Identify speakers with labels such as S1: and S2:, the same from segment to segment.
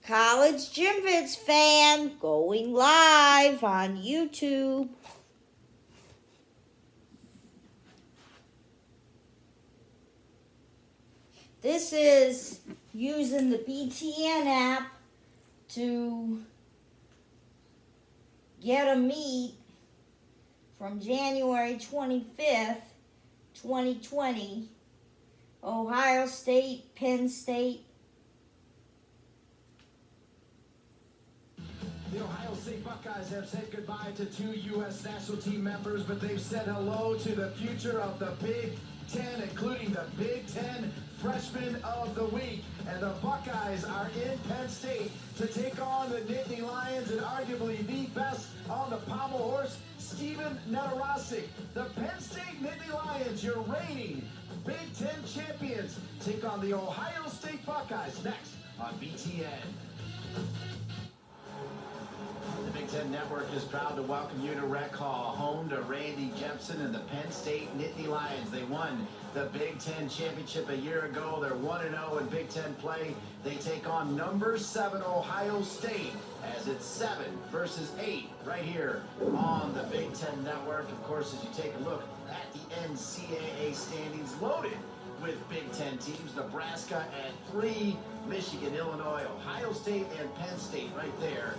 S1: College Gym Vids fan going live on YouTube. This is using the BTN app to get a meet from January 25th, 2020, Ohio State, Penn State.
S2: The Ohio State Buckeyes have said goodbye to 2 U.S. national team members, but they've said hello to the future of the Big Ten, including the Big Ten Freshman of the Week. And the Buckeyes are in Penn State to take on the Nittany Lions and arguably the best on the pommel horse, Steven Netarasic. The Penn State Nittany Lions, your reigning Big Ten champions, take on the Ohio State Buckeyes next on BTN. The Big Ten Network is proud to welcome you to Rec Hall, home to Randy Jepson and the Penn State Nittany Lions. They won the Big Ten championship a year ago. They're 1-0 in Big Ten play. They take on number 7 Ohio State as it's 7 versus 8 right here on the Big Ten Network. Of course, as you take a look at the NCAA standings, loaded with Big Ten teams. Nebraska at 3, Michigan, Illinois, Ohio State, and Penn State right there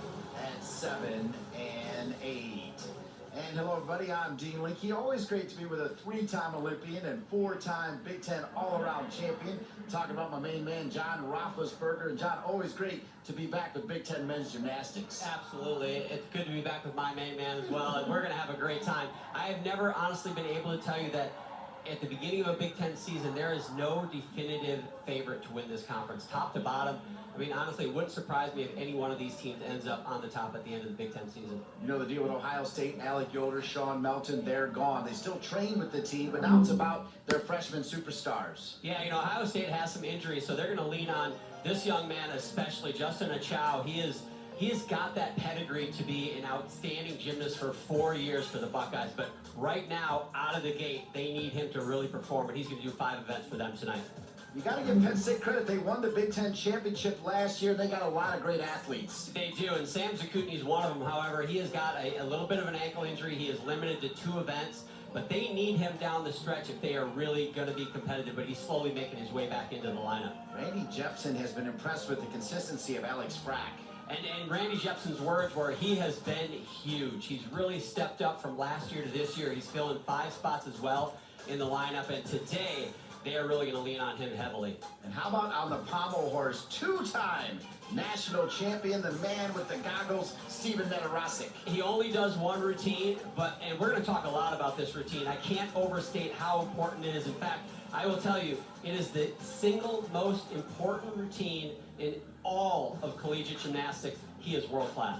S2: at 7 and 8. And hello everybody, I'm Dean Linke. Always great to be with a 3-time Olympian and 4-time Big Ten all-around champion. Talking about my main man, John Roethlisberger. And John, always great to be back with Big Ten men's gymnastics.
S3: Absolutely. It's good to be back with my main man as well, and we're going to have a great time. I have never honestly been able to tell you that at the beginning of a Big Ten season, there is no definitive favorite to win this conference, top to bottom. I mean, honestly, it wouldn't surprise me if any one of these teams ends up on the top at the end of the Big Ten season.
S2: You know the deal with Ohio State, Alec Yoder, Sean Melton, they're gone. They still train with the team, but now it's about their freshman superstars.
S3: Yeah, you know, Ohio State has some injuries, so they're going to lean on this young man especially, Justin Achow. He has got that pedigree to be an outstanding gymnast for 4 years for the Buckeyes, but right now, out of the gate, they need him to really perform, and he's going to do 5 events for them tonight.
S2: You got to give Penn State credit. They won the Big Ten championship last year. They got a lot of great athletes.
S3: They do, and Sam Zakutny is one of them. However, he has got a little bit of an ankle injury. He is limited to 2 events, but they need him down the stretch if they are really going to be competitive, but he's slowly making his way back into the lineup.
S2: Randy Jepson has been impressed with the consistency of Alex Frack.
S3: And Randy Jepson's words were he has been huge. He's really stepped up from last year to this year. He's filling 5 spots as well in the lineup, and today they are really going to lean on him heavily.
S2: And how about on the pommel horse, 2-time national champion, the man with the goggles, Steven Netarasic.
S3: He only does 1 routine, and we're going to talk a lot about this routine. I can't overstate how important it is. In fact, I will tell you, it is the single most important routine in all of collegiate gymnastics. He is world class.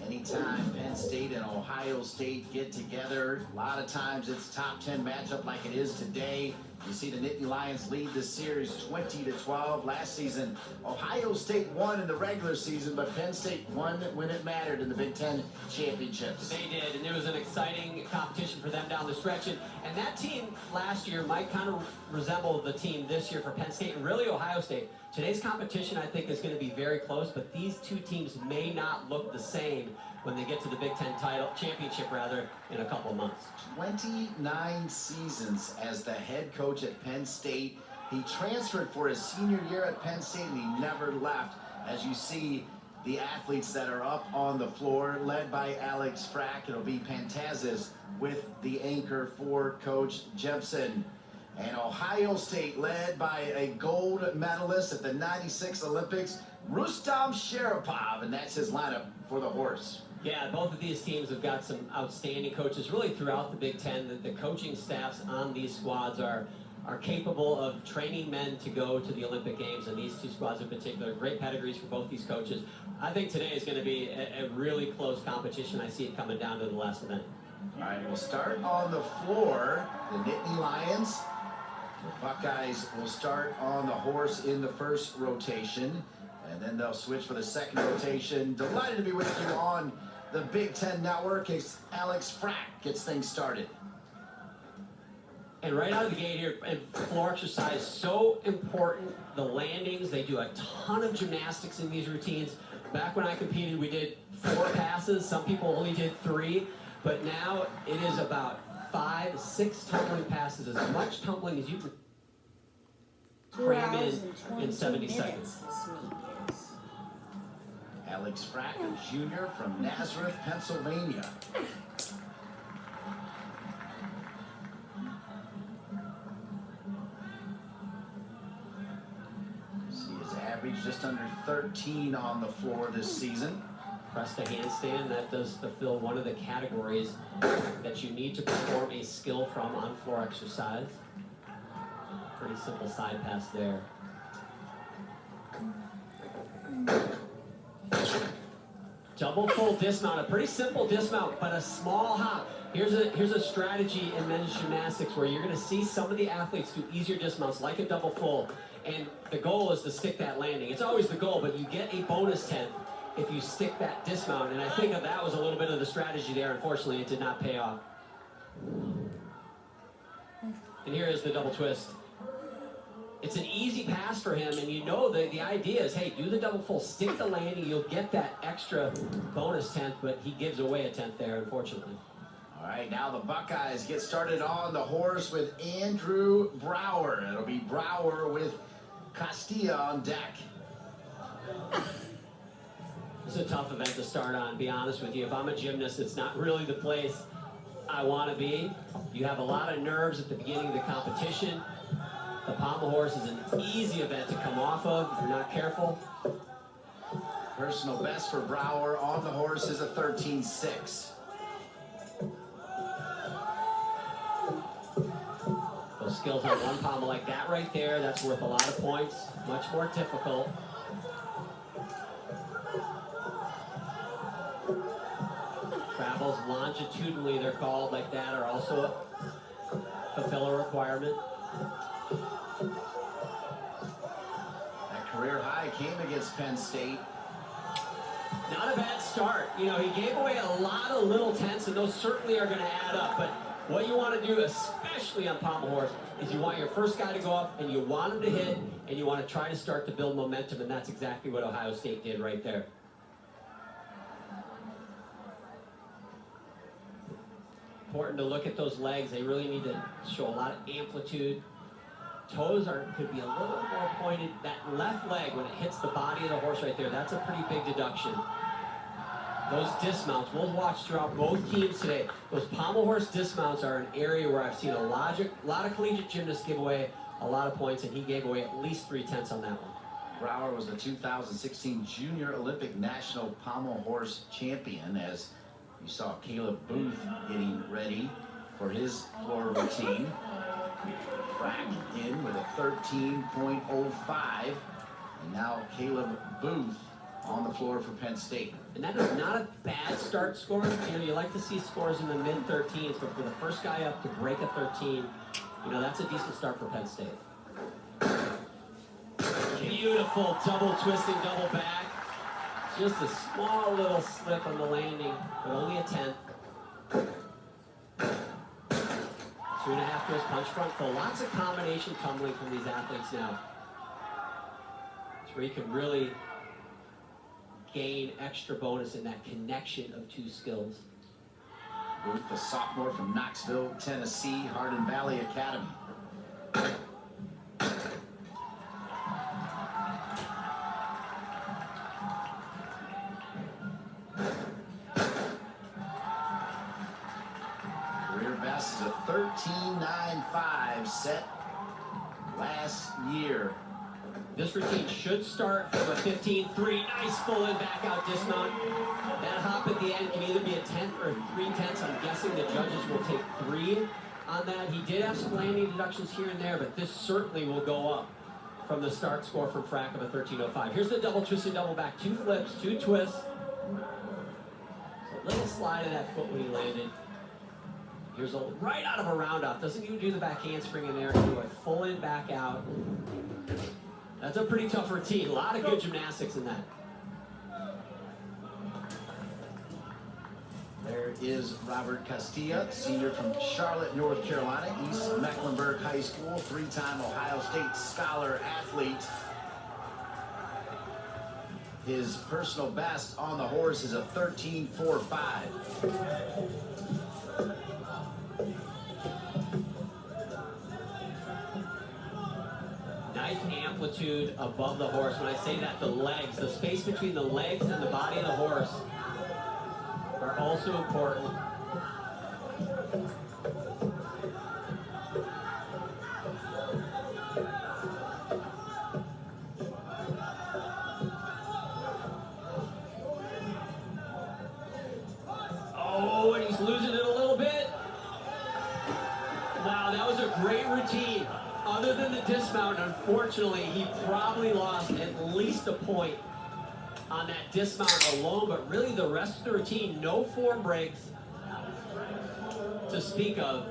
S2: Anytime Penn State and Ohio State get together, a lot of times it's top 10 matchup like it is today. You see the Nittany Lions lead the series 20-12. Last season, Ohio State won in the regular season, but Penn State won when it mattered in the Big Ten championships.
S3: They did, and it was an exciting competition for them down the stretch. And that team last year might kind of resemble the team this year for Penn State and really Ohio State. Today's competition, I think, is going to be very close, but these 2 teams may not look the same when they get to the Big Ten championship in a couple of months.
S2: 29 seasons as the head coach at Penn State. He transferred for his senior year at Penn State, and he never left. As you see the athletes that are up on the floor, led by Alex Frack. It'll be Pantazis with the anchor for Coach Jepson. And Ohio State, led by a gold medalist at the 96 Olympics, Rustam Sharapov, and that's his lineup for the horse.
S3: Yeah, both of these teams have got some outstanding coaches really throughout the Big Ten. The coaching staffs on these squads are capable of training men to go to the Olympic Games, and these 2 squads in particular, great pedigrees for both these coaches. I think today is going to be a really close competition. I see it coming down to the last event.
S2: All right, we'll start on the floor. The Nittany Lions. The Buckeyes will start on the horse in the first rotation, and then they'll switch for the second rotation. Delighted to be with you on the Big Ten Network as Alex Frack gets things started.
S3: And right out of the gate here, and floor exercise, so important. The landings, they do a ton of gymnastics in these routines. Back when I competed, we did 4 passes. Some people only did 3. But now it is about 5, 6 tumbling passes, as much tumbling as you can cram in 70 seconds.
S1: This meet is.
S2: Alex Fracker Jr. from Nazareth, Pennsylvania. See his average just under 13 on the floor this season.
S3: Press to handstand, that does fulfill one of the categories that you need to perform a skill from on floor exercise. Pretty simple side pass there. Double full dismount, a pretty simple dismount, but a small hop. Here's a strategy in men's gymnastics where you're going to see some of the athletes do easier dismounts, like a double full, and the goal is to stick that landing. It's always the goal, but you get a bonus 10 if you stick that dismount, and I think that was a little bit of the strategy there. Unfortunately, it did not pay off. And here is the double twist. It's an easy pass for him, and you know the idea is, hey, do the double full, stick the landing, you'll get that extra bonus 10th, but he gives away a 10th there, unfortunately.
S2: All right, now the Buckeyes get started on the horse with Andrew Brower. It'll be Brower with Castilla on deck.
S3: It's a tough event to start on, to be honest with you. If I'm a gymnast, it's not really the place I want to be. You have a lot of nerves at the beginning of the competition. The pommel horse is an easy event to come off of if you're not careful.
S2: Personal best for Brower on the horse is a 13.6.
S3: Those skills on one pommel like that right there, that's worth a lot of points. Much more difficult. Travels longitudinally, they're called like that, are also fulfill a requirement.
S2: That career high came against Penn State.
S3: Not a bad start. You know, he gave away a lot of little tenths, and those certainly are going to add up. But what you want to do, especially on pommel horse, is you want your first guy to go up, and you want him to hit, and you want to try to start to build momentum, and that's exactly what Ohio State did right there. Important to look at those legs. They really need to show a lot of amplitude. Toes could be a little more pointed. That left leg, when it hits the body of the horse right there, that's a pretty big deduction. Those dismounts, we'll watch throughout both teams today. Those pommel horse dismounts are an area where I've seen a lot of collegiate gymnasts give away a lot of points, and he gave away at least 3 tenths on that one.
S2: Brower was the 2016 Junior Olympic National Pommel Horse Champion, as you saw Caleb Booth getting ready for his floor routine. Frack in with a 13.05. And now Caleb Booth on the floor for Penn State.
S3: And that is not a bad start score. You know, you like to see scores in the mid-13s, but for the first guy up to break a 13, you know, that's a decent start for Penn State. Beautiful double twisting, double back. Just a small little slip on the landing, but only a 10th. 2.5 to his punch front. So lots of combination tumbling from these athletes now. It's where you can really gain extra bonus in that connection of 2 skills.
S2: Booth, the sophomore from Knoxville, Tennessee, Hardin Valley Academy. Career best is a 13.95 set last year.
S3: This routine should start from a 15-3. Nice full in, back out dismount. That hop at the end can either be a 10th or 3 tenths. I'm guessing the judges will take 3 on that. He did have some landing deductions here and there, but this certainly will go up from the start score from Frack of a 13.05. Here's the double twist and double back. 2 flips, 2 twists. So a little slide of that foot when he landed. Here's a right out of a round off. Doesn't even do the back handspring in there. Do a full in, back out. That's a pretty tough routine. A lot of good gymnastics in that.
S2: There is Robert Castilla, senior from Charlotte, North Carolina, East Mecklenburg High School, three-time Ohio State Scholar athlete. His personal best on the horse is a 13.45.
S3: Nice amplitude above the horse. When I say that, the legs, the space between the legs and the body of the horse are also important. Oh, and he's losing it a little bit. Wow, that was a great routine. Other than the dismount, unfortunately, he probably lost at least a point on that dismount alone, but really the rest of the routine, no form breaks to speak of.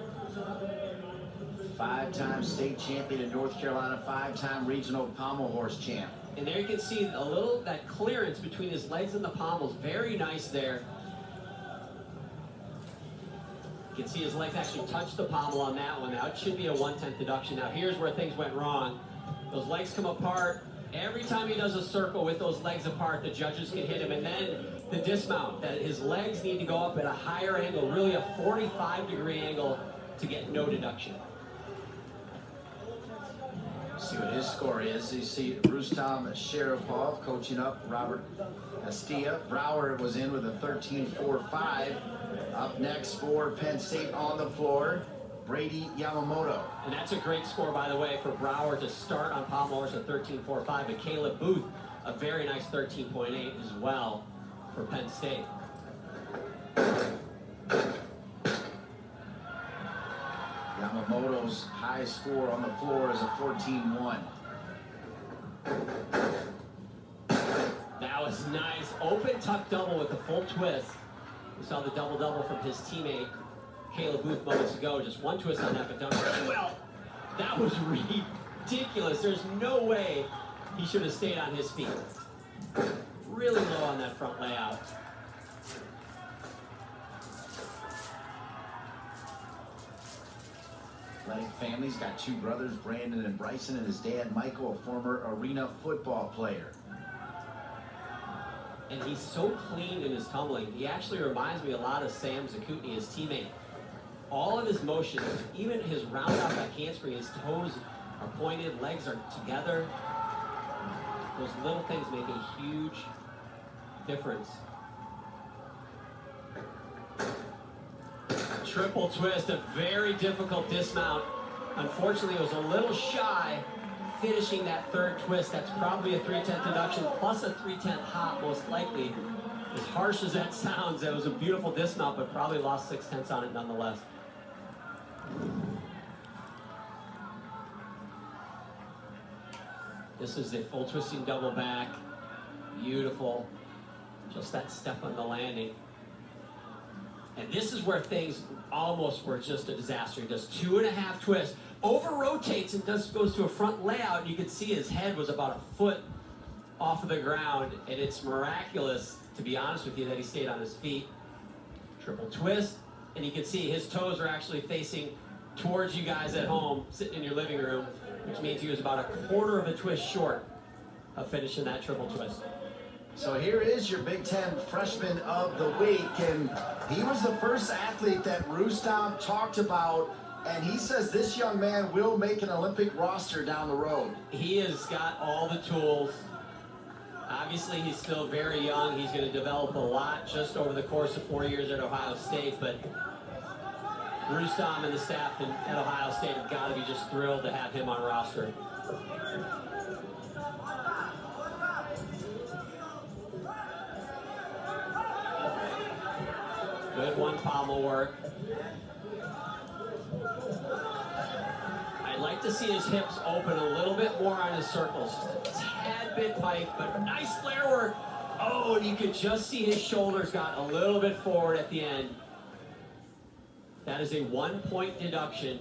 S2: Five-time state champion in North Carolina, five-time regional pommel horse champ.
S3: And there you can see a little, that clearance between his legs and the pommels, very nice there. You can see his legs actually touch the pommel on that one. Now it should be a 1/10 deduction. Now here's where things went wrong. Those legs come apart. Every time he does a circle with those legs apart, the judges can hit him. And then the dismount, that his legs need to go up at a higher angle, really a 45-degree angle to get no deduction.
S2: See what his score is. You see Rustam Sharapov coaching up Robert Castilla. Brower was in with a 13.45. Up next for Penn State on the floor, Brady Yamamoto.
S3: And that's a great score, by the way, for Brower to start on pommel horse at 13.45. But Caleb Booth, a very nice 13.8 as well for Penn State.
S2: Yamamoto's high score on the floor is a 14.1.
S3: That was nice. Open tuck double with the full twist. We saw the double-double from his teammate, Caleb Booth, moments ago. Just one twist on that, but done very well. That was ridiculous. There's no way he should have stayed on his feet. Really low on that front layout.
S2: Athletic family's got two brothers, Brandon and Bryson, and his dad, Michael, a former arena football player.
S3: And he's so clean in his tumbling. He actually reminds me a lot of Sam Zakutny, his teammate. All of his motions, even his round-off back handspring, his toes are pointed, legs are together. Those little things make a huge difference. Triple twist, a very difficult dismount. Unfortunately, it was a little shy finishing that third twist. That's probably a 3/10 deduction plus a 3/10 hop, most likely. As harsh as that sounds, it was a beautiful dismount, but probably lost 6/10 on it nonetheless. This is the full twisting double back. Beautiful. Just that step on the landing. And this is where things almost were just a disaster. He does 2.5 twists, over rotates and goes to a front layout. You can see his head was about a foot off of the ground, and it's miraculous, to be honest with you, that he stayed on his feet. Triple twist, and you can see his toes are actually facing towards you guys at home, sitting in your living room, which means he was about a quarter of a twist short of finishing that triple twist.
S2: So here is your Big Ten Freshman of the Week, and he was the first athlete that Rustam talked about, and he says this young man will make an Olympic roster down the road.
S3: He has got all the tools. Obviously, he's still very young. He's going to develop a lot just over the course of 4 years at Ohio State, but Rustam and the staff at Ohio State have got to be just thrilled to have him on roster. Good one pommel work. I'd like to see his hips open a little bit more on his circles. Just a tad bit tight, but nice flare work. Oh, and you could just see his shoulders got a little bit forward at the end. That is a 1-point deduction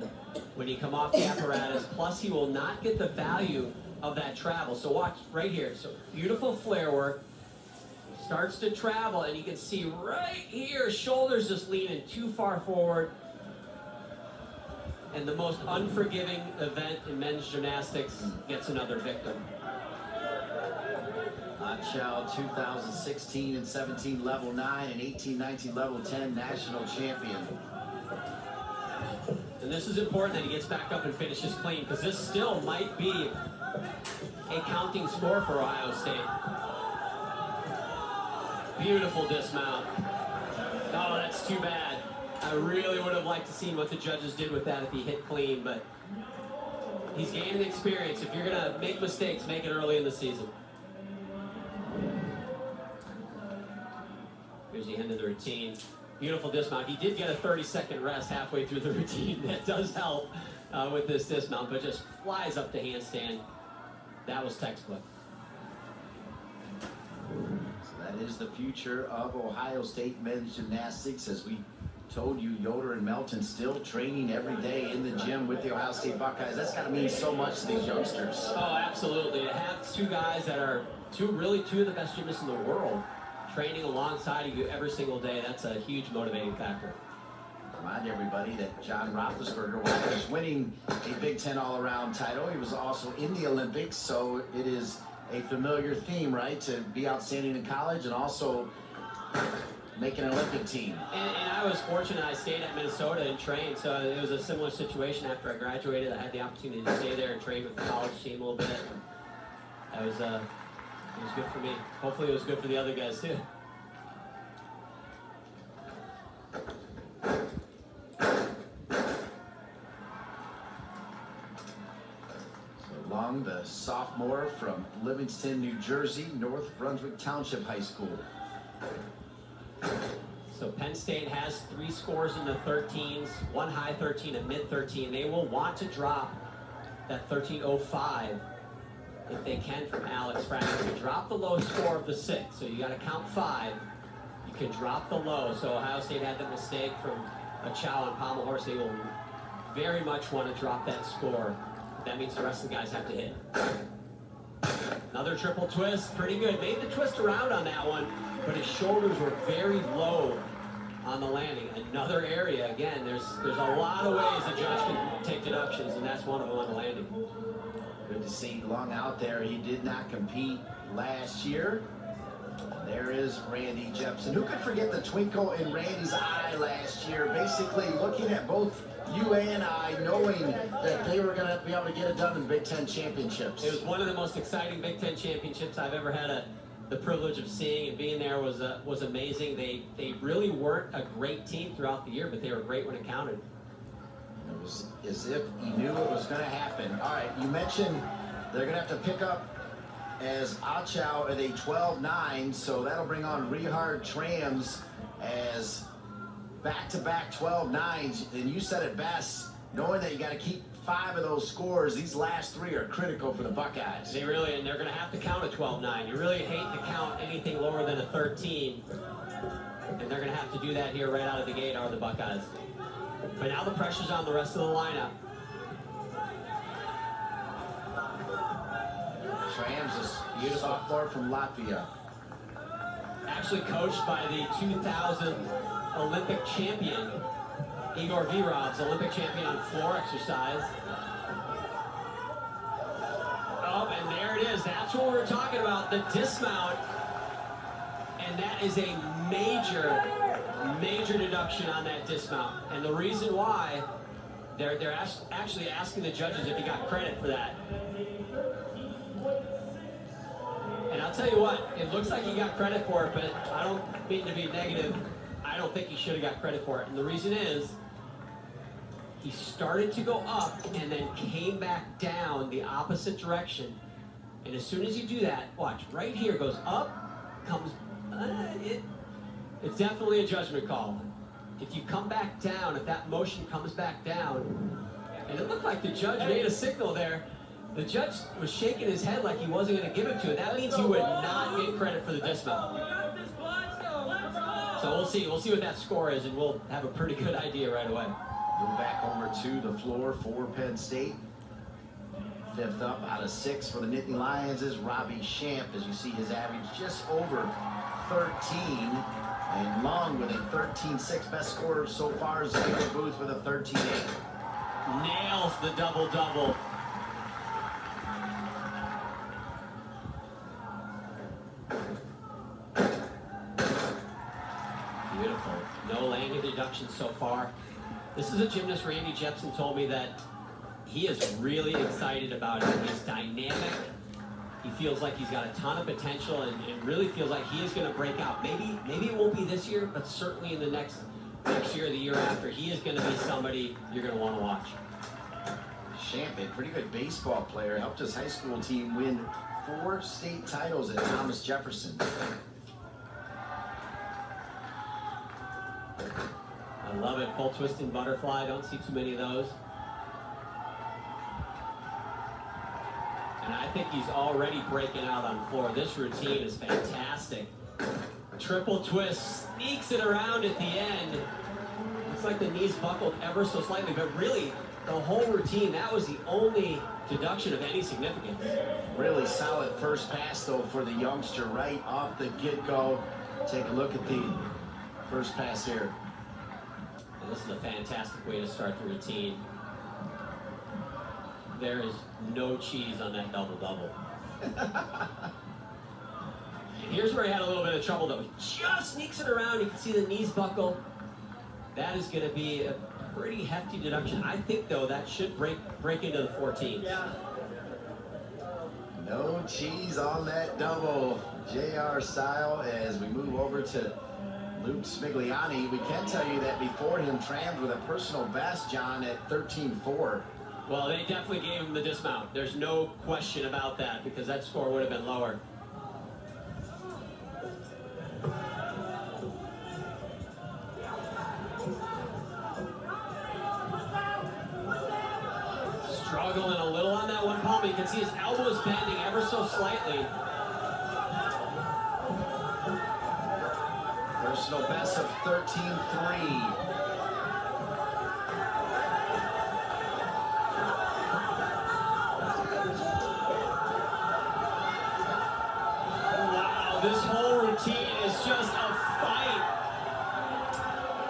S3: when you come off the apparatus. Plus, he will not get the value of that travel. So watch right here. So beautiful flare work. Starts to travel, and you can see right here, shoulders just leaning too far forward. And the most unforgiving event in men's gymnastics gets another victim.
S2: Child, 2016 and 17 level 9 and 18-19 level 10 national champion.
S3: And this is important that he gets back up and finishes clean, because this still might be a counting score for Ohio State. Beautiful dismount. Oh, that's too bad. I really would have liked to see what the judges did with that if he hit clean, but he's gaining experience. If you're going to make mistakes, make it early in the season. Here's the end of the routine. Beautiful dismount. He did get a 30-second rest halfway through the routine. That does help with this dismount, but just flies up to handstand. That was textbook.
S2: So that is the future of Ohio State men's gymnastics. As we told you, Yoder and Melton still training every day in the gym with the Ohio State Buckeyes. That's got to mean so much to these youngsters.
S3: Oh, absolutely. To have two guys that are two of the best gymnasts in the world training alongside of you every single day, that's a huge motivating factor.
S2: Remind everybody that John Roethlisberger, while he was winning a Big Ten all-around title, he was also in the Olympics, so it is a familiar theme, right, to be outstanding in college and also make an Olympic team.
S3: And I was fortunate. I stayed at Minnesota and trained, so it was a similar situation after I graduated. I had the opportunity to stay there and train with the college team a little bit. It was good for me. Hopefully it was good for the other guys too.
S2: Long, the sophomore from Livingston, New Jersey, North Brunswick Township High School.
S3: So Penn State has 3 scores in the 13s, 1 high 13, a mid 13. They will want to drop that 13.05 if they can from Alex Fraction. You drop the low score of the 6, so you got to count 5. You can drop the low. So Ohio State had the mistake from a Chow and Pommel Horse. They will very much want to drop that score. That means the rest of the guys have to hit. Another triple twist, pretty good. Made the twist around on that one, but his shoulders were very low on the landing. Another area, again, there's a lot of ways a judge can take deductions, and that's one of them on the landing.
S2: Good to see Long out there. He did not compete last year. There is Randy Jepson. Who could forget the twinkle in Randy's eye last year, basically looking at both you and I, knowing that they were going to be able to get it done in Big Ten championships.
S3: It was one of the most exciting Big Ten championships I've ever had the privilege of seeing, and being there was amazing. They really weren't a great team throughout the year, but they were great when it counted.
S2: It was as if he knew it was going to happen. All right, you mentioned they're going to have to pick up as Achow at a 12-9, so that'll bring on Rehard Trams as back-to-back 12-9s, and you said it best, knowing that you got to keep 5 of those scores. These last 3 are critical for the Buckeyes.
S3: And they're going to have to count a 12-9. You really hate to count anything lower than a 13, and they're going to have to do that here right out of the gate, are the Buckeyes. But now the pressure's on the rest of the lineup.
S2: Trams, a sophomore from Latvia.
S3: Actually coached by the 2000 Olympic champion, Igor Virov's Olympic champion on floor exercise. Oh, and there it is. That's what we're talking about, the dismount. And that is a major deduction on that dismount. And the reason why, they're actually asking the judges if he got credit for that. And I'll tell you what, it looks like he got credit for it, but I don't mean to be negative. I don't think he should have got credit for it. And the reason is, he started to go up and then came back down the opposite direction. And as soon as you do that, watch, right here goes up, comes, it's definitely a judgment call. If you come back down, if that motion comes back down, and it looked like the judge made a signal there. The judge was shaking his head like he wasn't going to give it to it. That means he would not get credit for the dismount. So we'll see what that score is, and we'll have a pretty good idea right away.
S2: Move back over to the floor for Penn State. Fifth up out of 6 for the Nittany Lions is Robbie Champ. As you see, his average just over 13. And Long with a 13.6. Best scorer so far is Xavier Booth with a 13.8.
S3: Nails the double-double. Beautiful. No landing deductions so far. This is a gymnast, Randy Jepson, told me that he is really excited about it. He's dynamic. He feels like he's got a ton of potential and really feels like he is going to break out. Maybe it won't be this year, but certainly in the next year or the year after, he is going to be somebody you're going to want to watch.
S2: Champ, a pretty good baseball player, helped his high school team win 4 state titles at Thomas Jefferson.
S3: I love it. Full twisting butterfly. Don't see too many of those. And I think he's already breaking out on the floor. This routine is fantastic. Triple twist, sneaks it around at the end. Looks like the knees buckled ever so slightly, but really, the whole routine, that was the only deduction of any significance.
S2: Really solid first pass, though, for the youngster right off the get-go. Take a look at the first pass here.
S3: And this is a fantastic way to start the routine. There is no cheese on that double-double. And here's where he had a little bit of trouble, though. He just sneaks it around. You can see the knees buckle. That is going to be a pretty hefty deduction. I think, though, that should break into the 14s.
S2: Yeah. No cheese on that double. JR style as we move over to Luke Smigliani. We can tell you that before him trammed with a personal best, John, at 13.4.
S3: Well, they definitely gave him the dismount. There's no question about that because that score would have been lower. Struggling a little on that one, Paul, but you can see his elbows bending ever so slightly.
S2: Personal best of 13.3.
S3: This whole routine is just a fight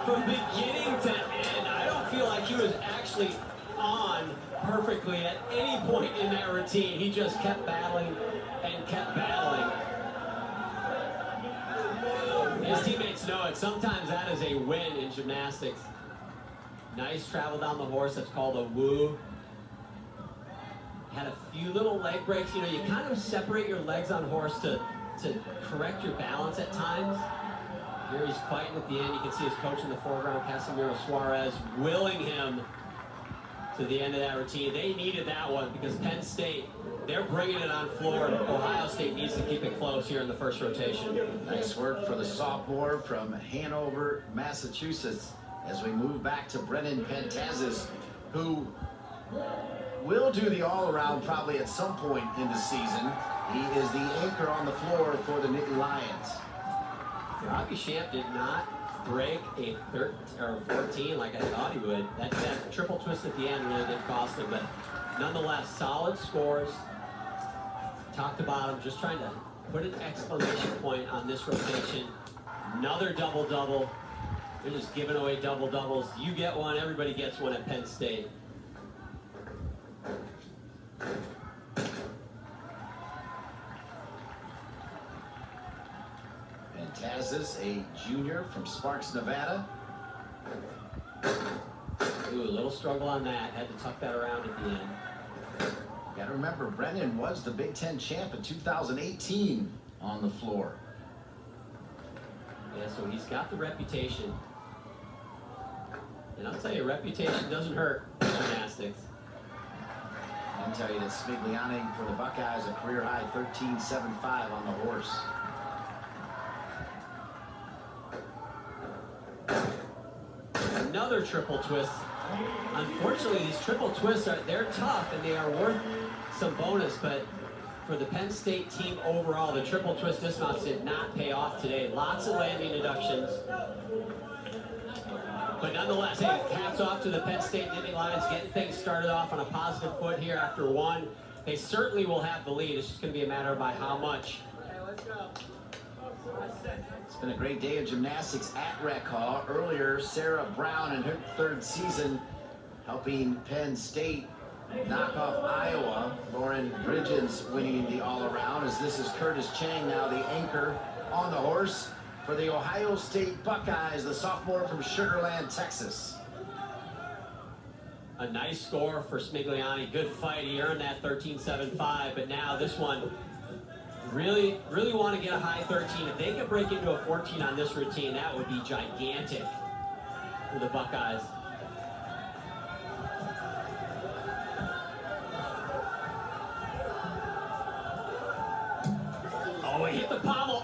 S3: from beginning to end. I don't feel like he was actually on perfectly at any point in that routine. He just kept battling and kept battling. His teammates know it. Sometimes that is a win in gymnastics. Nice travel down the horse. That's called a woo. Had a few little leg breaks. You know, you kind of separate your legs on horse to correct your balance at times. Here he's fighting at the end. You can see his coach in the foreground, Casimiro Suarez, willing him to the end of that routine. They needed that one because Penn State, they're bringing it on floor. Ohio State needs to keep it close here in the first rotation.
S2: Nice work for the sophomore from Hanover, Massachusetts, as we move back to Brennan Pentazis, who will do the all-around probably at some point in the season. He is the anchor on the floor for the Nittany Lions.
S3: Robbie Champ did not break a 13 or 14 like I thought he would. That triple twist at the end really did cost him, but nonetheless, solid scores. Top to bottom, just trying to put an exclamation point on this rotation. Another double-double. They're just giving away double-doubles. You get one, everybody gets one at Penn State.
S2: Pentazis, a junior from Sparks, Nevada.
S3: Ooh, a little struggle on that. Had to tuck that around at the end.
S2: Got to remember, Brennan was the Big Ten champ in 2018 on the floor.
S3: Yeah, so he's got the reputation. And I'll tell you, reputation doesn't hurt in gymnastics.
S2: I can tell you that Smigliani for the Buckeyes, a career high 13.75 on the horse.
S3: Another triple twist. Unfortunately, these triple twists they're tough and they are worth some bonus, but for the Penn State team overall, the triple twist dismounts did not pay off today. Lots of landing deductions. But nonetheless, hey, hats off to the Penn State Nittany Lions getting things started off on a positive foot here after one They certainly will have the lead. It's just going to be a matter of by how much.
S2: It's been a great day of gymnastics at Rec Hall. Earlier, Sarah Brown in her third season helping Penn State knock off Iowa. Lauren Bridges winning the all-around, as this is Curtis Chang now the anchor on the horse for the Ohio State Buckeyes, the sophomore from Sugar Land, Texas.
S3: A nice score for Smigliani. Good fight. He earned that 13.75, but now this one really want to get a high 13. If they could break into a 14 on this routine, that would be gigantic for the Buckeyes. Oh, he hit the pommel.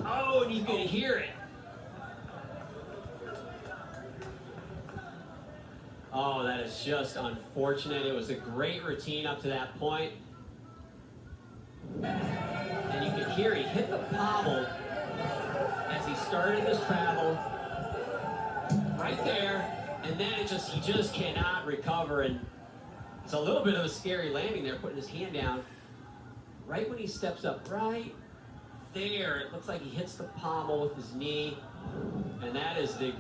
S3: Oh, and you could hear it. Oh, that is just unfortunate. It was a great routine up to that point. And you could hear he hit the pommel as he started his travel. Right there. And then he just cannot recover. And it's a little bit of a scary landing there, putting his hand down. Right when he steps up, right there, it looks like he hits the pommel with his knee. And that is the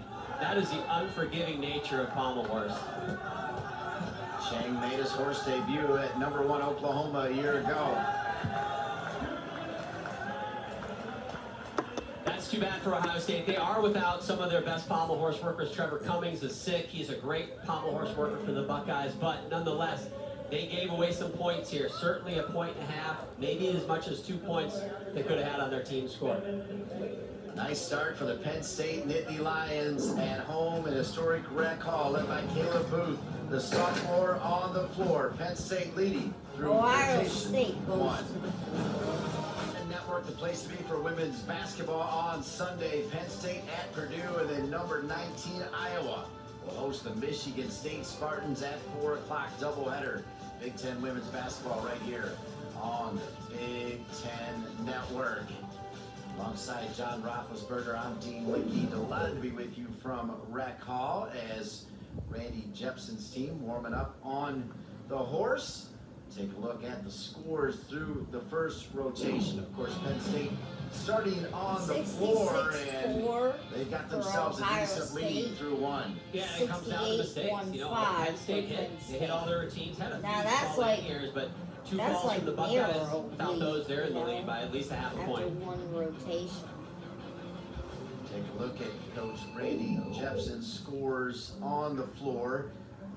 S3: unforgiving nature of pommel horse.
S2: Chang made his horse debut at #1 Oklahoma a year ago.
S3: That's too bad for Ohio State. They are without some of their best pommel horse workers. Trevor Cummings is sick. He's a great pommel horse worker for the Buckeyes, but nonetheless, they gave away some points here. Certainly a point and a half, maybe as much as 2 points they could have had on their team score.
S2: Nice start for the Penn State Nittany Lions at home in historic Rec Hall, led by Caleb Booth, the sophomore on the floor. Penn State leading through
S1: Ohio
S2: rotation
S1: State goes
S2: one.
S1: to the floor.
S2: And Network, the place to be for women's basketball on Sunday. Penn State at Purdue, and then number 19 Iowa will host the Michigan State Spartans at 4 o'clock doubleheader. Big Ten women's basketball right here on the Big Ten Network. Alongside John Roethlisberger, I'm Dean Wickey. Delighted to be with you from Rec Hall as Randy Jepson's team warming up on the horse. Take a look at the scores through the first rotation. Of course, Penn State starting on the floor, and they got themselves a decent lead through one.
S3: Yeah, and it comes down to mistakes. You know, Penn State they hit all their routines, had a few falling years, but two balls from the Buckeyes. Without those, they're in the lead by at least a half a point.
S1: After one rotation.
S2: Take a look at Coach Randy Jepson's scores on the floor.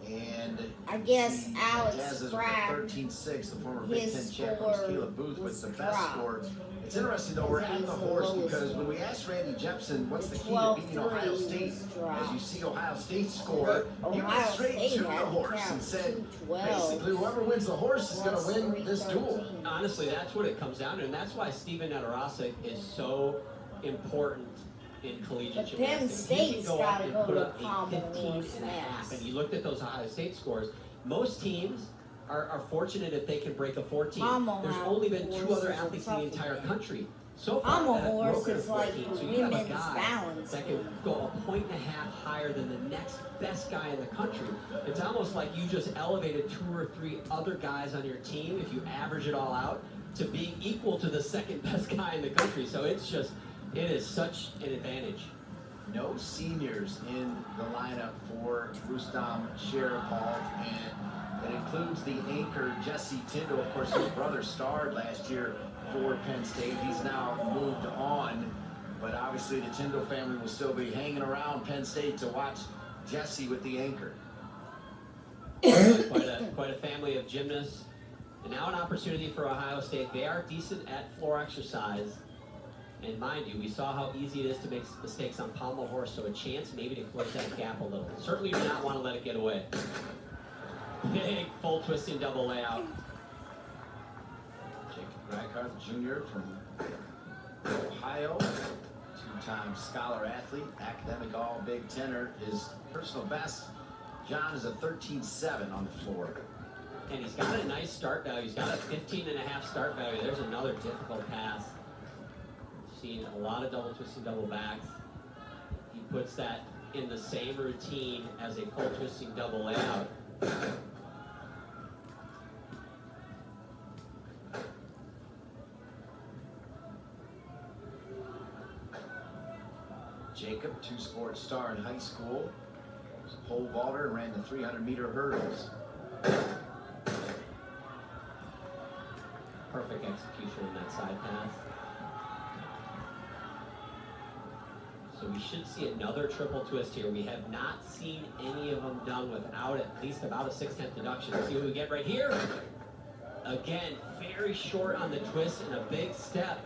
S2: And
S1: I guess Alex Crack,
S2: 13-6, the former Big Ten champion, Caleb Booth with the best
S1: dropped.
S2: score. It's interesting though, we're at the horse because when we asked Randy Jepson what's the key to beating Ohio State, as you see Ohio State score, he went straight to the horse and said, basically whoever wins the horse is going to win this duel.
S3: Honestly, that's what it comes down to, and that's why Steven Nedorosik is so important in collegiate gymnastics.
S1: Penn State's got to go
S3: put
S1: to
S3: up a 15.5, and you looked at those Ohio State scores. Most teams are fortunate if they can break a 14. There's only been 2 other athletes in the entire country so far that have broken a 14. So you have a guy that can go a point and a half higher than the next best guy in the country. It's almost like you just elevated 2 or 3 other guys on your team, if you average it all out, to being equal to the second best guy in the country. So it's just, it is such an advantage.
S2: No seniors in the lineup for Rustam Sharapov, and it includes the anchor Jesse Tyndall. Of course, his brother starred last year for Penn State. He's now moved on, but obviously the Tyndall family will still be hanging around Penn State to watch Jesse with the anchor.
S3: Quite a family of gymnasts. And now an opportunity for Ohio State. They are decent at floor exercise. And mind you, we saw how easy it is to make mistakes on pommel horse, so a chance maybe to close that gap a little. Certainly you do not want to let it get away. Big full twisting double layout.
S2: Jacob Reichart Jr. from Ohio, 2-time scholar athlete, academic all Big Tenner. His personal best, John, is a 13.7 on the floor.
S3: And he's got a nice start value. He's got a 15.5 start value. There's another difficult pass. Seen a lot of double twisting double backs. He puts that in the same routine as a full twisting double layout.
S2: Jacob, two-sport star in high school. Was a pole vaulter and ran the 300-meter hurdles.
S3: Perfect execution in that side pass. So we should see another triple twist here. We have not seen any of them done without at least about a 6/10 deduction. See what we get right here. Again, very short on the twist and a big step.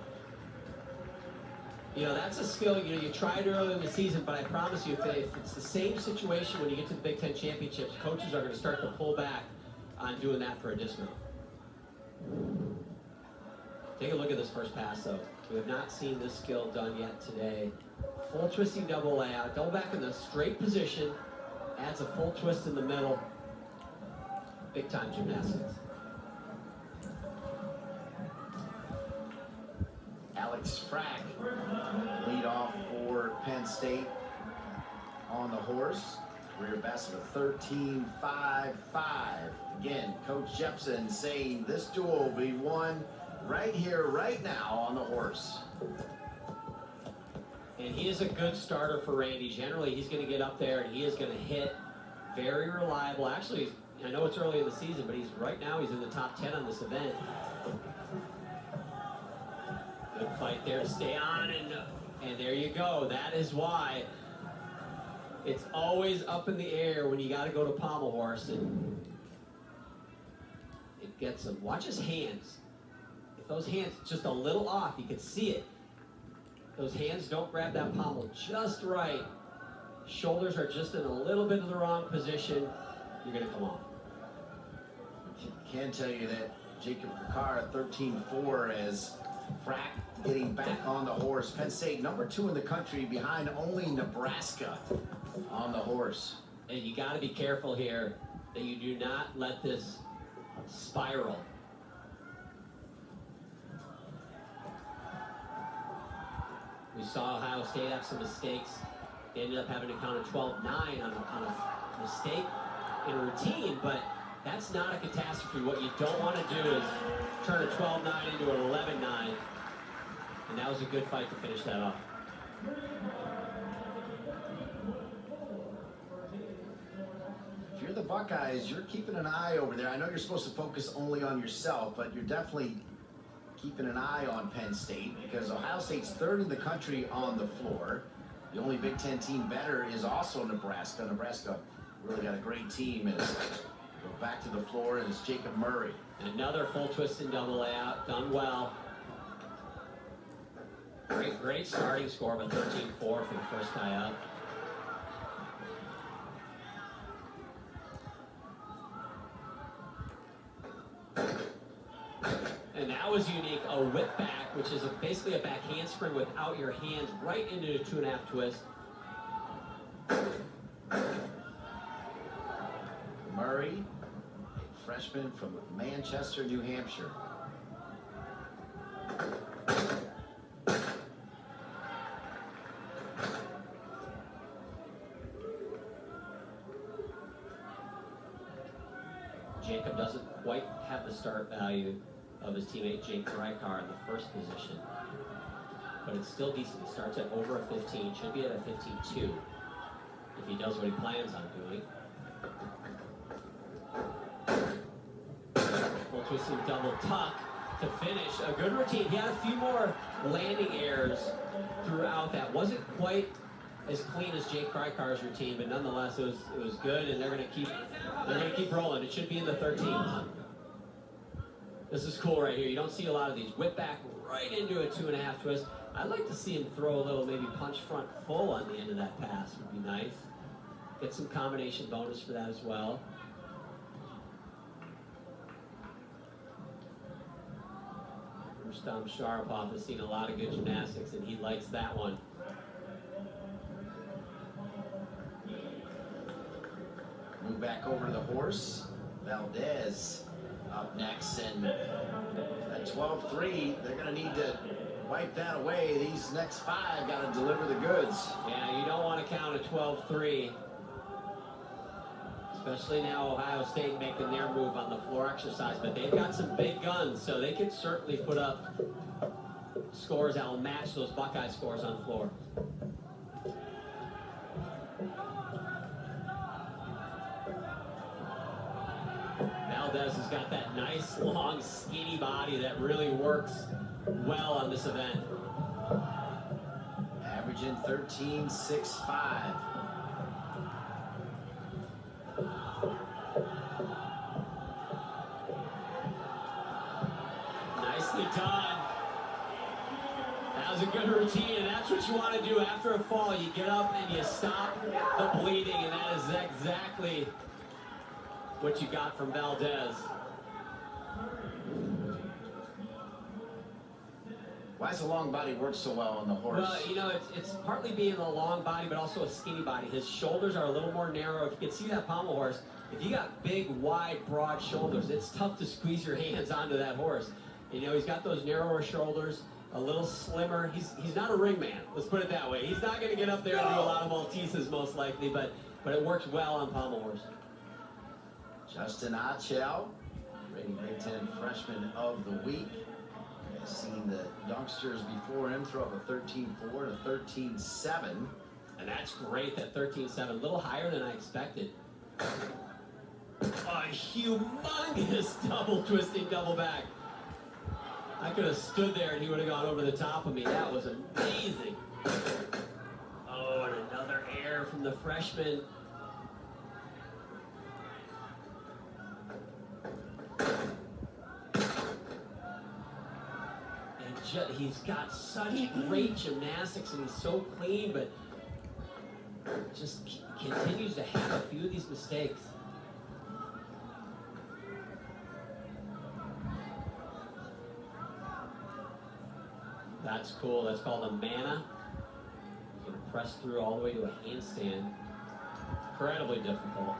S3: You know, that's a skill, you know, you tried early in the season, but I promise you, if it's the same situation when you get to the Big Ten Championships, coaches are going to start to pull back on doing that for a dismount. Take a look at this first pass, though. We have not seen this skill done yet today. Full twisting double layout, double back in the straight position, adds a full twist in the middle. Big time gymnastics.
S2: Alex Frack, lead off for Penn State on the horse. Career best of a 13.55. Again, Coach Jepson saying this duel will be won right here, right now on the horse.
S3: And he is a good starter for Randy. Generally, he's going to get up there and he is going to hit. Very reliable. Actually, I know it's early in the season, but right now he's in the top 10 on this event. Good fight there to stay on, and there you go. That is why it's always up in the air when you got to go to pommel horse, and it gets him. Watch his hands. If those hands just a little off, you can see it. Those hands don't grab that pommel just right. Shoulders are just in a little bit of the wrong position. You're going to come off.
S2: Can tell you that Jacob Ricard at 13.4 as Frack getting back on the horse. Penn State number 2 in the country behind only Nebraska on the horse.
S3: And you got to be careful here that you do not let this spiral. We saw Ohio State have some mistakes. They ended up having to count a 12-9 on a mistake in a routine, but that's not a catastrophe. What you don't want to do is turn a 12-9 into an 11-9. And that was a good fight to finish that off.
S2: If you're the Buckeyes, you're keeping an eye over there. I know you're supposed to focus only on yourself, but you're definitely keeping an eye on Penn State because Ohio State's 3rd in the country on the floor. The only Big Ten team better is also Nebraska. Nebraska really got a great team. As go back to the floor, and it's Jacob Murray.
S3: Another full twist and double layout, done well. Great starting score, but 13.4 for the first guy up. And that was unique, a whip back, which is basically a back handspring without your hands right into a 2.5 twist.
S2: Murray, a freshman from Manchester, New Hampshire.
S3: Jacob doesn't quite have the start value of his teammate Jake Drycar in the first position, but it's still decent. He starts at over a 15, should be at a 15.2 if he does what he plans on doing. Full twisting double tuck to finish. A good routine. He had a few more landing errors throughout that. Wasn't quite as clean as Jake Drycar's routine, but nonetheless it was good, and they're gonna keep rolling. It should be in the 13s. This is cool right here. You don't see a lot of these. Whip back right into a 2.5 twist. I'd like to see him throw a little maybe punch front full on the end of that pass. Would be nice. Get some combination bonus for that as well. Rustam Sharapov has seen a lot of good gymnastics, and he likes that one.
S2: Move back over to the horse. Valdez up next, and at 12-3, they're going to need to wipe that away. These next 5 got to deliver the goods.
S3: Yeah, you don't want to count a 12-3. Especially now Ohio State making their move on the floor exercise, but they've got some big guns, so they can certainly put up scores that will match those Buckeye scores on the floor. Valdez has got that nice, long, skinny body that really works well on this event.
S2: Averaging 13.65.
S3: Nicely done. That was a good routine, and that's what you want to do after a fall. You get up and you stop the bleeding, and that is exactly what you got from Valdez.
S2: Why does the long body work so well on the horse?
S3: Well, you know, it's partly being a long body, but also a skinny body. His shoulders are a little more narrow. If you can see that pommel horse, if you got big, wide, broad shoulders, it's tough to squeeze your hands onto that horse. You know, he's got those narrower shoulders, a little slimmer. He's not a ring man, let's put it that way. He's not going to get up there and do a lot of Malteses, most likely, but it works well on pommel horse.
S2: Justin Achel, rating Big Ten Freshman of the Week. Has seen the youngsters before him throw up a 13.4 to 13.7.
S3: And that's great, that 13.7, a little higher than I expected. A humongous double twisting double back. I could have stood there and he would have gone over the top of me. That was amazing. Oh, and another air from the freshman. And he's got such great gymnastics and he's so clean, but just continues to have a few of these mistakes. That's cool. That's called a mana. He's going to press through all the way to a handstand. Incredibly difficult.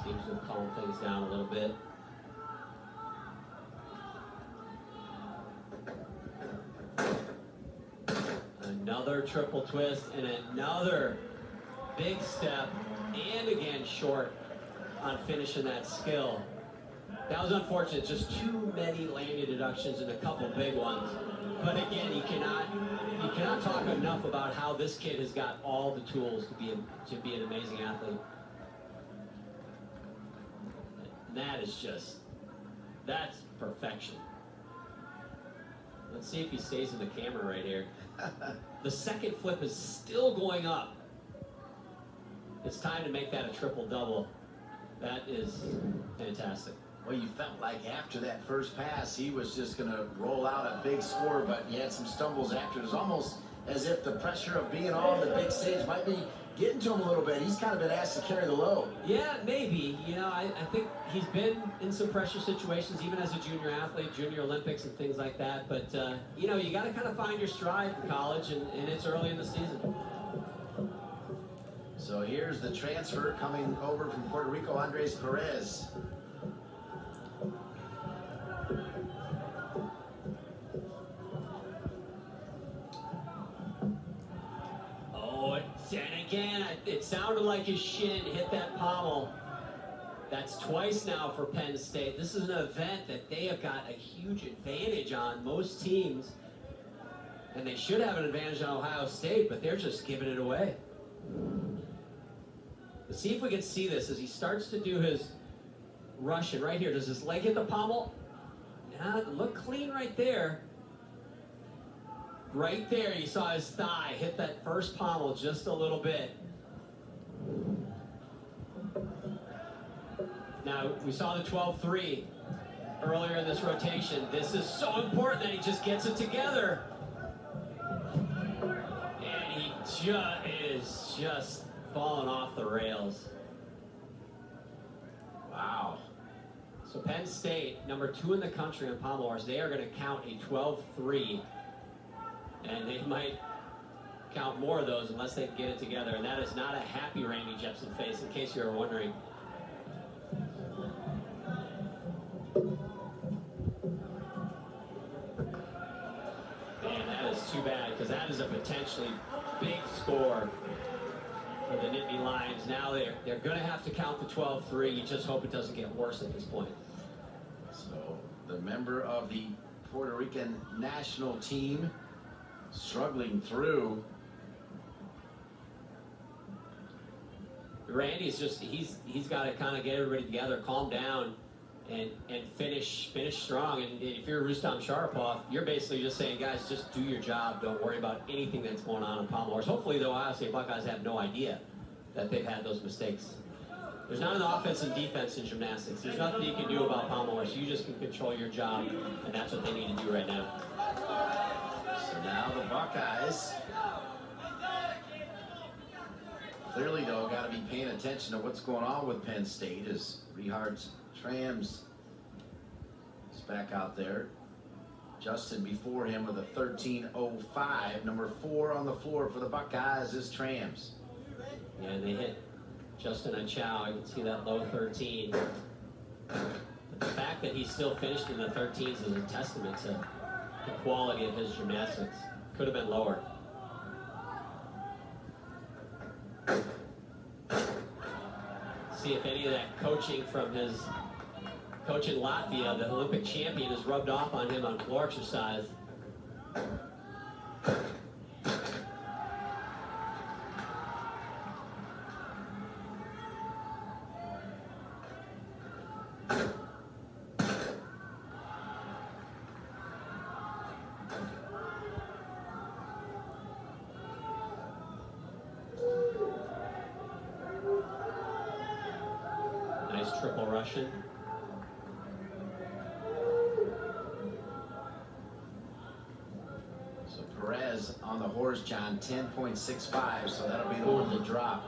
S3: Seems to calm things down a little bit. Another triple twist and another big step, and again short on finishing that skill. That was unfortunate, just too many landing deductions and a couple big ones. But again, you cannot talk enough about how this kid has got all the tools to be an amazing athlete. And that is that's perfection. Let's see if he stays in the camera right here. The second flip is still going up. It's time to make that a triple-double. That is fantastic.
S2: Well, you felt like after that first pass, he was just going to roll out a big score, but he had some stumbles after. It was almost as if the pressure of being on the big stage might be getting to him a little bit. He's kind of been asked to carry the load.
S3: Yeah, maybe. You know, I think he's been in some pressure situations, even as a junior athlete, junior Olympics and things like that. But, you know, you got to kind of find your stride in college, and it's early in the season.
S2: So here's the transfer coming over from Puerto Rico, Andres Perez.
S3: Oh, and again, it sounded like his shin hit that pommel. That's twice now for Penn State. This is an event that they have got a huge advantage on, most teams. And they should have an advantage on Ohio State, but they're just giving it away. Let's see if we can see this as he starts to do his Russian right here. Does his leg hit the pommel? Yeah, look clean right there. Right there, you saw his thigh hit that first pommel just a little bit. Now, we saw the 12-3 earlier in this rotation. This is so important that he just gets it together. And he is just falling off the rails.
S2: Wow.
S3: So Penn State, number 2 in the country on pommel horse, they are going to count a 12-3. And they might count more of those unless they can get it together. And that is not a happy Randy Jepsen face, in case you were wondering. Man, that is too bad, because that is a potentially big score for the Nittany Lions. Now they're going to have to count the 12-3. You just hope it doesn't get worse at this point.
S2: So the member of the Puerto Rican national team struggling through
S3: Randy's just, he's got to kind of get everybody together, calm down, and finish strong. And if you're Rustam Sharapov, you're basically just saying, guys, just do your job. Don't worry about anything that's going on in Pommel Horse. Hopefully, the Ohio State Buckeyes have no idea that they've had those mistakes. There's not an offense and defense in gymnastics. There's nothing you can do about Pommel Horse. You just can control your job, and that's what they need to do right now.
S2: So now the Buckeyes, clearly, though, got to be paying attention to what's going on with Penn State as Richard's Trams is back out there. Justin before him with a 13:05. Number 4 on the floor for the Buckeyes is Trams.
S3: Yeah, and they hit Justin and Chow. You can see that low 13. But the fact that he still finished in the 13s is a testament to the quality of his gymnastics. Could have been lower. See if any of that coaching from his coach in Latvia, the Olympic champion, has rubbed off on him on floor exercise. Nice triple Russian.
S2: So Perez on the horse, John, 10.65, so that'll be the one to drop.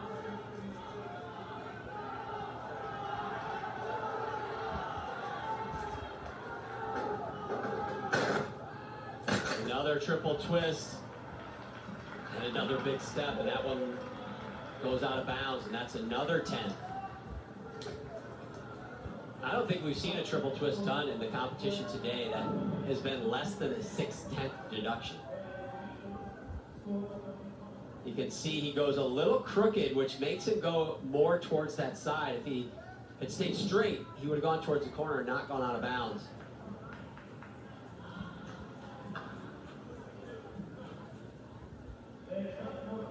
S3: Another triple twist. And another big step, and that one goes out of bounds, and that's another 10. I don't think we've seen a triple twist done in the competition today that has been less than a 6/10 deduction. You can see he goes a little crooked, which makes him go more towards that side. If he had stayed straight, he would have gone towards the corner and not gone out of bounds.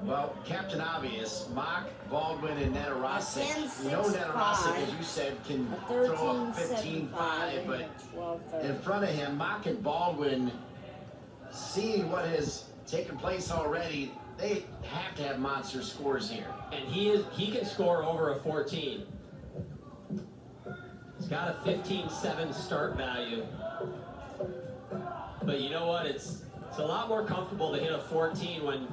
S2: Well, Captain Obvious, Mock, Baldwin, and Netarasic.
S1: 10.65.
S2: You know Netarasic, as you said, can throw up 15.5, but in front of him, Mock and Baldwin, seeing what has taken place already, they have to have monster scores here.
S3: And he can score over a 14. He's got a 15.7 start value. But you know what? It's a lot more comfortable to hit a 14 when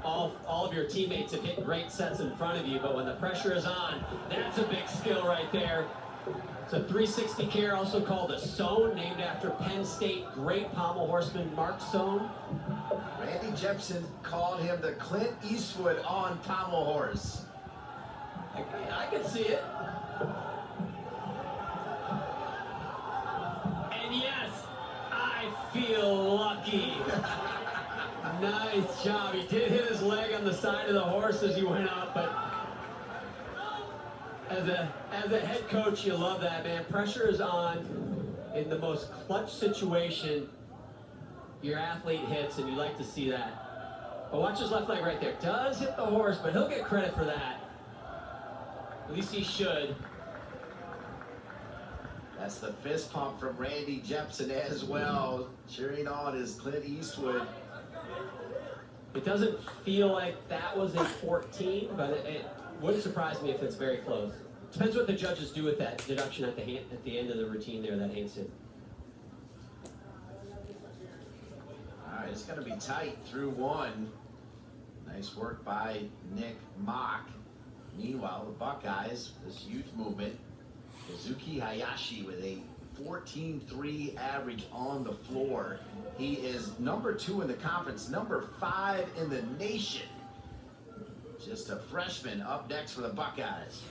S3: all of your teammates have hit great sets in front of you, but when the pressure is on, that's a big skill right there. It's a 360 care, also called a Sohn, named after Penn State great pommel horseman Mark Sohn.
S2: Randy Jepson called him the Clint Eastwood on pommel horse.
S3: I can see it. And yes, I feel lucky. Nice job. He did hit his leg on the side of the horse as he went up, but as a head coach, you love that, man. Pressure is on in the most clutch situation. Your athlete hits, and you like to see that. But watch his left leg right there. Does hit the horse, but he'll get credit for that. At least he should.
S2: That's the fist pump from Randy Jepson as well. Cheering on is Clint Eastwood.
S3: It doesn't feel like that was a 14, but it wouldn't surprise me if it's very close. Depends what the judges do with that deduction at the end of the routine there, that handstand.
S2: All right, it's going to be tight through one. Nice work by Nick Mock. Meanwhile, the Buckeyes, this youth movement, Kazuki Hayashi with a 14.3 average on the floor. He is number 2 in the conference, number 5 in the nation. Just a freshman up next for the Buckeyes.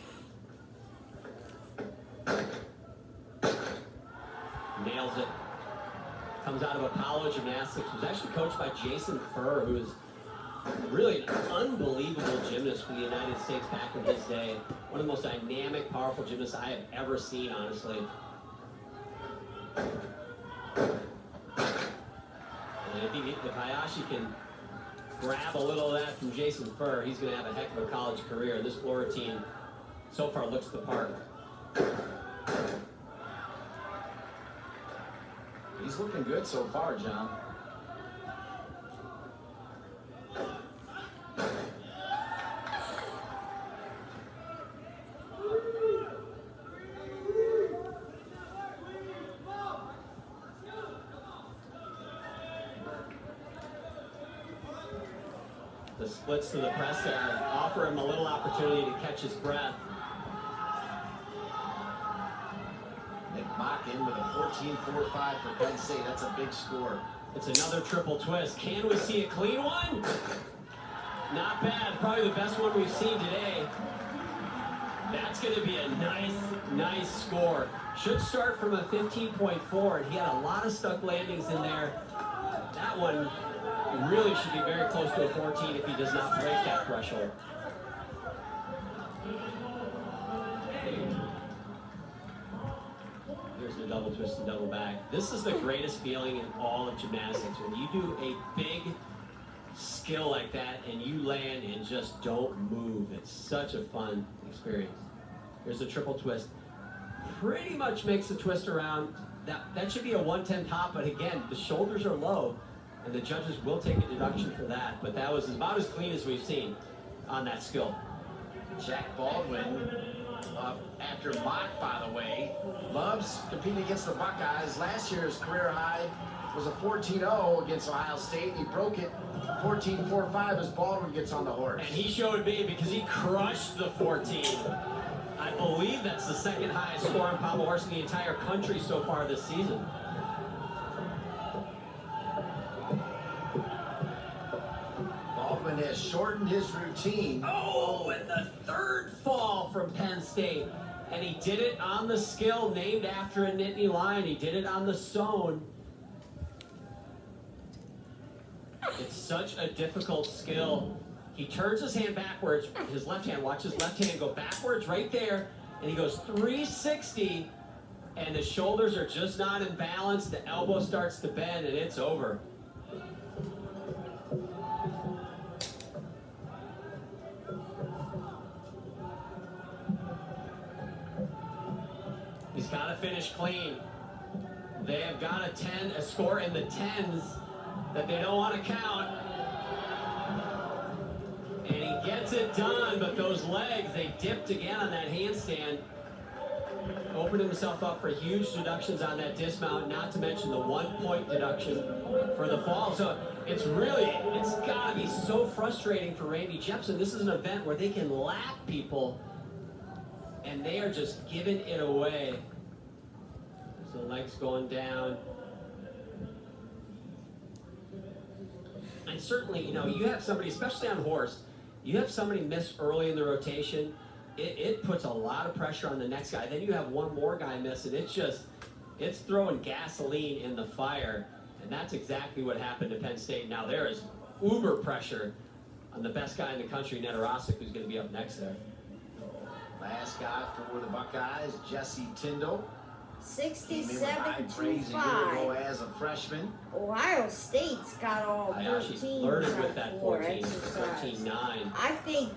S3: Nails it. Comes out of Apollo Gymnastics. Was actually coached by Jason Furr, who is really an unbelievable gymnast for the United States back in his day. One of the most dynamic, powerful gymnasts I have ever seen, honestly. And if Hayashi can grab a little of that from Jason Furr, he's going to have a heck of a college career. This floor team so far looks the part.
S2: He's looking good so far, John.
S3: The splits to the press there offer him a little opportunity to catch his breath.
S2: Nick Mock in with a 14-4-5 for Penn State. That's a big score.
S3: It's another triple twist. Can we see a clean one? Not bad. Probably the best one we've seen today. That's going to be a nice score. Should start from a 15.4, and he had a lot of stuck landings in there. That one really should be very close to a 14 if he does not break that threshold. Here's the double twist and double back. This is the greatest feeling in all of gymnastics. When you do a big skill like that and you land and just don't move. It's such a fun experience. Here's a triple twist. Pretty much makes the twist around. That should be a 110 top, but again, the shoulders are low, and the judges will take a deduction for that. But that was about as clean as we've seen on that skill.
S2: Jack Baldwin, after Mock, by the way, loves competing against the Buckeyes. Last year's career high was a 14-0 against Ohio State. He broke it 14-4-5 as Baldwin gets on the horse.
S3: And he showed me because he crushed the 14. I believe that's the second highest score on pommel horse in the entire country so far this season.
S2: Baldwin has shortened his routine.
S3: Oh, and the third fall from Penn State. And he did it on the skill named after a Nittany Lion. He did it on the sewn. It's such a difficult skill. He turns his hand backwards, his left hand, watch his left hand go backwards right there, and he goes 360, and the shoulders are just not in balance. The elbow starts to bend, and it's over. He's got to finish clean. They have got a score in the 10s that they don't want to count. And he gets it done, but those legs, they dipped again on that handstand. Opened himself up for huge deductions on that dismount, not to mention the 1-point deduction for the fall. So it's got to be so frustrating for Randy Jepson. This is an event where they can lap people, and they are just giving it away. So the legs going down. And certainly, you have somebody, especially on horse, you have somebody miss early in the rotation, it puts a lot of pressure on the next guy. Then you have one more guy miss, and it's throwing gasoline in the fire. And that's exactly what happened to Penn State. Now there is uber pressure on the best guy in the country, Netarosik, who's going to be up next there.
S2: Last guy for the Buckeyes, Jesse Tyndall.
S1: 67-5.
S2: As a freshman.
S1: Ohio State's got all 13
S3: flirted with that 14,
S1: exercise.
S3: 13-9.
S1: I think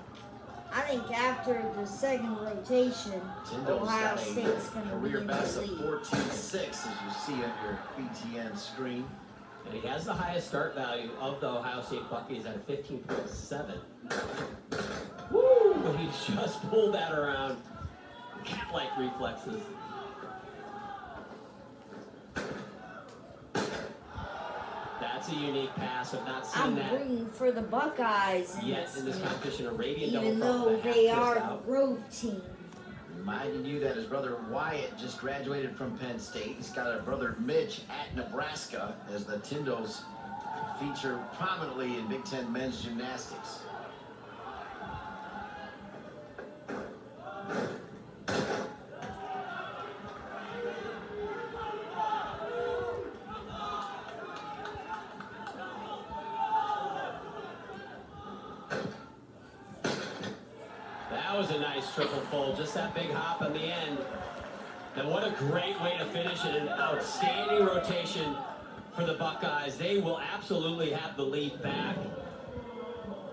S1: after the second rotation,
S2: Tyndall's
S1: Ohio
S2: got
S1: State's going to be
S2: career
S1: in the
S2: best of
S1: lead.
S2: 14.6 as you see on your BTN screen.
S3: And he has the highest start value of the Ohio State Buccaneers at a 15.7. Woo! He just pulled that around. Cat-like reflexes. That's a unique pass. I've not seen that
S1: rooting for the Buckeyes
S3: yet in this competition. Arabian
S1: even
S3: double
S1: though they are the
S3: out.
S1: road team.
S2: Reminding you that his brother Wyatt just graduated from Penn State. He's got a brother Mitch at Nebraska as the Tyndalls feature prominently in Big Ten men's gymnastics.
S3: That was a nice triple fold, just that big hop on the end. And what a great way to finish it, an outstanding rotation for the Buckeyes. They will absolutely have the lead back,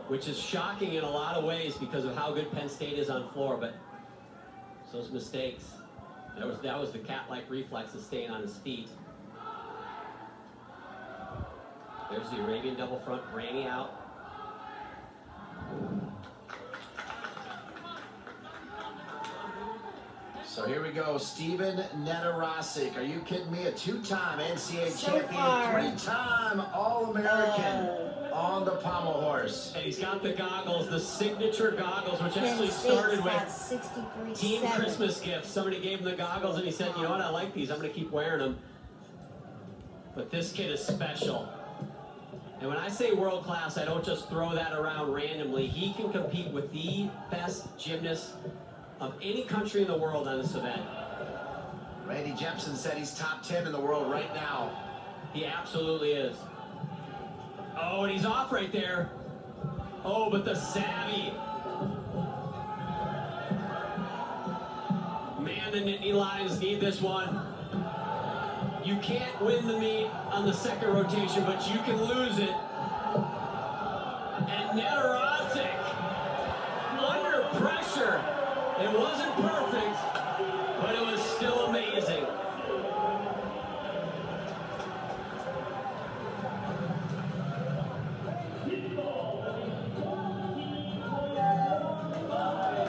S3: which is shocking in a lot of ways because of how good Penn State is on floor, but those mistakes. That was the cat-like reflex of staying on his feet. There's the Arabian double front, Granny out.
S2: So here we go, Steven Netarasic. Are you kidding me? A two-time NCAA champion, three-time All-American on the pommel horse.
S3: And he's got the goggles, the signature goggles, which actually started with team Christmas gifts. Somebody gave him the goggles and he said, you know what, I like these, I'm going to keep wearing them. But this kid is special. And when I say world class, I don't just throw that around randomly. He can compete with the best gymnasts of any country in the world on this event.
S2: Randy Jepson said he's top 10 in the world right now.
S3: He absolutely is. Oh, and he's off right there. Oh, but the savvy. Man, the Nittany Lions need this one. You can't win the meet on the second rotation, but you can lose it. And Netarasic, under pressure. It wasn't perfect, but it was still amazing.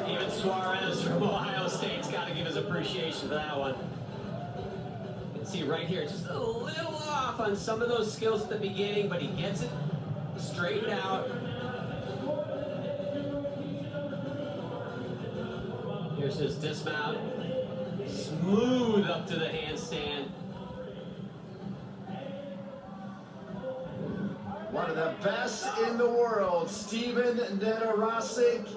S3: Even Suarez from Ohio State's got to give his appreciation for that one. You can see right here, just a little off on some of those skills at the beginning, but he gets it straightened out. Here's his dismount. Smooth up to the handstand.
S2: One of the best in the world, Steven Netarasic.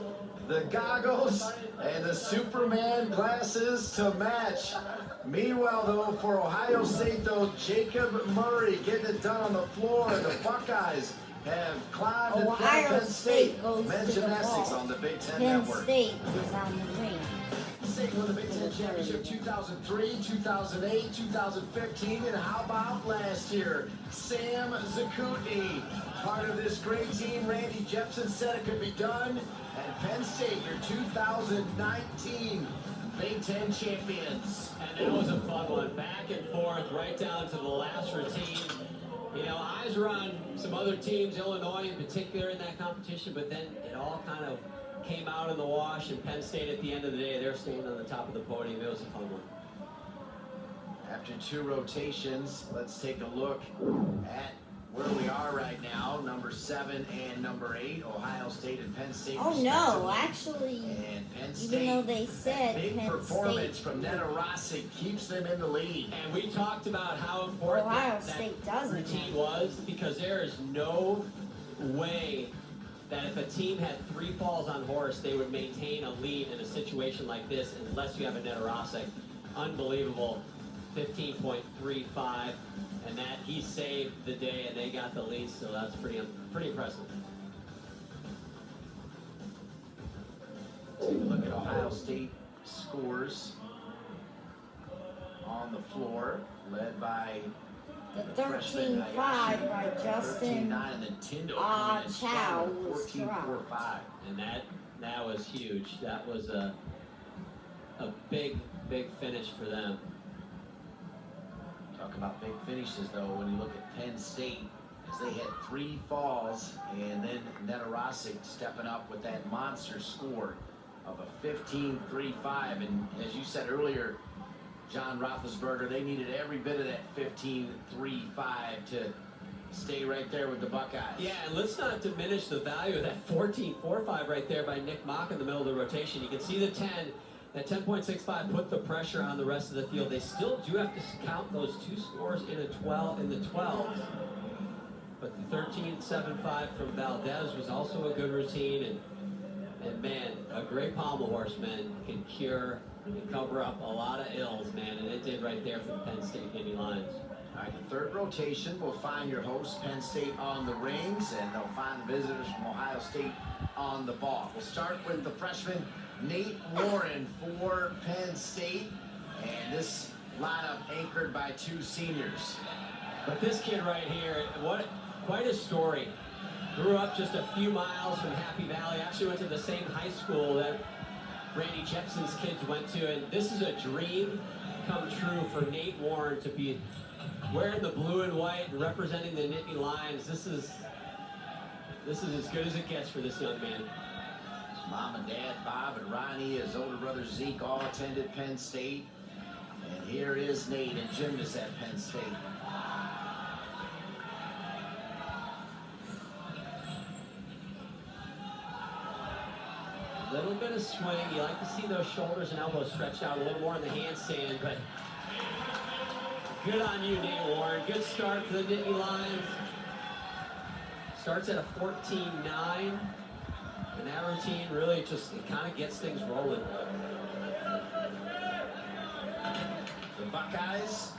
S2: The goggles and the Superman glasses to match. Meanwhile, though, for Ohio State, though, Jacob Murray getting it done on the floor. The Buckeyes have climbed to
S1: Ohio
S2: Penn
S1: State goes
S2: men's
S1: to the
S2: gymnastics
S1: ball.
S2: on the Big Ten
S1: Penn
S2: Network.
S1: State is on the ring.
S2: State won the Big Ten Championship 2003, 2008, 2015, and how about last year? Sam Zakutny, part of this great team. Randy Jepson said it could be done. And Penn State, your 2019 Big Ten champions.
S3: And that was a fun one. Back and forth, right down to the last routine. You know, eyes were on some other teams, Illinois in particular in that competition, but then it all kind of came out in the wash, and Penn State at the end of the day, they're staying on the top of the podium. It was a fun one.
S2: After two rotations, let's take a look at where we are right now. Number 7 and number 8, Ohio State and Penn State.
S1: Oh no, actually,
S2: and Penn State,
S1: even though they said
S2: big
S1: Penn
S2: performance
S1: State,
S2: from Netarasic keeps them in the lead.
S3: And we talked about how important
S1: Ohio
S3: that
S1: State doesn't
S3: routine
S1: have
S3: was, because there is no way that if a team had 3 falls on horse, they would maintain a lead in a situation like this unless you have a Netarasic. Unbelievable, 15.35, and that he saved the day and they got the lead, so that's pretty impressive.
S2: Take a look at Ohio State scores on the floor, led by
S1: the 13-5 by Justin
S2: 13-9, and then Tindo
S1: Chow was
S2: 14-4-5.
S3: And that was huge. That was a big finish for them.
S2: Talk about big finishes, though, when you look at Penn State, as they had 3 falls, and then Netarasic stepping up with that monster score of a 15-3-5. And as you said earlier, John Roethlisberger, they needed every bit of that 15-3-5 to stay right there with the Buckeyes.
S3: Yeah, and let's not diminish the value of that 14-4-5 right there by Nick Mock in the middle of the rotation. You can see the 10. That 10.65 put the pressure on the rest of the field. They still do have to count those 2 scores in the 12s. But the 13.75 from Valdez was also a good routine. And man, a great pommel horse, man, can cure and cover up a lot of ills, man. And it did right there for the Penn State Nittany Lions.
S2: All right, the third rotation will find your host, Penn State, on the rings, and they'll find the visitors from Ohio State on the ball. We'll start with the freshman, Nate Warren for Penn State, and this lineup anchored by 2 seniors.
S3: But this kid right here, quite a story. Grew up just a few miles from Happy Valley. Actually went to the same high school that Randy Jepson's kids went to, and this is a dream come true for Nate Warren to be wearing the blue and white and representing the Nittany Lions. This is as good as it gets for this young man.
S2: Mom and Dad, Bob and Ronnie, his older brother Zeke, all attended Penn State. And here is Nate, a gymnast at Penn State.
S3: A little bit of swing. You like to see those shoulders and elbows stretched out a little more in the handstand, but good on you, Nate Warren. Good start for the Nittany Lions. Starts at a 14.9. And that routine really just, it kind of gets things rolling.
S2: The Buckeyes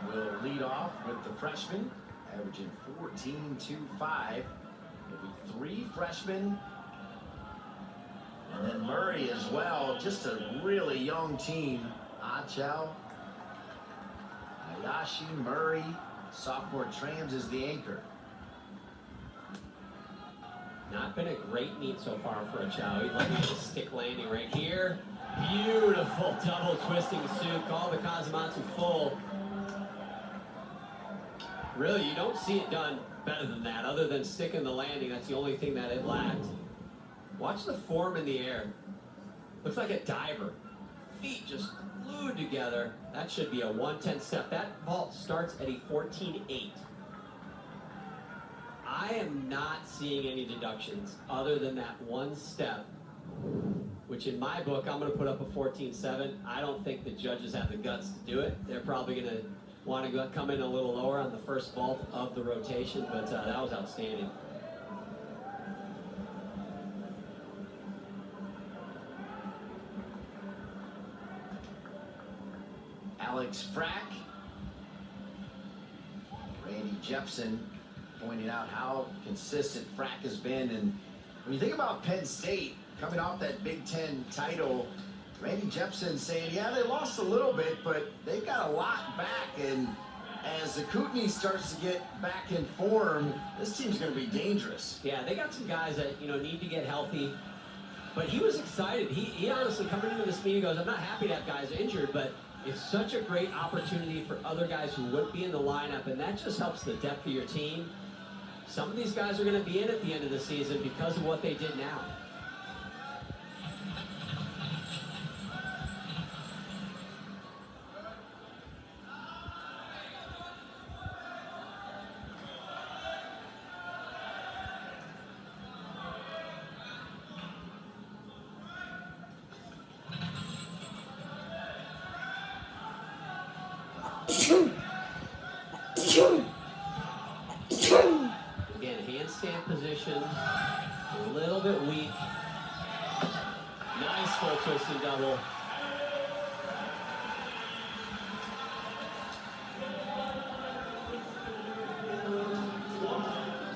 S2: will lead off with the freshman, averaging 14.25. There'll be 3 freshmen. And then Murray as well, just a really young team. Achel, Ayashi, Murray, sophomore Trams is the anchor.
S3: Not been a great meet so far for a Chow. He'd like to get a stick landing right here. Beautiful double twisting suit. Call the Kazumatsu full. Really, you don't see it done better than that, other than sticking the landing. That's the only thing that it lacked. Watch the form in the air. Looks like a diver. Feet just glued together. That should be a 110 step. That vault starts at a 14.8. I am not seeing any deductions other than that one step, which in my book, I'm going to put up a 14.7. I don't think the judges have the guts to do it. They're probably going to want to come in a little lower on the first vault of the rotation, but that was outstanding.
S2: Alex Frack, Randy Jepson pointing out how consistent Frack has been. And when you think about Penn State coming off that Big Ten title, Randy Jepson saying, yeah, they lost a little bit, but they've got a lot back. And as the Kootenai starts to get back in form, this team's going to be dangerous.
S3: Yeah, they got some guys that, need to get healthy. But he was excited. He honestly, coming into this meeting, goes, I'm not happy to have guys injured, but it's such a great opportunity for other guys who wouldn't be in the lineup, and that just helps the depth of your team. Some of these guys are going to be in at the end of the season because of what they did now. Again, handstand position, a little bit weak. Nice full twisting double.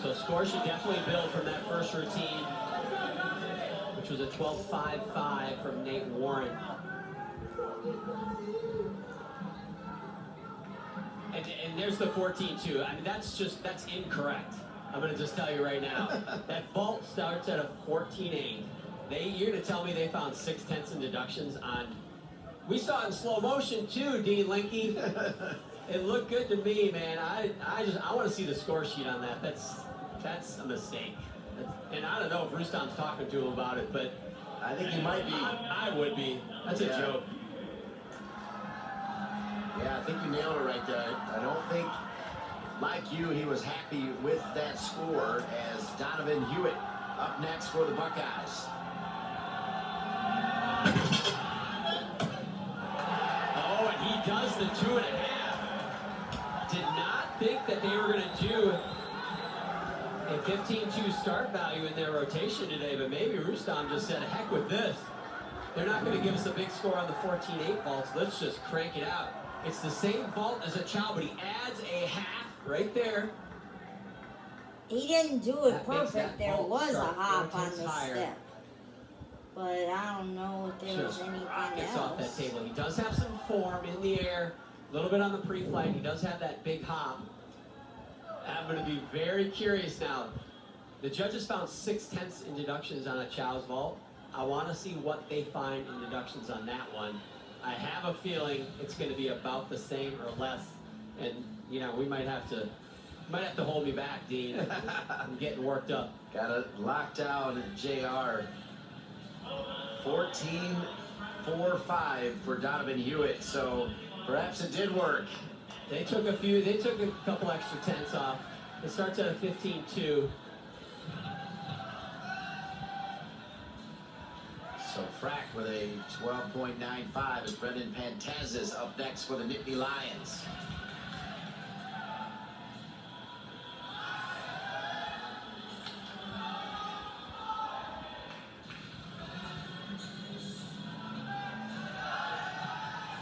S3: So score should definitely build from that first routine, which was a 12.55 from Nate Warren. And there's the 14.2. I mean, that's incorrect. I'm going to just tell you right now. That vault starts at a 14.8. You're going to tell me they found 6/10 in deductions on... We saw it in slow motion too, Dean Linke. It looked good to me, man. I want to see the score sheet on that. That's a mistake. And I don't know if Rustam's talking to him about it, but...
S2: I think he might be.
S3: I would be. That's a joke.
S2: Yeah, I think you nailed it right there. I don't think, like you, he was happy with that score as Donovan Hewitt up next for the Buckeyes.
S3: Oh, and he does the 2.5. Did not think that they were going to do a 15.2 start value in their rotation today, but maybe Rustam just said, heck with this. They're not going to give us a big score on the 14.8 vaults. Let's just crank it out. It's the same vault as a Chow, but he adds a half right there.
S1: He didn't do it perfect. There was a hop on the step. But I don't know if there was anything
S3: Rockets
S1: else.
S3: off that table. He does have some form in the air, a little bit on the pre-flight. He does have that big hop. I'm going to be very curious now. The judges found 6/10 in deductions on a Chow's vault. I want to see what they find in deductions on that one. I have a feeling it's going to be about the same or less, and you know, we might have to hold me back, Dean. I'm getting worked up.
S2: Got it locked down at JR. 14-4-5 for Donovan Hewitt, so perhaps it did work.
S3: They took a couple extra tenths off. It starts at a 15-2.
S2: So Frack with a 12.95 as Brendan Pantazis up next for the Nittany Lions.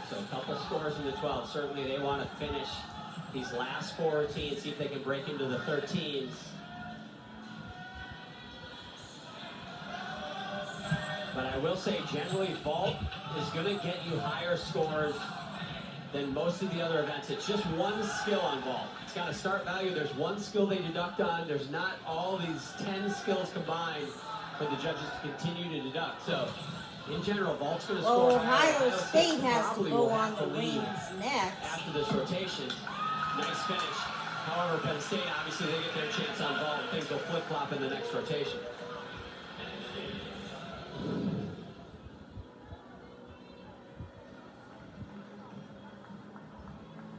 S3: So a couple scores in the 12. Certainly they want to finish these last 4 routines, see if they can break into the 13s. But I will say, generally, vault is going to get you higher scores than most of the other events. It's just one skill on vault. It's got a start value. There's one skill they deduct on. There's not all these 10 skills combined for the judges to continue to deduct. So, in general, vault's going to score higher.
S1: Ohio State has to go on the
S3: lead
S1: rings next.
S3: after this rotation. Nice finish. However, Penn State, obviously, they get their chance on vault, and things will flip-flop in the next rotation.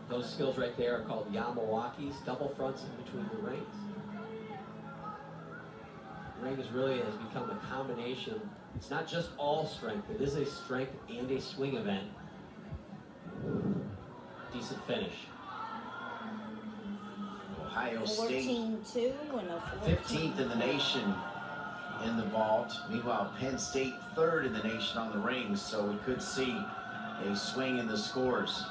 S3: Those skills right there are called Yamawakis, double fronts in between the rings. Rings really has become a combination. It's not just all strength, it is a strength and a swing event. Decent finish.
S2: Ohio State
S1: 14-2 and a
S2: 15th in the nation in the vault. Meanwhile, Penn State 3rd in the nation on the rings, so we could see a swing in the scores.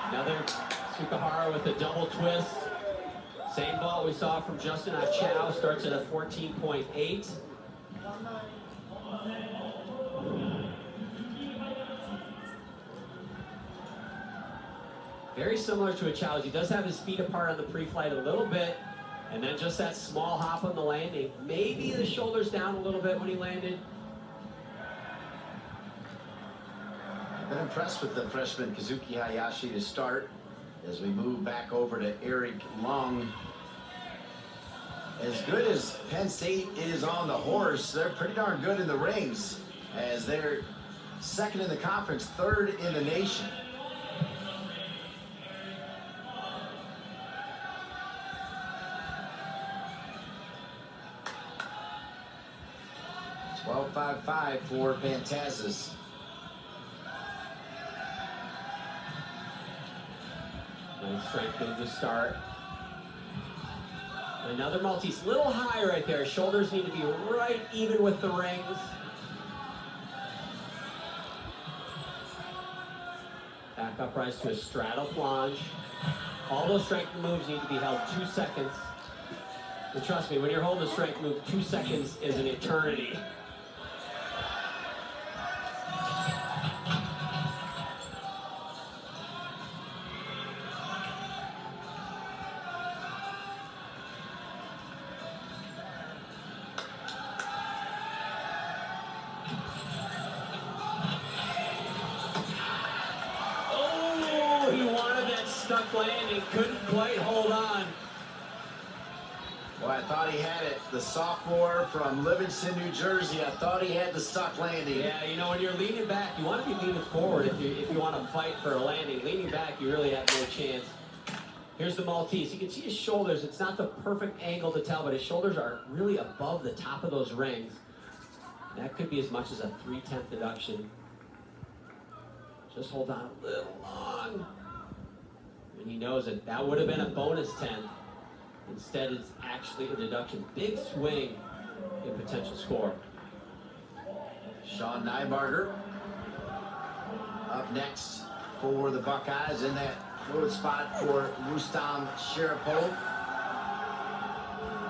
S3: Another Sukahara with a double twist. Same ball we saw from Justin Chow, starts at a 14.8. Very similar to a Chow's. He does have his feet apart on the pre-flight a little bit, and then just that small hop on the landing. Maybe the shoulders down a little bit when he landed.
S2: Been impressed with the freshman Kazuki Hayashi to start as we move back over to Eric Long. As good as Penn State is on the horse, they're pretty darn good in the rings as they're second in the conference, third in the nation. .12.55 for Pantazis.
S3: Nice strength move to start. Another Maltese, little high right there. Shoulders need to be right even with the rings. Back up rise to a straddle plunge. All those strength moves need to be held 2 seconds. And trust me, when you're holding a strength move, 2 seconds is an eternity. Landing, couldn't quite hold on.
S2: Well, I thought he had it. The sophomore from Livingston, New Jersey. I thought he had the stuck landing.
S3: Yeah, you know, when you're leaning back, you want to be leaning forward if you want to fight for a landing. Leaning back, you really have no chance. Here's the Maltese. You can see his shoulders. It's not the perfect angle to tell, but his shoulders are really above the top of those rings. That could be as much as a 3/10 deduction. Just hold on a little long. And he knows that that would have been a bonus 10. Instead, it's actually a deduction. Big swing in potential score.
S2: Sean Nybarger up next for the Buckeyes in that forward spot for Rustam Sharapov.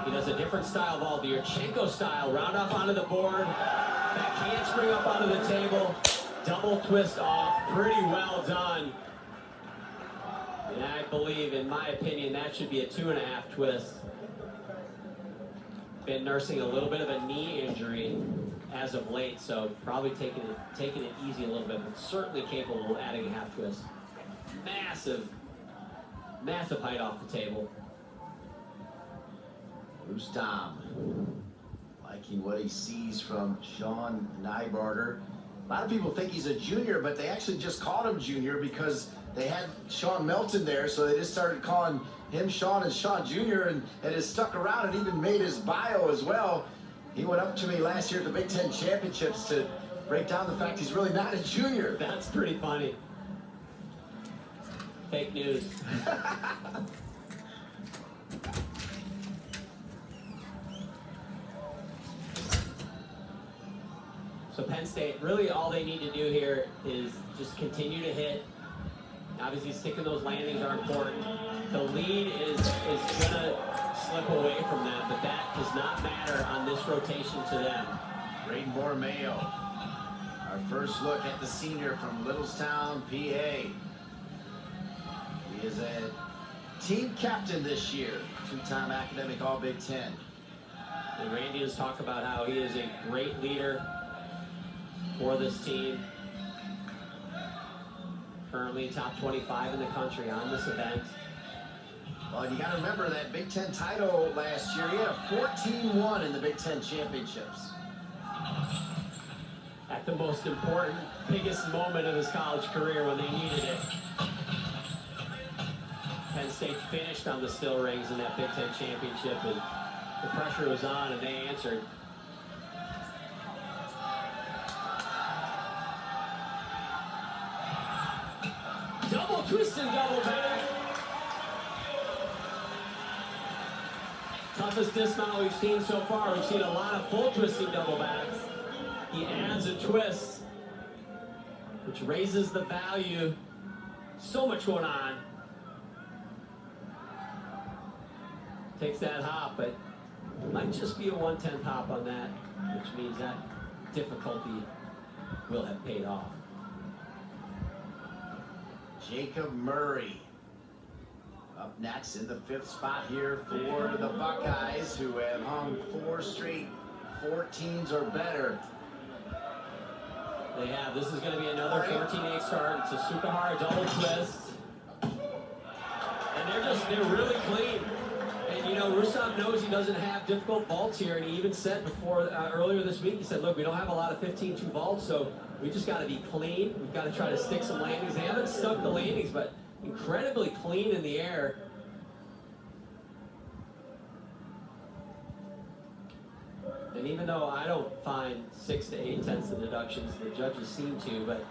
S3: He does a different style ball, the Yurchenko style. Round off onto the board. Back handspring up onto the table. Double twist off. Pretty well done. And I believe, in my opinion, that should be a 2.5 twist. been nursing a little bit of a knee injury as of late, so probably taking it easy a little bit, but certainly capable of adding a half twist. Massive height off the table.
S2: Rustam liking what he sees from Sean Nybarger. A lot of people think he's a junior, but they actually just called him junior because they had Sean Melton there, so they just started calling him Sean and Sean Jr., and it has stuck around and even made his bio as well. He went up to me last year at the Big Ten Championships to break down the fact he's really not a junior.
S3: That's pretty funny. Fake news. So Penn State, really all they need to do here is just continue to hit. Obviously sticking those landings are important. The lead is gonna slip away from them, but that does not matter on this rotation to them.
S2: Braden Mayo, our first look at the senior from Littlestown, PA. He is a team captain this year, two-time academic All-Big Ten.
S3: And Randy has talked about how he is a great leader for this team. Currently top 25 in the country on this event.
S2: Well, you got to remember that Big Ten title last year. He had a 14-1 in the Big Ten Championships.
S3: At the most important, biggest moment of his college career when they needed it. Penn State finished on the still rings in that Big Ten Championship, and the pressure was on, and they answered. Double twist and double back. Toughest dismount we've seen so far. We've seen a lot of full twisting double backs. He adds a twist, which raises the value. So much going on. Takes that hop, but it might just be a 1/10 hop on that, which means that difficulty will have paid off.
S2: Jacob Murray up next in the 5th spot here for the Buckeyes, who have hung 4 straight 14s or better.
S3: They have. This is going to be another 14-8 start. It's a Sukahara double twist. And they're really clean. And you know, Rustam knows he doesn't have difficult vaults here, and he even said before earlier this week, he said, look, we don't have a lot of 15-2 vaults, so we just got to be clean. We've got to try to stick some landings. They haven't stuck the landings, but incredibly clean in the air. And even though I don't find 6 to 8 tenths of deductions, the judges seem to, but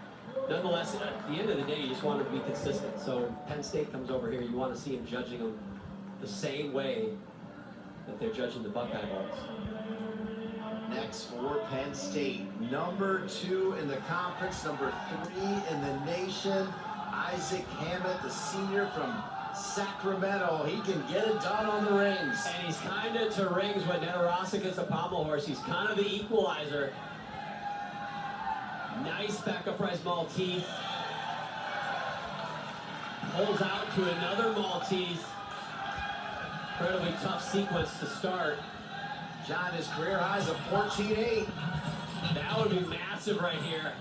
S3: nonetheless, at the end of the day, you just want them to be consistent. So when Penn State comes over here, you want to see them judging them the same way that they're judging the Buckeye vaults.
S2: Next for Penn State, number 2 in the conference, number 3 in the nation, Isaac Hammett, the senior from Sacramento. He can get it done on the rings.
S3: And he's kind of to rings what Nedorosik is a pommel horse. He's kind of the equalizer. Nice back upright Maltese. Pulls out to another Maltese. Incredibly tough sequence to start.
S2: John, his career highs of 14-8.
S3: That would be massive right here.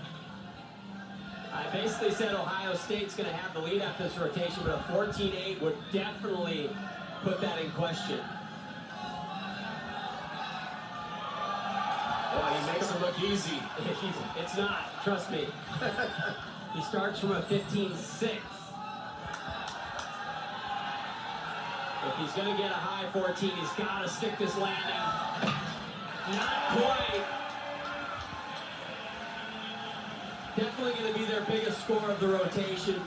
S3: I basically said Ohio State's going to have the lead after this rotation, but a 14-8 would definitely put that in question.
S2: Boy, he makes it look easy.
S3: It's not, trust me. He starts from a 15-6. If he's going to get a high 14, he's got to stick this landing. Not quite. Definitely going to be their biggest score of the rotation.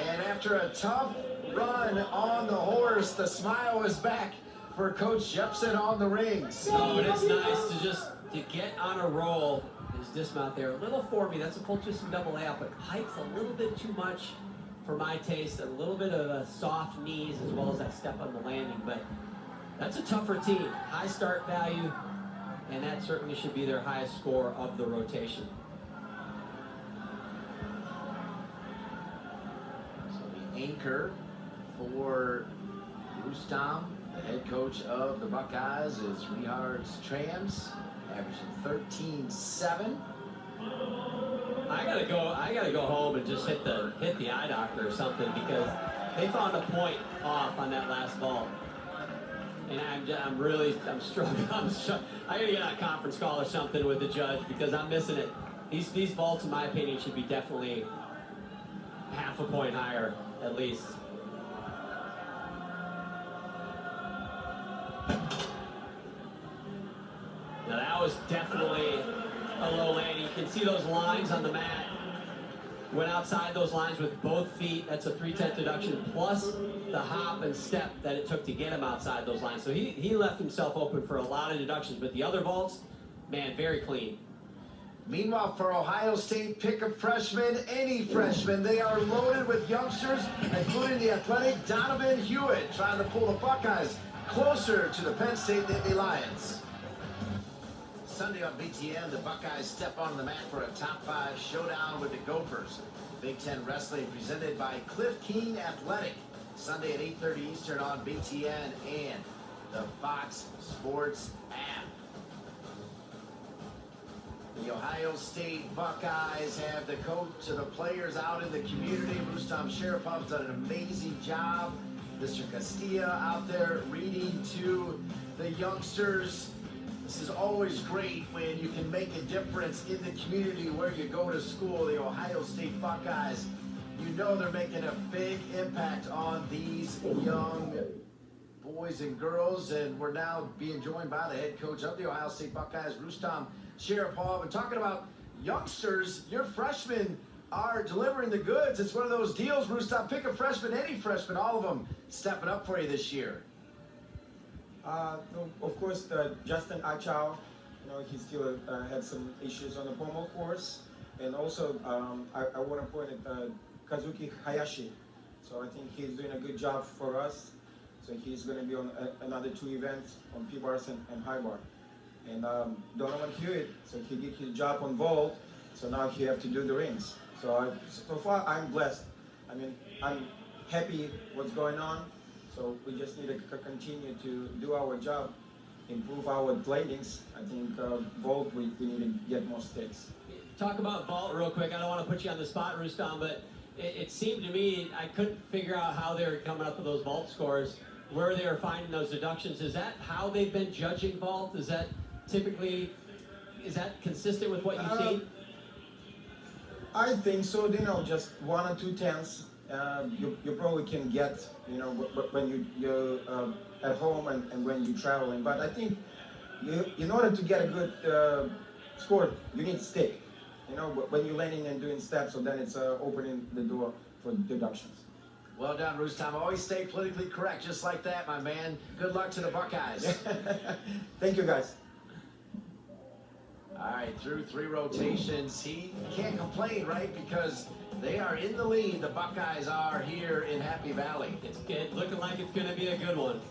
S2: And after a tough run on the horse, the smile is back for Coach Jepson on the rings.
S3: Oh, and it's nice to get on a roll. His dismount there, a little for me. That's a full twist and double layout, but height's a little bit too much for my taste. A little bit of a soft knees as well as that step on the landing, but that's a tougher team. High start value, and that certainly should be their highest score of the rotation.
S2: So the anchor for Rustam The head coach of the Buckeyes is Richard Trams, averaging 13.7.
S3: I gotta go home and just hit the eye doctor or something, because they found a point off on that last ball. And I'm struggling. I gotta get on a conference call or something with the judge, because I'm missing it. These vaults, in my opinion, should be definitely half a point higher, at least. Now that was definitely a low landing. You can see those lines on the mat. Went outside those lines with both feet. That's a 3/10 deduction, plus the hop and step that it took to get him outside those lines. So he left himself open for a lot of deductions. But the other vaults, man, very clean.
S2: Meanwhile, for Ohio State, pick a freshman, any freshman. They are loaded with youngsters, including the athletic Donovan Hewitt, trying to pull the Buckeyes closer to the Penn State Nittany Lions. Sunday on BTN, the Buckeyes step on the mat for a top 5 showdown with the Gophers. Big Ten Wrestling presented by Cliff King Athletic. Sunday at 8:30 Eastern on BTN and the Fox Sports app. The Ohio State Buckeyes have the coach of the players out in the community. Rustam Sheripov's done an amazing job. Mr. Castilla out there reading to the youngsters. This is always great when you can make a difference in the community where you go to school. The Ohio State Buckeyes, you know they're making a big impact on these young boys and girls, and we're now being joined by the head coach of the Ohio State Buckeyes, Rustam Sheripov. And talking about youngsters, your freshmen are delivering the goods. It's one of those deals, Rustam. Pick a freshman, any freshman, all of them stepping up for you this year.
S4: No, of course, Justin Achao, he still had some issues on the pommel course. And also, I want to point at Kazuki Hayashi. So I think he's doing a good job for us. So he's going to be on another 2 events on P-bars and high bar. And Donovan Hewitt, so he did his job on vault, so now he have to do the rings. So far, I'm blessed. I mean, I'm happy what's going on. So we just need to continue to do our job, improve our landings. I think vault, we need to get more stakes.
S3: Talk about vault real quick. I don't want to put you on the spot, Rustam, but it seemed to me, I couldn't figure out how they were coming up with those vault scores, where they were finding those deductions. Is that how they've been judging vault? Is that typically, is that consistent with what you've seen?
S4: I think so. Just 1 or 2 tenths. You probably can get, when you're at home and when you're traveling. But I think in order to get a good score, you need stick. When you're landing and doing steps, so then it's opening the door for deductions.
S2: Well done, Rustam. Always stay politically correct, just like that, my man. Good luck to the Buckeyes.
S4: Thank you, guys.
S2: All right, through 3 rotations. He can't complain, right? Because they are in the lead. The Buckeyes are here in Happy Valley.
S3: It's good, looking like it's going to be a good one.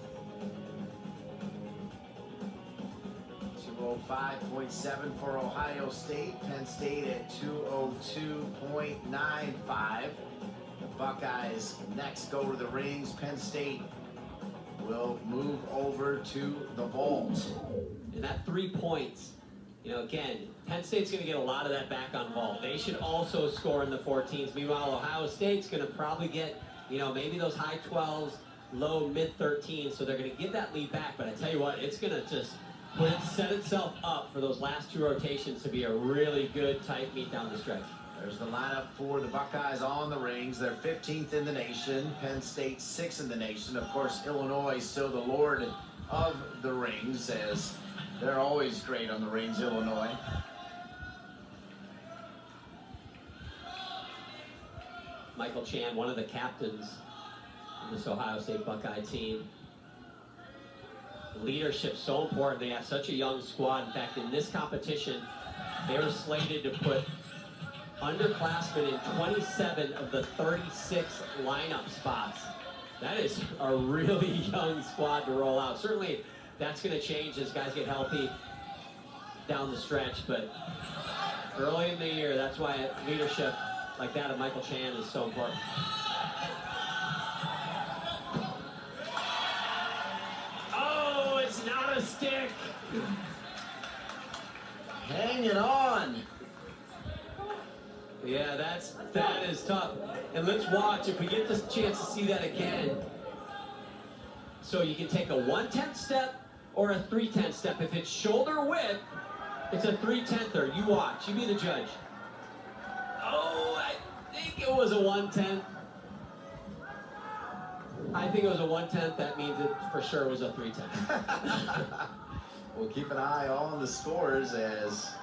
S2: 205.7 for Ohio State. Penn State at 202.95. The Buckeyes next go to the rings. Penn State will move over to the vault.
S3: And that 3 points, again, Penn State's going to get a lot of that back on vault. They should also score in the 14s. Meanwhile, Ohio State's going to probably get, maybe those high 12s, low mid 13s. So they're going to get that lead back. But I tell you what, it's going to just set itself up for those last 2 rotations to be a really good, tight meet down the stretch.
S2: There's the lineup for the Buckeyes on the rings. They're 15th in the nation. Penn State 6th in the nation. Of course, Illinois still the lord of the rings, as they're always great on the rings, Illinois.
S3: Michael Chan, one of the captains of this Ohio State Buckeye team. Leadership so important. They have such a young squad. In fact, in this competition, they were slated to put underclassmen in 27 of the 36 lineup spots. That is a really young squad to roll out. Certainly, that's going to change as guys get healthy down the stretch. But early in the year, that's why leadership like that of Michael Chan is so important.
S2: Hanging on.
S3: Yeah, that is tough. And let's watch if we get this chance to see that again. So you can take a 1/10 step or a 3/10 step. If it's shoulder width, it's a 3/10er. You watch. You be the judge. Oh, I think it was a 1/10. I think it was a 1/10. That means it for sure was a 3/10.
S2: We'll keep an eye on the scores as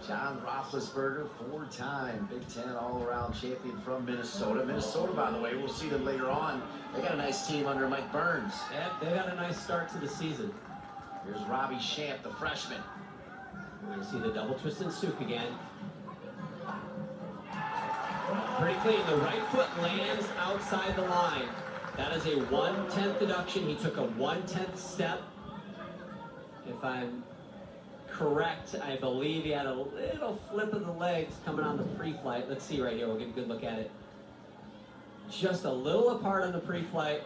S2: John Roethlisberger, 4-time Big Ten all-around champion from Minnesota. Minnesota, by the way, we'll see them later on. They got a nice team under Mike Burns.
S3: Yeah, they got a nice start to the season.
S2: Here's Robbie Shamp, the freshman.
S3: We're going to see the double twist and souk again. Pretty clean. The right foot lands outside the line. That is a 1/10 deduction. He took a 1/10 step. If I'm correct, I believe he had a little flip of the legs coming on the pre-flight. Let's see right here. We'll get a good look at it. Just a little apart on the pre-flight.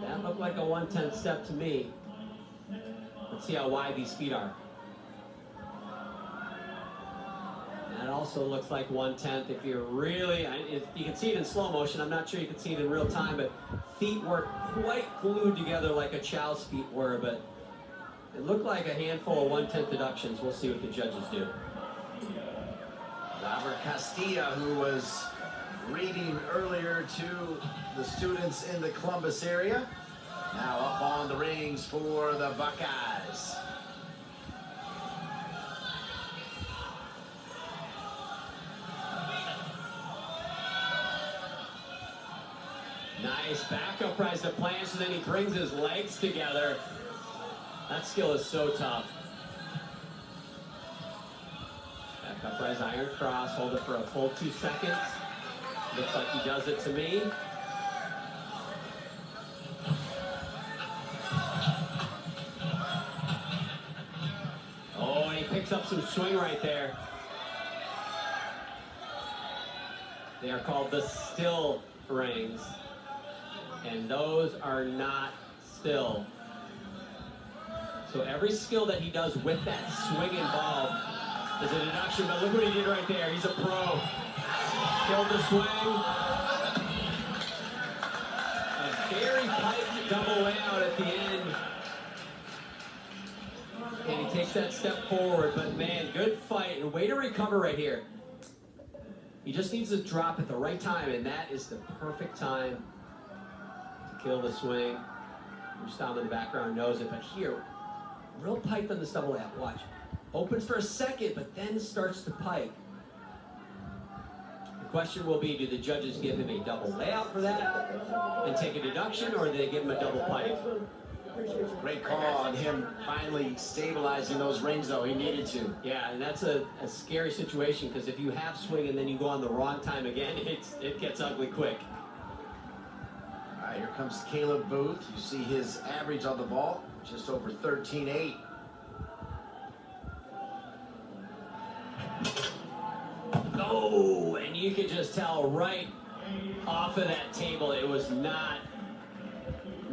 S3: That looked like a 1/10 step to me. Let's see how wide these feet are. That also looks like 1/10. If you're really, you can see it in slow motion. I'm not sure you can see it in real time, but feet were quite glued together like a child's feet were, but it looked like a handful of 1/10 deductions. We'll see what the judges do.
S2: Robert Castilla, who was reading earlier to the students in the Columbus area, now up on the rings for the Buckeyes.
S3: Nice backup rise to planche, and then he brings his legs together. That skill is so tough. Back uprise iron cross, hold it for a full 2 seconds. Looks like he does it to me. Oh, and he picks up some swing right there. They are called the still rings. And those are not still. So every skill that he does with that swing involved is a deduction, but look what he did right there. He's a pro. Killed the swing. A very tight double layout at the end. And he takes that step forward, but man, good fight. And way to recover right here. He just needs to drop at the right time, and that is the perfect time to kill the swing. Rustam in the background knows it, but here, real pipe on this double layup. Watch. Opens for a second, but then starts to pike. The question will be, do the judges give him a double layout for that and take a deduction, or do they give him a double pike?
S2: Great call on him finally stabilizing those rings, though. He needed to.
S3: Yeah, and that's a scary situation, because if you have swing and then you go on the wrong time again, it gets ugly quick.
S2: All right, here comes Caleb Booth. You see his average on the ball, just over 13.8.
S3: Oh, and you could just tell right off of that table it was not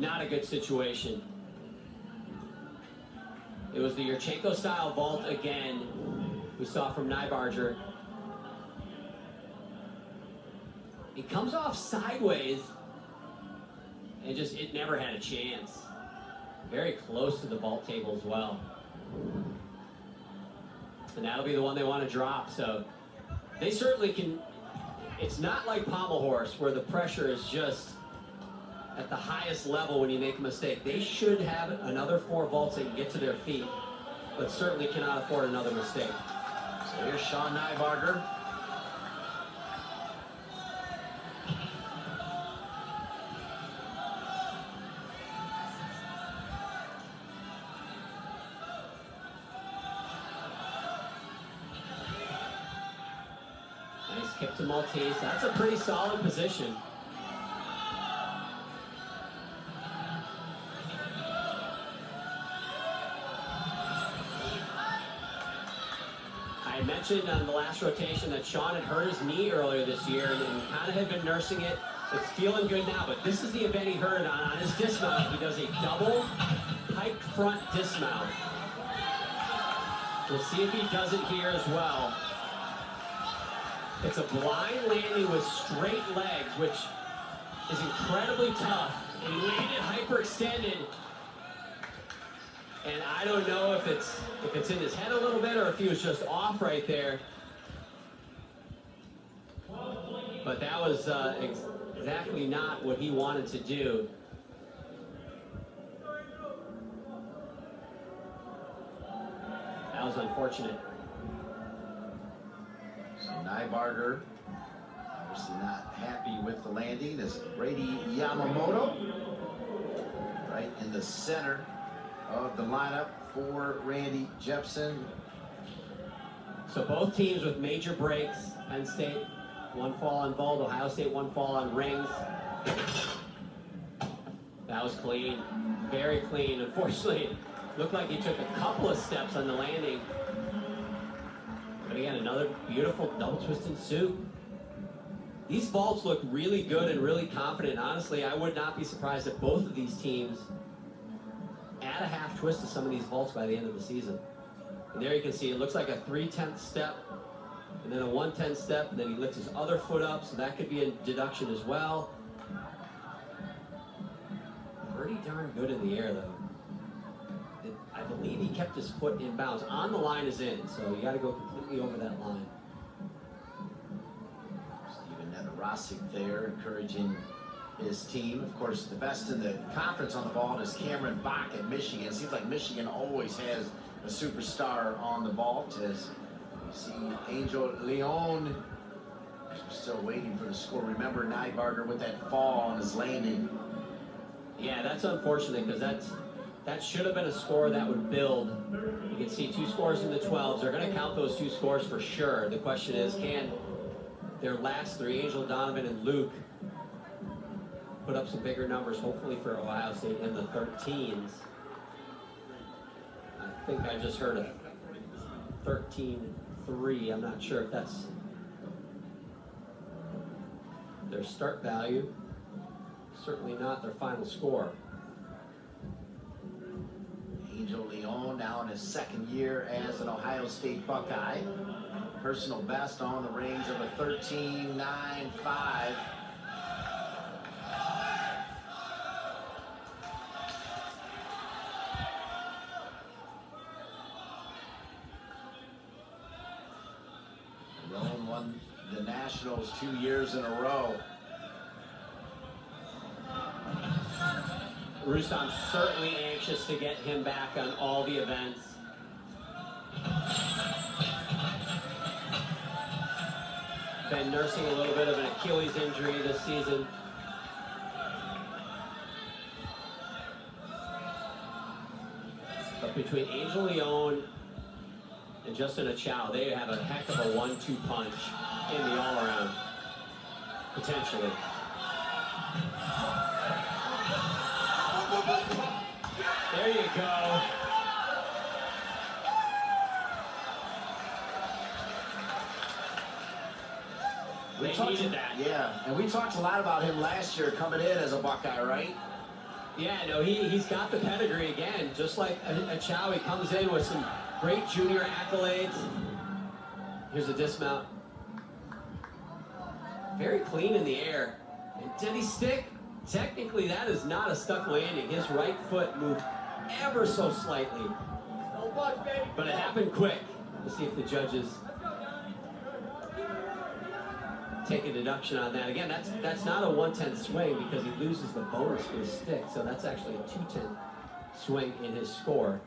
S3: a good situation. It was the Yurchenko style vault again we saw from Nybarger. He comes off sideways and just, it never had a chance. Very close to the vault table as well. And that'll be the one they want to drop, so they certainly can. It's not like pommel horse where the pressure is just at the highest level when you make a mistake. They should have another 4 vaults that can get to their feet, but certainly cannot afford another mistake.
S2: So here's Sean Nybarger.
S3: Nice kick to Maltese. That's a pretty solid position. I mentioned on the last rotation that Sean had hurt his knee earlier this year and kind of had been nursing it. It's feeling good now, but this is the event he hurt on his dismount. He does a double pipe pike front dismount. We'll see if he does it here as well. It's a blind landing with straight legs, which is incredibly tough. And he landed hyperextended. And I don't know if it's in his head a little bit or if he was just off right there. But that was exactly not what he wanted to do. That was unfortunate.
S2: So Nybarger, obviously not happy with the landing. As Brady Yamamoto, right in the center of the lineup for Randy Jepson.
S3: So both teams with major breaks. Penn State, one fall on vault. Ohio State, one fall on rings. That was clean, very clean. Unfortunately, looked like he took a couple of steps on the landing. But again, another beautiful double twist and soup. These vaults look really good and really confident. Honestly, I would not be surprised if both of these teams add a half twist to some of these vaults by the end of the season. And there you can see it looks like a 3/10 step, and then a 1/10 step, and then he lifts his other foot up, so that could be a deduction as well. Pretty darn good in the air, though. I believe he kept his foot in bounds. On the line is in, so you got to go completely over that line.
S2: Steven Nedorosik there encouraging his team. Of course, the best in the conference on the ball is Cameron Bach at Michigan. It seems like Michigan always has a superstar on the vault, as you see Angel Leon. We're still waiting for the score. Remember Nybarger with that fall on his landing.
S3: Yeah, that's unfortunate because that should have been a score that would build. You can see 2 scores in the 12s. They're going to count those 2 scores for sure. The question is, can their last 3, Angel, Donovan, and Luke, put up some bigger numbers, hopefully for Ohio State in the 13s. I think I just heard a 13-3. I'm not sure if that's their start value. Certainly not their final score.
S2: Angel Leon now in his 2nd year as an Ohio State Buckeye. Personal best on the rings of a 13.95. Leon won the Nationals 2 years in a row.
S3: Rustom's certainly anxious to get him back on all the events. Been nursing a little bit of an Achilles injury this season. But between Angel Leon and Justin Achow, they have a heck of a 1-2 punch in the all-around, potentially. There you go.
S2: We needed that. Yeah, and we talked a lot about him last year coming in as a Buckeye, right?
S3: Yeah, no, he's got the pedigree again, just like Achow. He comes in with some great junior accolades. Here's a dismount. Very clean in the air. And did he stick? Technically, that is not a stuck landing. His right foot moved ever so slightly. But it happened quick. We'll see if the judges take a deduction on that. Again, that's not a 1/10 swing because he loses the bonus for the stick. So that's actually a 2/10 swing in his score.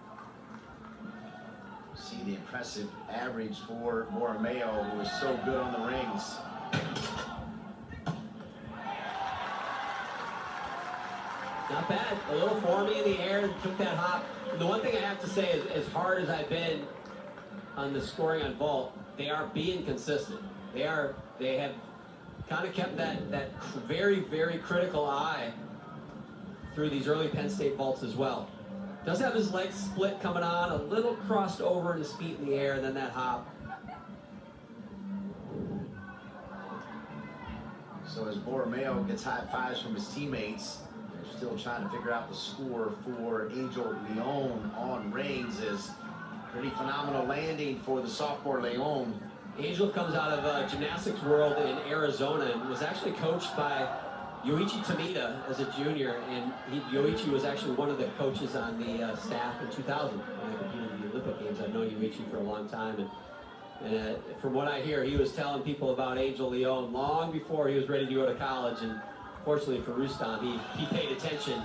S2: See the impressive average for Borromeo, who was so good on the rings.
S3: Not bad. A little formy in the air, took that hop. And the one thing I have to say is, as hard as I've been on the scoring on vault, they are being consistent. They have kind of kept that very, very critical eye through these early Penn State vaults as well. Does have his legs split coming on, a little crossed over and his feet in the air, and then that hop.
S2: So as Borromeo gets high fives from his teammates, there's Still trying to figure out the score for Angel Leon on rings. Is pretty phenomenal landing for the sophomore Leon.
S3: Angel comes out of gymnastics world in Arizona and was actually coached by Yoichi Tamita as a junior, and Yoichi was actually one of the coaches on the staff in 2000 when I competed in the Olympic Games. I've known Yoichi for a long time, and from what I hear, he was telling people about Angel Leon long before he was ready to go to college, and fortunately for Rustam, he paid attention.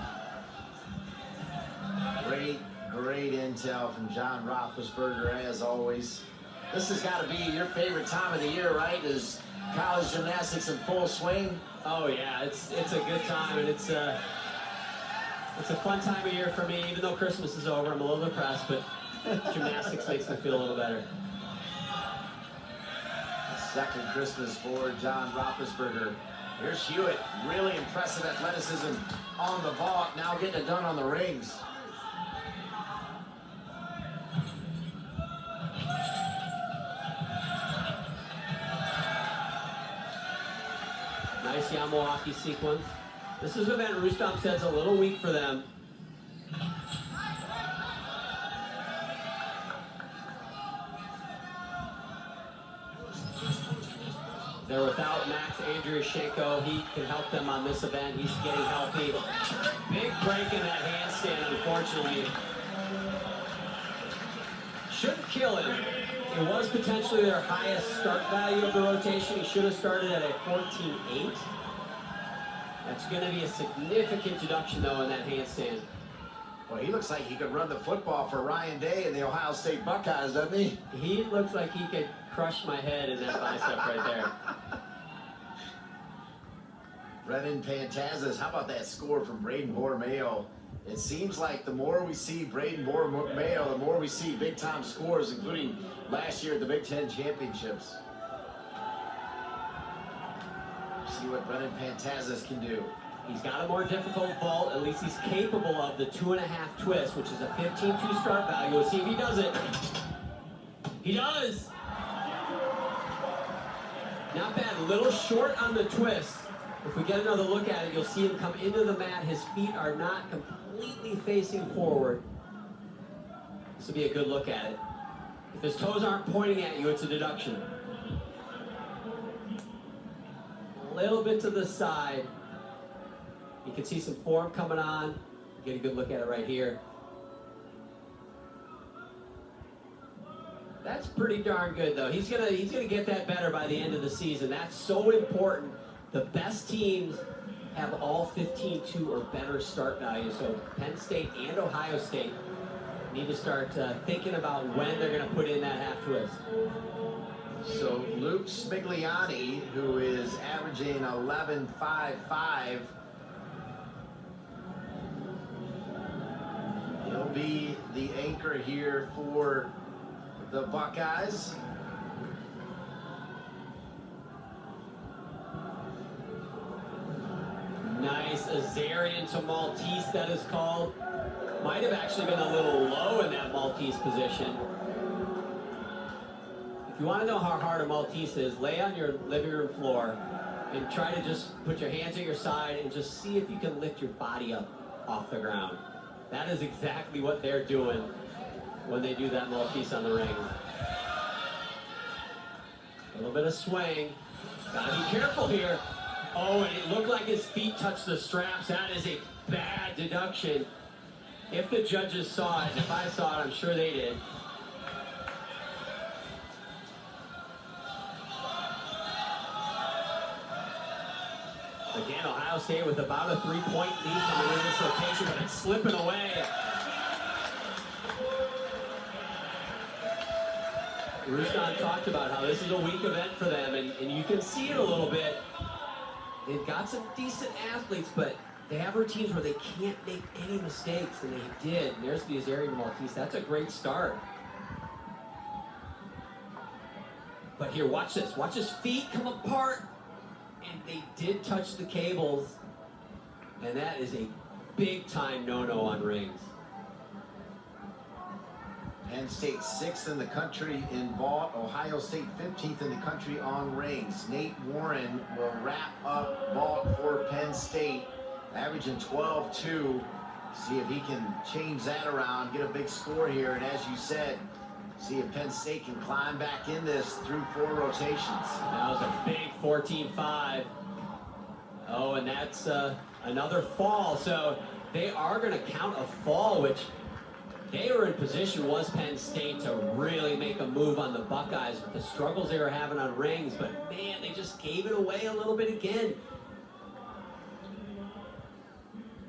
S2: Great intel from John Roethlisberger, as always. This has got to be your favorite time of the year, right? Is college gymnastics in full swing?
S3: Oh yeah, it's a good time, and it's a fun time of year for me. Even though Christmas is over, I'm a little depressed, but gymnastics makes me feel a little better.
S2: Second Christmas for John Roethlisberger. Here's Hewitt, really impressive athleticism on the vault, now getting it done on the rings.
S3: Nice Yamawaki sequence. This is an event Rustam says a little weak for them. They're without Max Andriushenko. He can help them on this event. He's getting healthy. Big break in that handstand, unfortunately. Shouldn't kill him. It was potentially their highest start value of the rotation. He should have started at a 14.8. That's going to be a significant deduction, though, in that handstand.
S2: Well, he looks like he could run the football for Ryan Day and the Ohio State Buckeyes, doesn't he?
S3: He looks like he could crush my head in that bicep right there.
S2: Brennan Pantazis, how about that score from Braden Borromeo? It seems like the more we see Braden Borromeo, the more we see big-time scores, including last year at the Big Ten Championships. See what Brennan Pantazis can do.
S3: He's got a more difficult vault. At least he's capable of the 2.5 twist, which is a 15.2 start value. We'll see if he does it. He does! Not bad. A little short on the twist. If we get another look at it, you'll see him come into the mat. His feet are not completely facing forward. This will be a good look at it. If his toes aren't pointing at you, it's a deduction. A little bit to the side. You can see some form coming on. Get a good look at it right here. That's pretty darn good, though. He's gonna get that better by the end of the season. That's so important. The best teams have all 15.2 or better start values. So Penn State and Ohio State need to start thinking about when they're going to put in that half twist.
S2: So Luke Smigliani, who is averaging 11.55, he'll be the anchor here for the Buckeyes.
S3: Nice Azarian to Maltese, that is called. Might have actually been a little low in that Maltese position. If you want to know how hard a Maltese is, lay on your living room floor and try to just put your hands at your side and just see if you can lift your body up off the ground. That is exactly what they're doing when they do that Maltese on the ring. A little bit of swing. Gotta be careful here. Oh, and it looked like his feet touched the straps. That is a bad deduction. If the judges saw it, and if I saw it, I'm sure they did. Again, Ohio State with about a 3-point lead coming in this rotation, but it's slipping away. Rustam talked about how this is a weak event for them, and you can see it a little bit. They've got some decent athletes, but they have routines where they can't make any mistakes, and they did. And there's the Azarian Maltese. That's a great start. But here, watch this. Watch his feet come apart. And they did touch the cables. And that is a big-time no-no on rings.
S2: Penn State 6th in the country in vault. Ohio State 15th in the country on rings. Nate Warren will wrap up vault for Penn State averaging 12-2. See if he can change that around, get a big score here, and as you said, see if Penn State can climb back in this through 4 rotations.
S3: That was a big 14-5. Oh, and that's another fall. So they are going to count a fall, which they were in position, was Penn State, to really make a move on the Buckeyes with the struggles they were having on rings. But, man, they just gave it away a little bit again.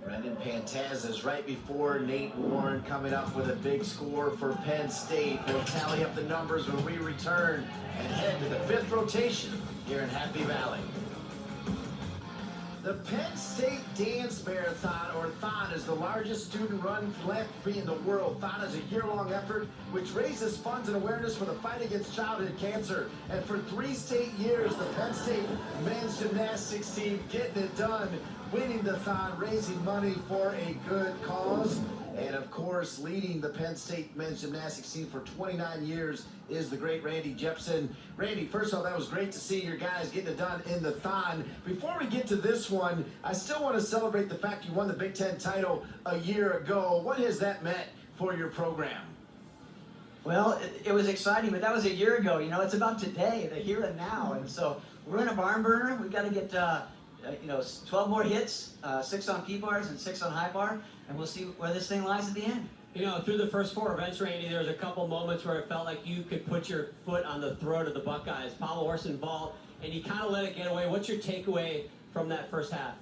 S2: Brendan Pantaz is right before Nate Warren coming up with a big score for Penn State. We'll tally up the numbers when we return and head to the 5th rotation here in Happy Valley. The Penn State Dance Marathon, or Thon, is the largest student-run philanthropy in the world. Thon is a year-long effort which raises funds and awareness for the fight against childhood cancer. And for 3 straight years, the Penn State men's gymnastics team getting it done, winning the Thon, raising money for a good cause. And of course, leading the Penn State men's gymnastics team for 29 years is the great Randy Jepson. Randy, first of all, that was great to see your guys getting it done in the Thon. Before we get to this one, I still want to celebrate the fact you won the Big Ten title a year ago. What has that meant for your program?
S5: Well, it was exciting, but that was a year ago. You know, it's about today, the here and now. And so we're in a barn burner. We've got to get 12 more hits, 6 on P-bars and 6 on high bar, and we'll see where this thing lies at the end.
S3: You know, through the first 4 events, Randy, there was a couple moments where it felt like you could put your foot on the throat of the Buckeyes. Pommel horse involved, and you kind of let it get away. What's your takeaway from that first half?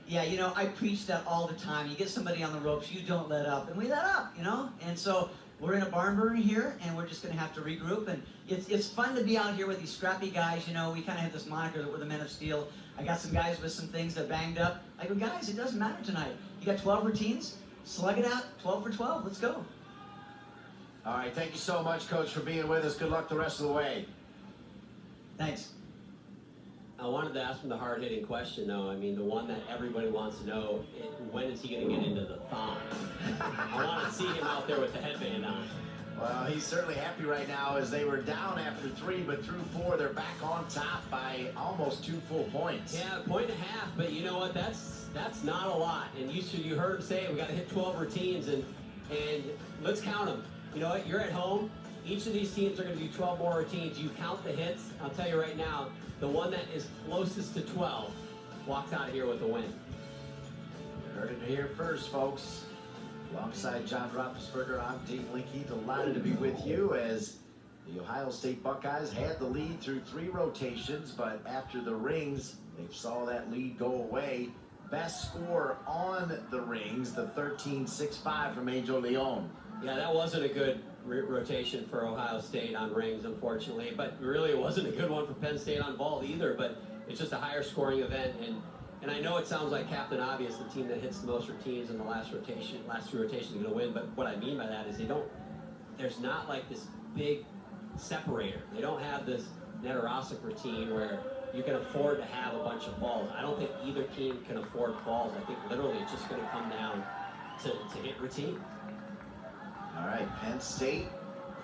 S5: Yeah, you know, I preach that all the time. You get somebody on the ropes, you don't let up. And we let up, you know? And so we're in a barn burner here, and we're just going to have to regroup. And it's fun to be out here with these scrappy guys. You know, we kind of have this moniker that we're the men of steel. I got some guys with some things that banged up. I go, guys, it doesn't matter tonight. You got 12 routines? Slug it out, 12 for 12. Let's go.
S2: All right, thank you so much, Coach, for being with us. Good luck the rest of the way.
S5: Thanks.
S3: I wanted to ask him the hard-hitting question, though. I mean, the one that everybody wants to know, when is he going to get into the thon? I want to see him out there with the headband on.
S2: Well, he's certainly happy right now as they were down after 3, but through 4, they're back on top by almost 2 full points.
S3: Yeah, 1.5 points, but you know what? That's not a lot. And you heard him say we got to hit 12 routines, and let's count them. You know what? You're at home. Each of these teams are going to do 12 more routines. You count the hits. I'll tell you right now, the one that is closest to 12 walks out of here with a win.
S2: You heard it here first, folks. Alongside John Roethlisberger, I'm Dave Linke, delighted to be with you as the Ohio State Buckeyes had the lead through 3 rotations, but after the rings, they saw that lead go away. Best score on the rings, the 13.65 from Angel Leon.
S3: Yeah, that wasn't a good rotation for Ohio State on rings, unfortunately, but really it wasn't a good one for Penn State on vault either, but it's just a higher scoring event, and I know it sounds like Captain Obvious, the team that hits the most routines in the last 3 rotations is going to win, but what I mean by that is there's not like this big separator. They don't have this Netarasic routine where you can afford to have a bunch of falls. I don't think either team can afford falls. I think literally it's just going to come down to hit routine.
S2: All right, Penn State,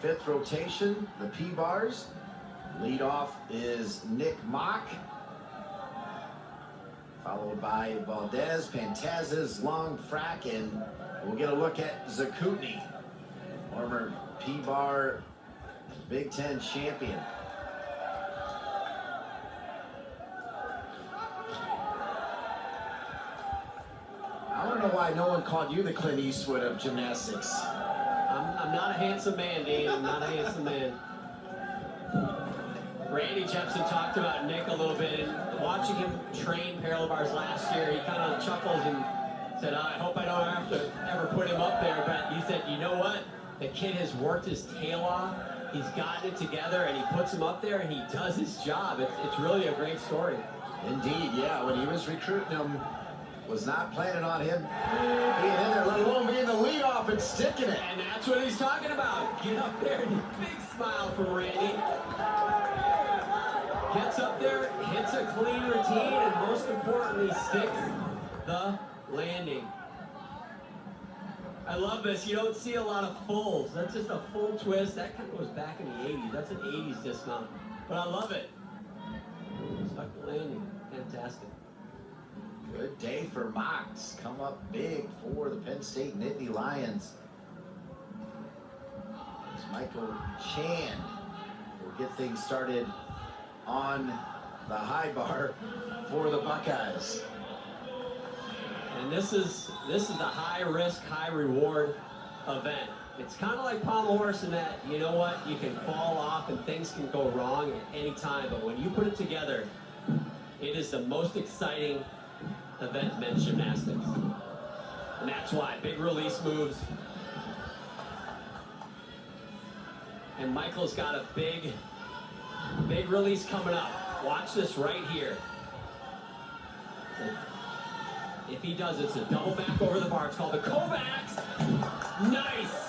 S2: 5th rotation, the P-bars. Lead off is Nick Mock, followed by Valdez, Pantazis, Long, Frack, and we'll get a look at Zakutny, former P-bar Big Ten champion. I don't know why no one called you the Clint Eastwood of gymnastics.
S3: I'm not a handsome man, Dean. I'm not a handsome man. Randy Jepson talked about Nick a little bit, and watching him train parallel bars last year, he kind of chuckles and said, I hope I don't have to ever put him up there, but he said, you know what? The kid has worked his tail off, he's gotten it together, and he puts him up there, and he does his job. It's really a great story.
S2: Indeed, yeah. When he was recruiting him, was not planning on him being in there, let alone being the leadoff and sticking it.
S3: And that's what he's talking about. Get up there, and big smile from Randy. Gets up there, hits a clean routine, and most importantly, sticks the landing. I love this. You don't see a lot of fulls. That's just a full twist. That kind of goes back in the 80s. That's an 80s dismount. But I love it. Stuck the landing. Fantastic.
S2: Good day for Mox. Come up big for the Penn State Nittany Lions. As Michael Chan will get things started on the high bar for the Buckeyes.
S3: And this is the high risk, high reward event. It's kind of like pommel horse in that, you know what, you can fall off and things can go wrong at any time, but when you put it together, it is the most exciting event in men's gymnastics. And that's why big release moves. And Michael's got a big release coming up. Watch this right here. If he does, it's a double back over the bar. It's called the Kovacs. Nice.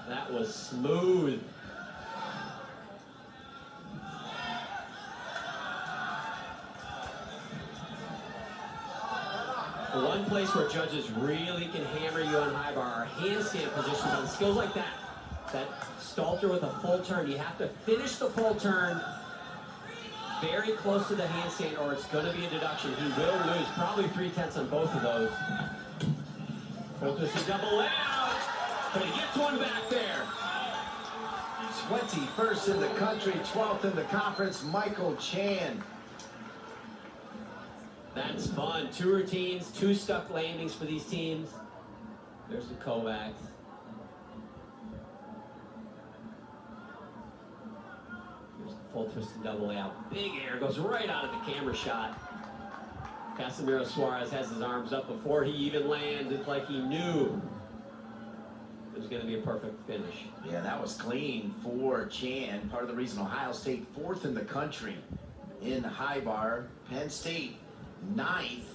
S3: That was smooth. The one place where judges really can hammer you on high bar are handstand positions on skills like that. That Stalter with a full turn. You have to finish the full turn very close to the handstand or it's going to be a deduction. He will lose probably 3/10 on both of those. Full twist and double layout, but he gets one back there.
S2: 21st in the country, 12th in the conference, Michael Chan.
S3: That's fun. 2 routines, 2 stuck landings for these teams. There's the Kovacs. Here's the full twist and double layout. Big air, goes right out of the camera shot. Casimiro Suarez has his arms up before he even lands. It's like he knew it was going to be a perfect finish.
S2: Yeah, that was clean for Chan. Part of the reason Ohio State 4th in the country in high bar. Penn State 9th.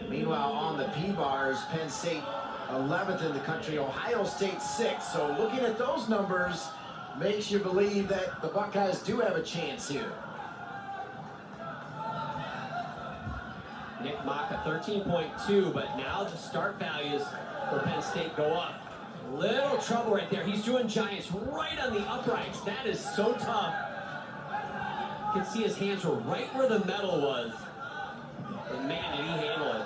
S2: Meanwhile, on the P-bars, Penn State 11th in the country, Ohio State 6th. So looking at those numbers makes you believe that the Buckeyes do have a chance here.
S3: Nick Mock a 13.2, but now the start values for Penn State go up. Little trouble right there. He's doing giants right on the uprights. That is so tough. You can see his hands were right where the metal was. And man, did he handle it.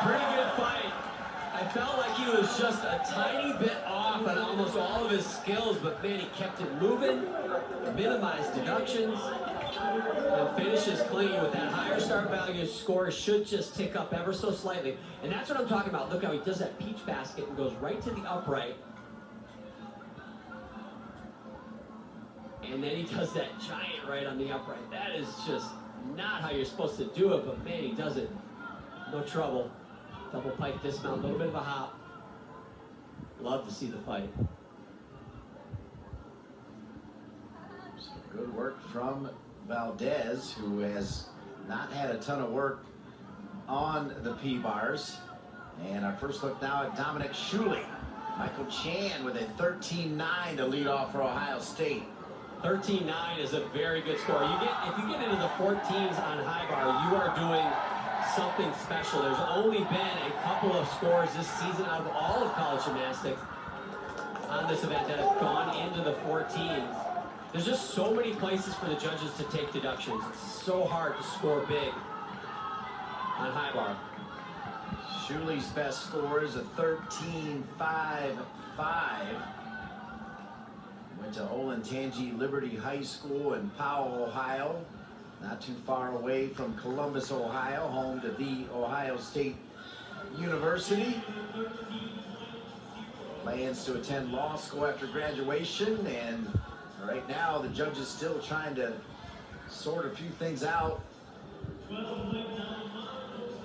S3: Pretty good fight. I felt like he was just a tiny bit off on almost all of his skills, but man, he kept it moving, minimized deductions, and finishes clean with that higher start value. Score should just tick up ever so slightly. And that's what I'm talking about. Look how he does that peach basket and goes right to the upright. And then he does that giant right on the upright. That is just not how you're supposed to do it, but man, he does it. No trouble. Double pike dismount, a little bit of a hop. Love to see the fight.
S2: Some good work from Valdez, who has not had a ton of work on the P-bars. And our first look now at Dominic Shuley. Michael Chan with a 13-9 to lead off for Ohio State.
S3: 13-9 is a very good score. If you get into the 14s on high bar, you are doing something special. There's only been a couple of scores this season out of all of college gymnastics on this event that have gone into the 14s. There's just so many places for the judges to take deductions. It's so hard to score big on high bar.
S2: Shuley's best score is a 13.55. Went to Olentangy Liberty High School in Powell, Ohio. Not too far away from Columbus, Ohio, home to the Ohio State University. Plans to attend law school after graduation, and right now the judge is still trying to sort a few things out.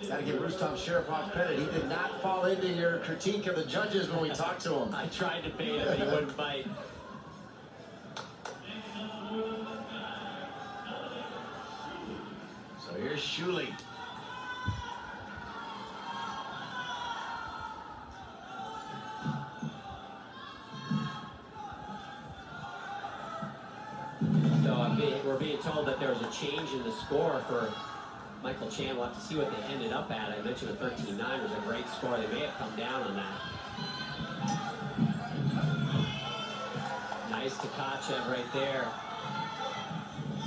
S2: Got to give Rustam Sharapov credit. He did not fall into your critique of the judges when we talked to him.
S3: I tried to bait him, he wouldn't bite.
S2: So here's Shuley.
S3: So we're being told that there was a change in the score for Michael Chan. We'll have to see what they ended up at. I mentioned a 13-9 was a great score. They may have come down on that. Nice Tkachev right there.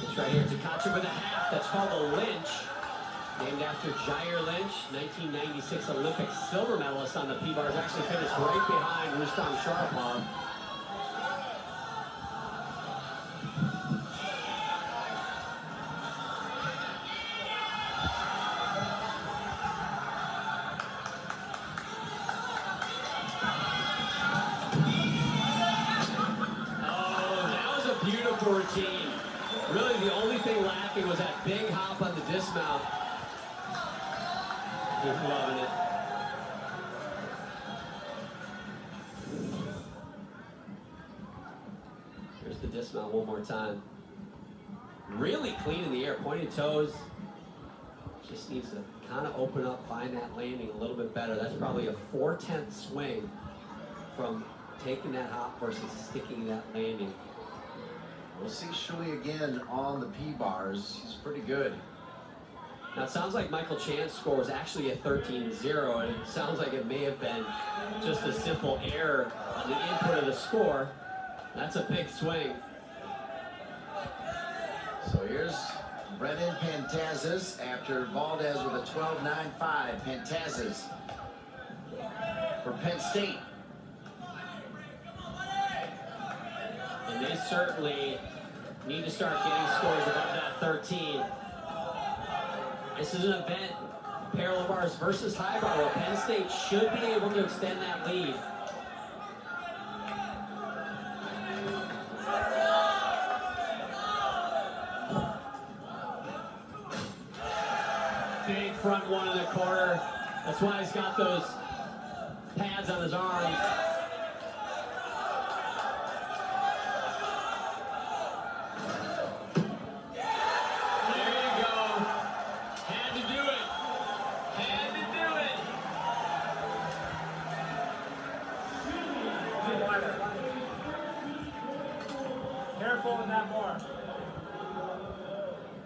S3: This right here, Tkachev with a half. That's called a Lynch. Named after Jair Lynch, 1996 Olympic silver medalist on the P-bars. Actually finished right behind Rustam Sharapov. Beautiful routine. Really, the only thing lacking was that big hop on the dismount. Just loving it. Here's the dismount one more time. Really clean in the air, pointed toes. Just needs to kind of open up, find that landing a little bit better. That's probably a 4/10 swing from taking that hop versus sticking that landing.
S2: We'll see Shui again on the P-bars. He's pretty good.
S3: Now, it sounds like Michael Chan's score was actually a 13-0, and it sounds like it may have been just a simple error on the input of the score. That's a big swing.
S2: So here's Brennan Pantazis after Valdez with a 12.95. Pantazis for Penn State.
S3: And they certainly need to start getting scores above that 13. This is an event, parallel bars versus high bar, where Penn State should be able to extend that lead. Big front one in the corner. That's why he's got those pads on his arms.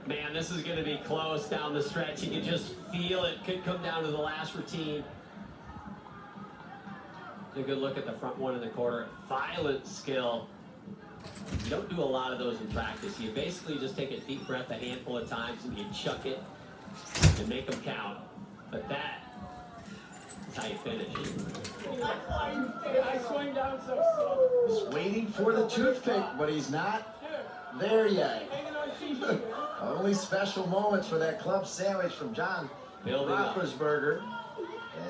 S3: Man, this is going to be close down the stretch. You can just feel it. Could come down to the last routine. A good look at the front one in the corner. Violent skill. You don't do a lot of those in practice. You basically just take a deep breath a handful of times and you chuck it and make them count. But that is how you finish.
S6: I swing down so slow.
S2: He's waiting for the toothpick, but he's not there yet. Only special moments for that club sandwich from John Roethlisberger.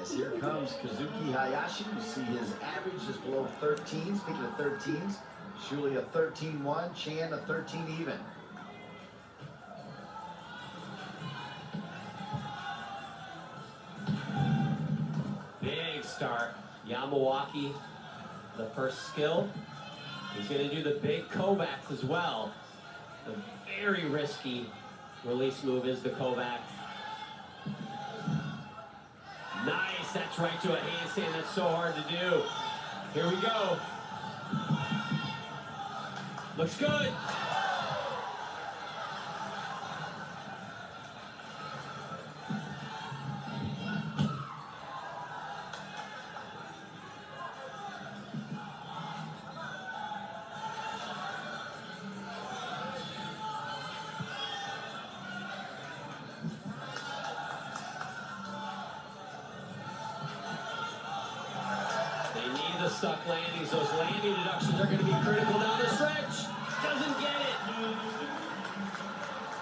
S2: As here comes Kazuki Hayashi. You see his average is below 13. Speaking of 13s, Shuli a 13-1, Chan a 13 even.
S3: Big start. Yamawaki, the first skill. He's going to do the big Kovacs as well. The very risky release move is the Kovac. Nice, that's right to a handstand. That's so hard to do. Here we go. Looks good. Stuck landings. Those landing deductions are going to be critical down the stretch. Doesn't get it.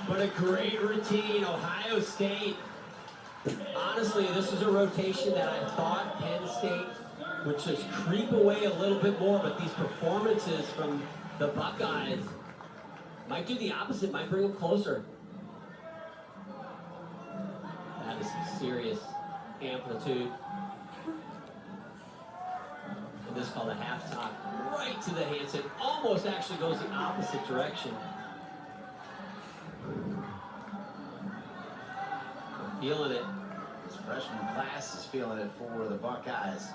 S3: But a great routine. Ohio State. Honestly, this is a rotation that I thought Penn State would just creep away a little bit more, but these performances from the Buckeyes might do the opposite, might bring them closer. That is some serious amplitude. This is called a half top, right to the handstand. Almost actually goes the opposite direction. I'm feeling it.
S2: This freshman class is feeling it for the Buckeyes.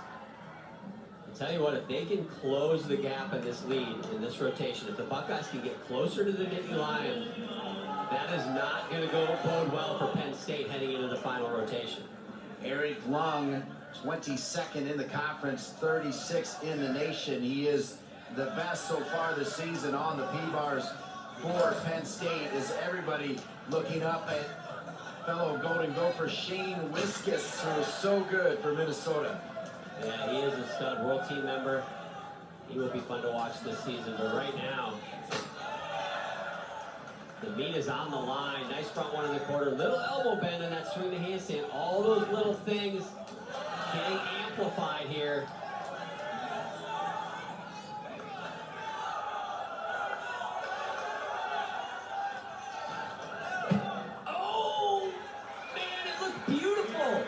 S3: Tell you what, if they can close the gap in this lead, in this rotation, if the Buckeyes can get closer to the Nittany Lions, that is not going to bode well for Penn State heading into the final rotation.
S2: Eric Lung, 22nd in the conference, 36th in the nation. He is the best so far this season on the P-bars for Penn State. Is everybody looking up at fellow Golden Gopher Shane Wiskus, who is so good for Minnesota.
S3: Yeah, he is a stud world team member. He will be fun to watch this season, but right now, the meat is on the line. Nice front one in the quarter. Little elbow bend in that swing to handstand. All those little things getting amplified here. Oh, man, it looked beautiful.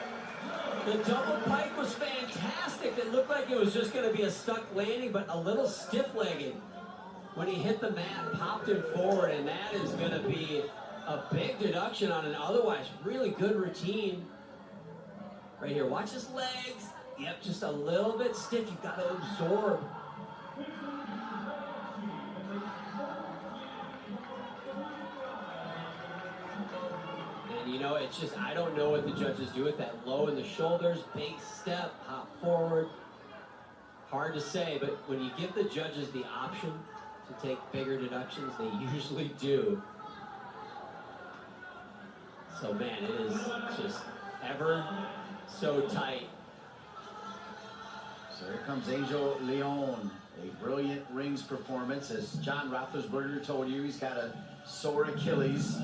S3: The double pike was fantastic. It looked like it was just going to be a stuck landing, but a little stiff-legged. When he hit the mat, popped him forward, and that is going to be a big deduction on an otherwise really good routine. Right here, watch his legs. Yep, just a little bit stiff. You've got to absorb. And you know, it's just, I don't know what the judges do with that. Low in the shoulders, big step, hop forward. Hard to say, but when you give the judges the option to take bigger deductions, they usually do. So man, it is just ever so tight.
S2: So here comes Angel Leon, a brilliant rings performance. As John Roethlisberger told you, he's got a sore Achilles.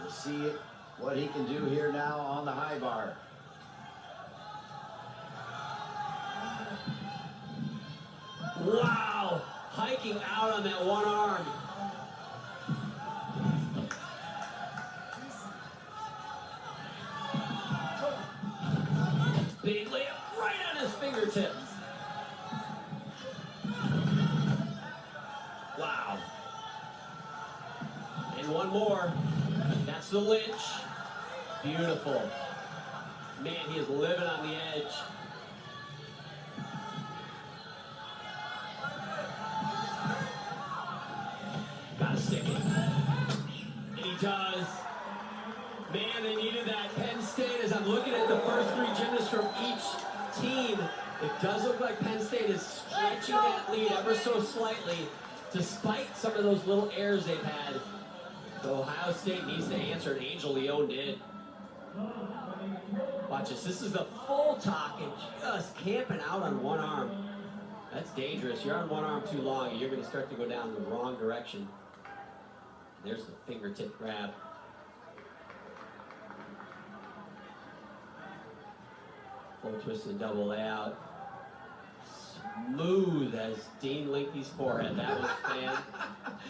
S2: We'll see what he can do here now on the high bar.
S3: Wow, hiking out on that one arm. Big layup right on his fingertips. Wow. And one more. That's the Lynch. Beautiful. Man, he is living on the edge. Gotta stick it. And he does. Man, they needed that. Penn State, as I'm looking at the first three gymnasts from each team, it does look like Penn State is stretching that lead ever so slightly, despite some of those little errors they've had. So Ohio State needs to answer, and Angel Leon did. Watch this. This is the full talk and just camping out on one arm. That's dangerous. You're on one arm too long, and you're going to start to go down the wrong direction. There's the fingertip grab. Full twist and double layout. Smooth as Dean Linky's forehead. That was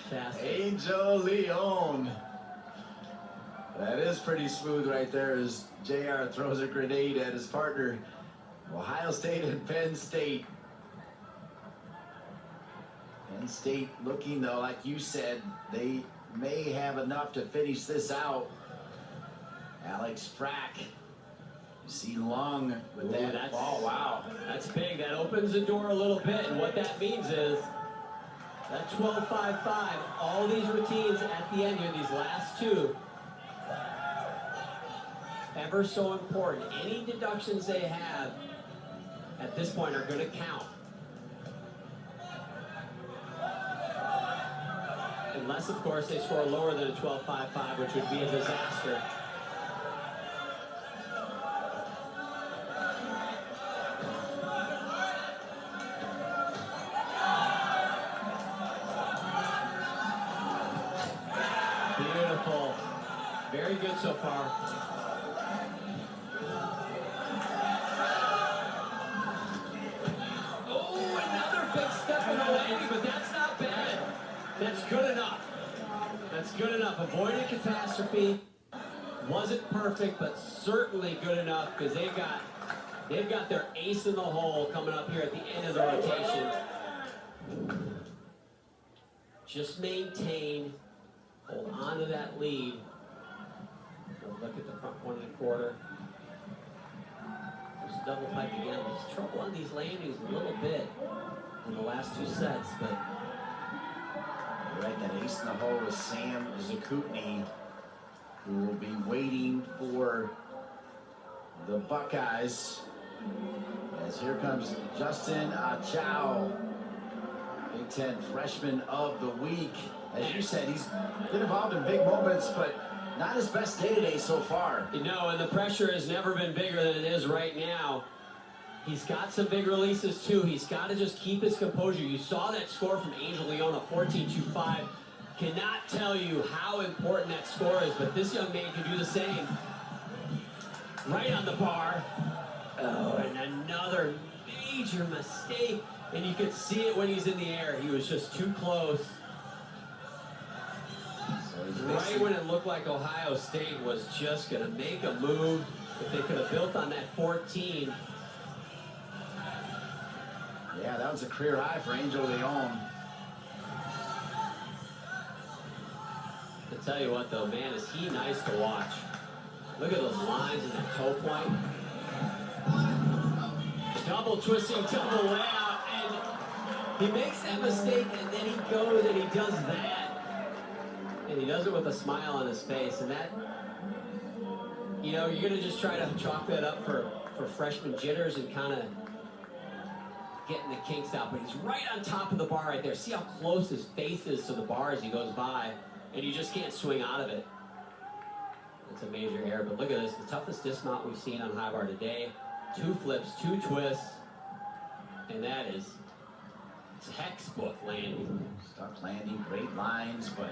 S3: fantastic.
S2: Angel Leon. That is pretty smooth right there as JR throws a grenade at his partner. Ohio State and Penn State. Penn State looking, though, like you said, they may have enough to finish this out. Alex Frack. You see Long with that ball. Wow.
S3: That's big. That opens the door a little bit. And what that means is that 12-5-5, all these routines at the end here, these last two, ever so important. Any deductions they have at this point are going to count. Unless, of course, they score lower than a 12-5-5, which would be a disaster. Beautiful. Very good so far. Oh, another big step in the landing, but that's not bad. That's good enough. That's good enough. Avoided catastrophe. Wasn't perfect, but certainly good enough because they've got their ace in the hole coming up here at the end of the rotation. Just maintain, hold on to that lead. Look at the front one and a quarter. double pike again. He's trouble on these landings a little bit in the last 2 sets, but
S2: right, that ace in the hole is Sam Zakutny, who will be waiting for the Buckeyes. As here comes Justin Achao, Big Ten Freshman of the Week. As you said, he's been involved in big moments, but not his best day today so far.
S3: you know, and the pressure has never been bigger than it is right now. He's got some big releases too. He's got to just keep his composure. You saw that score from Angel Leona, 14.25. Cannot tell you how important that score is, but this young man can do the same. Right on the bar. Oh, and another major mistake. And you could see it when he's in the air. He was just too close. Right when it looked like Ohio State was just going to make a move. If they could have built on that 14.
S2: Yeah, that was a career high for Angel Leon.
S3: To tell you what, though, man, is he nice to watch. Look at those lines in that toe point. Double twisting, double layout, and he makes that mistake, and then he goes and he does that. And he does it with a smile on his face, and that, you know, you're going to just try to chalk that up for freshman jitters and kind of getting the kinks out, but he's right on top of the bar right there. See how close his face is to the bar as he goes by, and you just can't swing out of it. It's a major error, but look at this, the toughest dismount we've seen on high bar today. 2 flips, 2 twists, and that is textbook landing.
S2: Stuck landing, great lines, but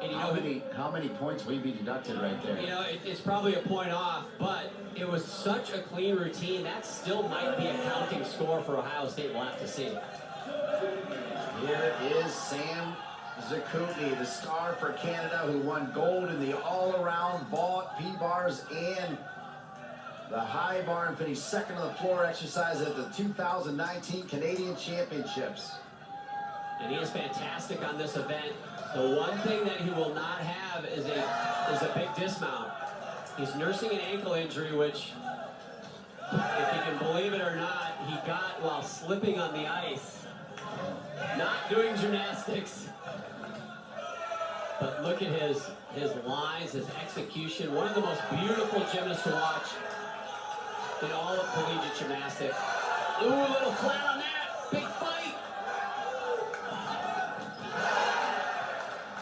S3: and you know,
S2: how many points will be deducted right there?
S3: You know, it's probably a point off, but it was such a clean routine. That still might be a counting score for Ohio State. We'll have to see.
S2: Here is Sam Zakutny, the star for Canada, who won gold in the all-around vault, P-bars, and the high bar, and finished second on the floor exercise at the 2019 Canadian Championships.
S3: And he is fantastic on this event. The one thing that he will not have is a big dismount. He's nursing an ankle injury, which, if you can believe it or not, he got while slipping on the ice. Not doing gymnastics. But look at his lines, his execution. One of the most beautiful gymnasts to watch in all of collegiate gymnastics. Ooh, a little flat on that. Big fight.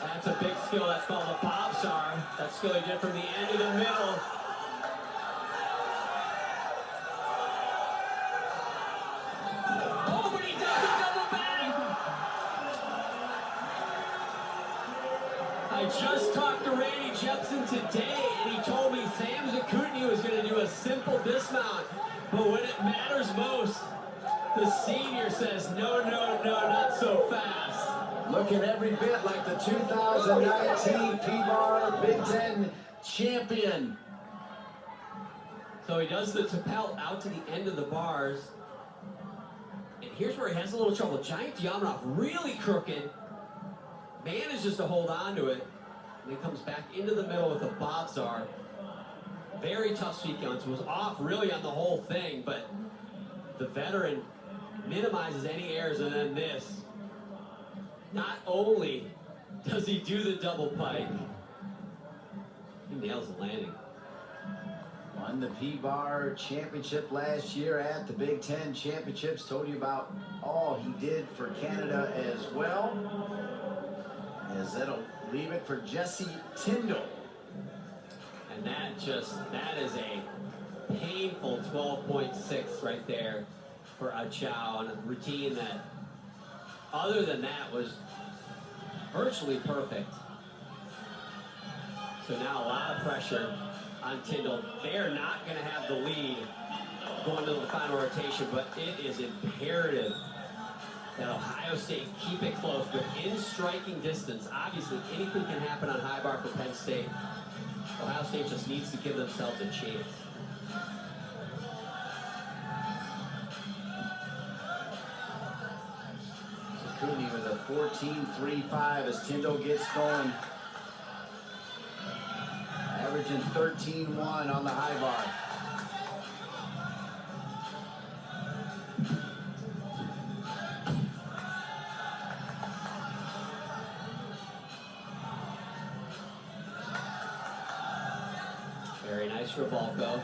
S3: That's a big skill. That's called a bobsar. That skill he did from the end to the middle. Oh, but he does a double back. I just talked to Randy Jepson today, and he told me Sam Zakutny was going to do a simple dismount. But when it matters most, the senior says, no, no, no, not so fast.
S2: Looking every bit like the 2019 P-bar Big Ten champion.
S3: So he does the Tapelt out to the end of the bars. And here's where he has a little trouble. Giant Diamondov really crooked. Manages to hold on to it. And he comes back into the middle with a bobsar. Very tough sequence. Was off really on the whole thing, but the veteran minimizes any errors, and then this. Not only does he do the double pike, he nails the landing.
S2: Won the P-bar championship last year at the Big Ten Championships. Told you about all he did for Canada as well. As that'll leave it for Jesse Tyndall.
S3: And that is a painful 12.6 right there for Achao on a routine that, other than that, was virtually perfect. So now a lot of pressure on Tyndall. They are not going to have the lead going to the final rotation, but it is imperative that Ohio State keep it close within striking distance. Obviously, anything can happen on high bar for Penn State. Ohio State just needs to give themselves a chance.
S2: Zakutny with a 14.35 as Tyndall gets going. Averaging 13.1 on the high bar.
S3: for Balco.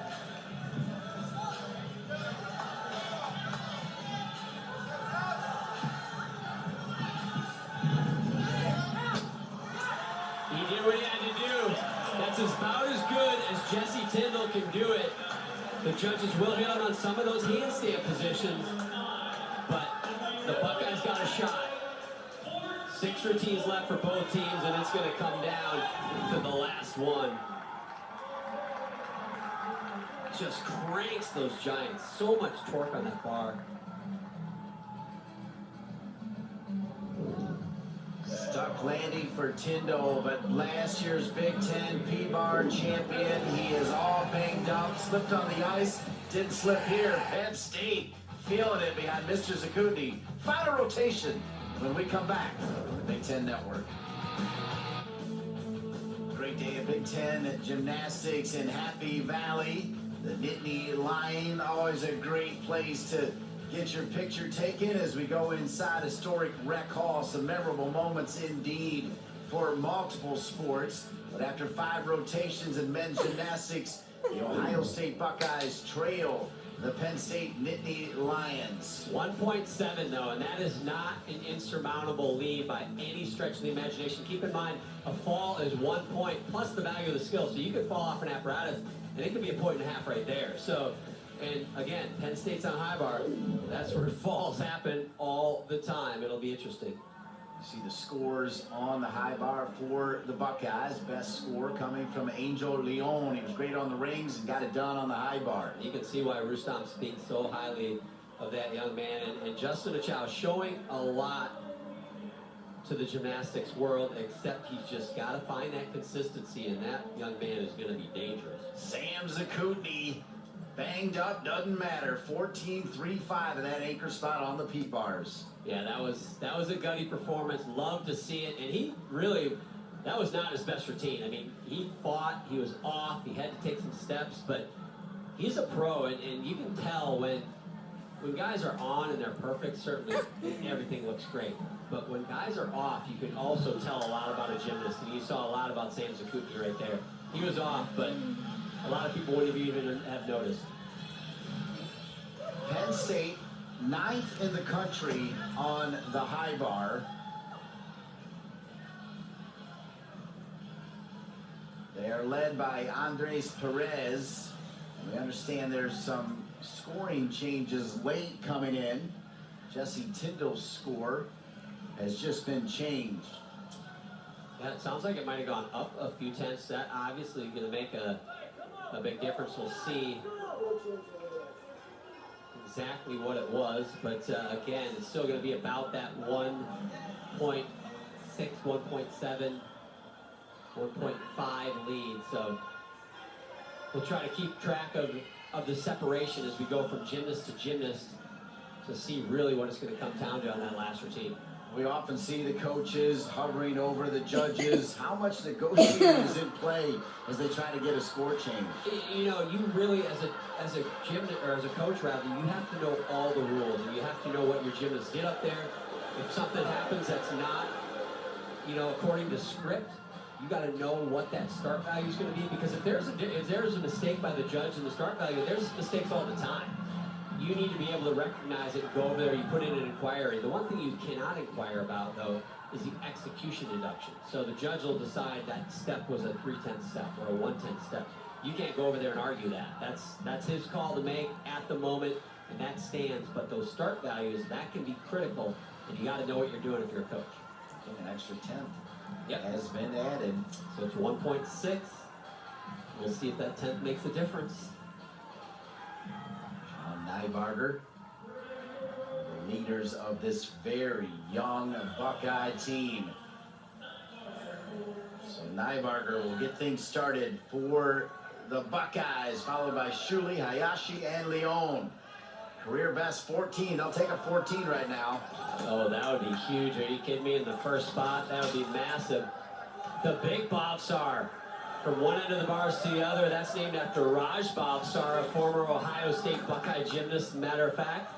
S3: He did what he had to do. That's about as good as Jesse Tyndall can do it. The judges will hit on some of those handstand positions, but the Buckeyes got a shot. 6 routines left for both teams, and it's going to come down to the last one. Just cranks those giants. So much torque on that bar.
S2: Stuck landing for Tyndall, but last year's Big Ten P-Bar champion, he is all banged up, slipped on the ice, didn't slip here. Penn State feeling it behind Mr. Zakutny. Final rotation when we come back on the Big Ten Network. Great day of Big Ten gymnastics in Happy Valley. The Nittany Lion, always a great place to get your picture taken as we go inside historic Rec Hall. Some memorable moments indeed for multiple sports. But after 5 rotations in men's gymnastics, the Ohio State Buckeyes trail the Penn State Nittany Lions.
S3: 1.7 though, and that is not an insurmountable lead by any stretch of the imagination. Keep in mind, a fall is 1 point plus the value of the skill. So you could fall off an apparatus, and it could be a 1.5 points right there. So, and again, Penn State's on high bar. That's where falls happen all the time. It'll be interesting.
S2: You see the scores on the high bar for the Buckeyes. Best score coming from Angel Leon. He was great on the rings and got it done on the high bar.
S3: You can see why Rustam speaks so highly of that young man. And Justin Achow showing a lot to the gymnastics world, except he's just got to find that consistency, and that young man is going to be dangerous.
S2: Sam Zakutny, banged up, doesn't matter. 14.35 in that anchor spot on the P-bars.
S3: Yeah, that was a gutty performance. Love to see it, and he really, that was not his best routine. I mean, he fought, he was off, he had to take some steps, but he's a pro, and you can tell when guys are on and they're perfect, certainly everything looks great. But when guys are off, you can also tell a lot about a gymnast, and you saw a lot about Sam Zakutny right there. He was off, but a lot of people wouldn't even have noticed.
S2: Penn State, 9th in the country on the high bar. They are led by Andres Perez. And we understand there's some scoring changes late coming in. Jesse Tyndall's score has just been changed.
S3: Yeah, it sounds like it might have gone up a few tenths. That obviously going to make a big difference. We'll see exactly what it was, but again, it's still going to be about that 1.6, 1.7, 1.5 lead. So we'll try to keep track of the separation as we go from gymnast to gymnast to see really what it's going to come down to on that last routine.
S2: We often see the coaches hovering over the judges. How much negotiating is in play as they try to get a score change?
S3: You know, you really, as a gymnast, or as a coach rather, you have to know all the rules, and you have to know what your gymnasts did up there. If something happens that's not, you know, according to script, you got to know what that start value is going to be, because if there's a mistake by the judge in the start value, there's mistakes all the time. You need to be able to recognize it, go over there, you put in an inquiry. The one thing you cannot inquire about, though, is the execution deduction. So the judge will decide that step was a 3/10 step or a 1/10 step. You can't go over there and argue that. That's his call to make at the moment, and that stands. But those start values, that can be critical, and you got to know what you're doing if you're a coach.
S2: An extra 10th
S3: Yep.
S2: has been added.
S3: So it's 1.6. We'll see if that 10th makes a difference.
S2: Nybarger, the leaders of this very young Buckeye team. So Nybarger will get things started for the Buckeyes, followed by Shuli, Hayashi, and Leon. Career best 14. They'll take a 14 right now.
S3: Oh, that would be huge. Are you kidding me? In the first spot, that would be massive. The big Bobsar. From one end of the bars to the other, that's named after Raj Bobsar, a former Ohio State Buckeye gymnast, matter of fact.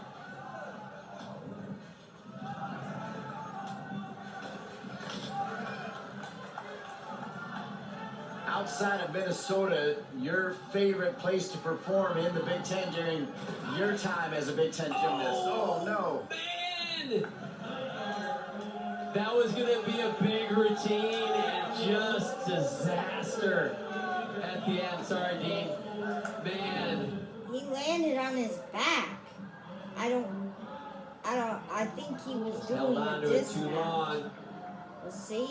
S2: outside of Minnesota, your favorite place to perform in the Big Ten during your time as a Big Ten gymnast? Oh, no.
S3: Man! That was going to be a big routine and just disaster at the end. Sorry, Dean. Man.
S1: He landed on his back. I think he was doing
S3: Held on
S1: the
S3: to it too
S1: dismount.
S3: long.
S1: Let's see.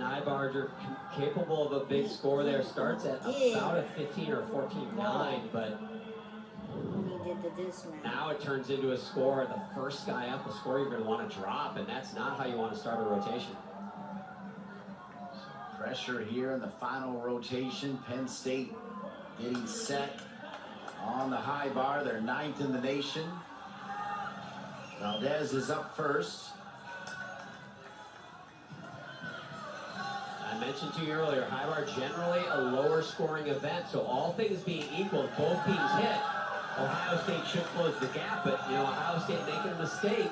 S3: Nybarger capable of a big score there. Starts at about a 15 or 14-9, but
S1: When he did the dismount.
S3: now it turns into a score. The first guy up, a score you're going to want to drop, and that's not how you want to start a rotation.
S2: Pressure here in the final rotation. Penn State getting set on the high bar. They're 9th in the nation. Valdez is up first.
S3: I mentioned to you earlier, high bar generally a lower scoring event, so all things being equal, if both teams hit, Ohio State should close the gap, but you know, Ohio State making a mistake.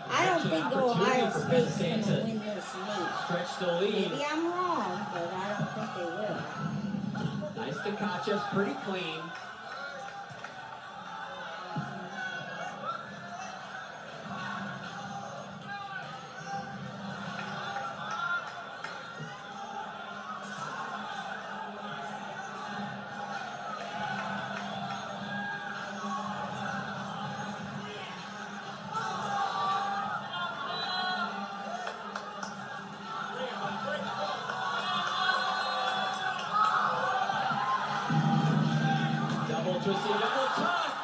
S1: I don't think Ohio
S3: for Penn
S1: State's
S3: State
S1: going to
S3: to
S1: win this meet.
S3: stretch the lead.
S1: Maybe I'm wrong, but I don't think they will.
S3: Nice to Kacha's pretty clean. Twisting double tuck.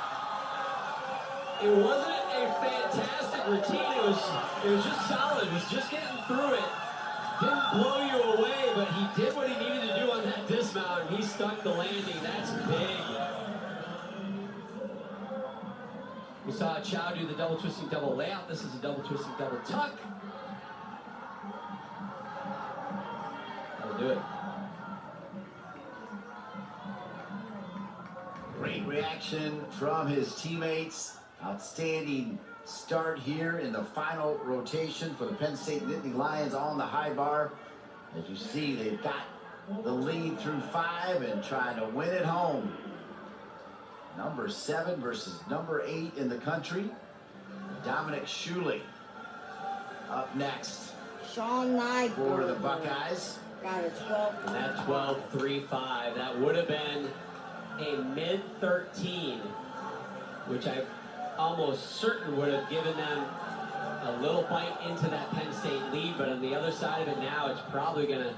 S3: It wasn't a fantastic routine. It was just solid. It was just getting through it. Didn't blow you away, but he did what he needed to do on that dismount, and he stuck the landing. That's big. We saw Chow do the double twisting double layout. This is a double twisting double tuck. That'll do it.
S2: Great reaction from his teammates. Outstanding start here in the final rotation for the Penn State Nittany Lions on the high bar. As you see, they've got the lead through 5 and trying to win it home. Number 7 versus number 8 in the country. Dominic Shuley up next
S1: Sean Nyberg
S2: for the Buckeyes.
S1: got a 12.
S3: And that 12.35, that would have been a mid-13, which I'm almost certain would have given them a little bite into that Penn State lead, but on the other side of it now, it's probably going to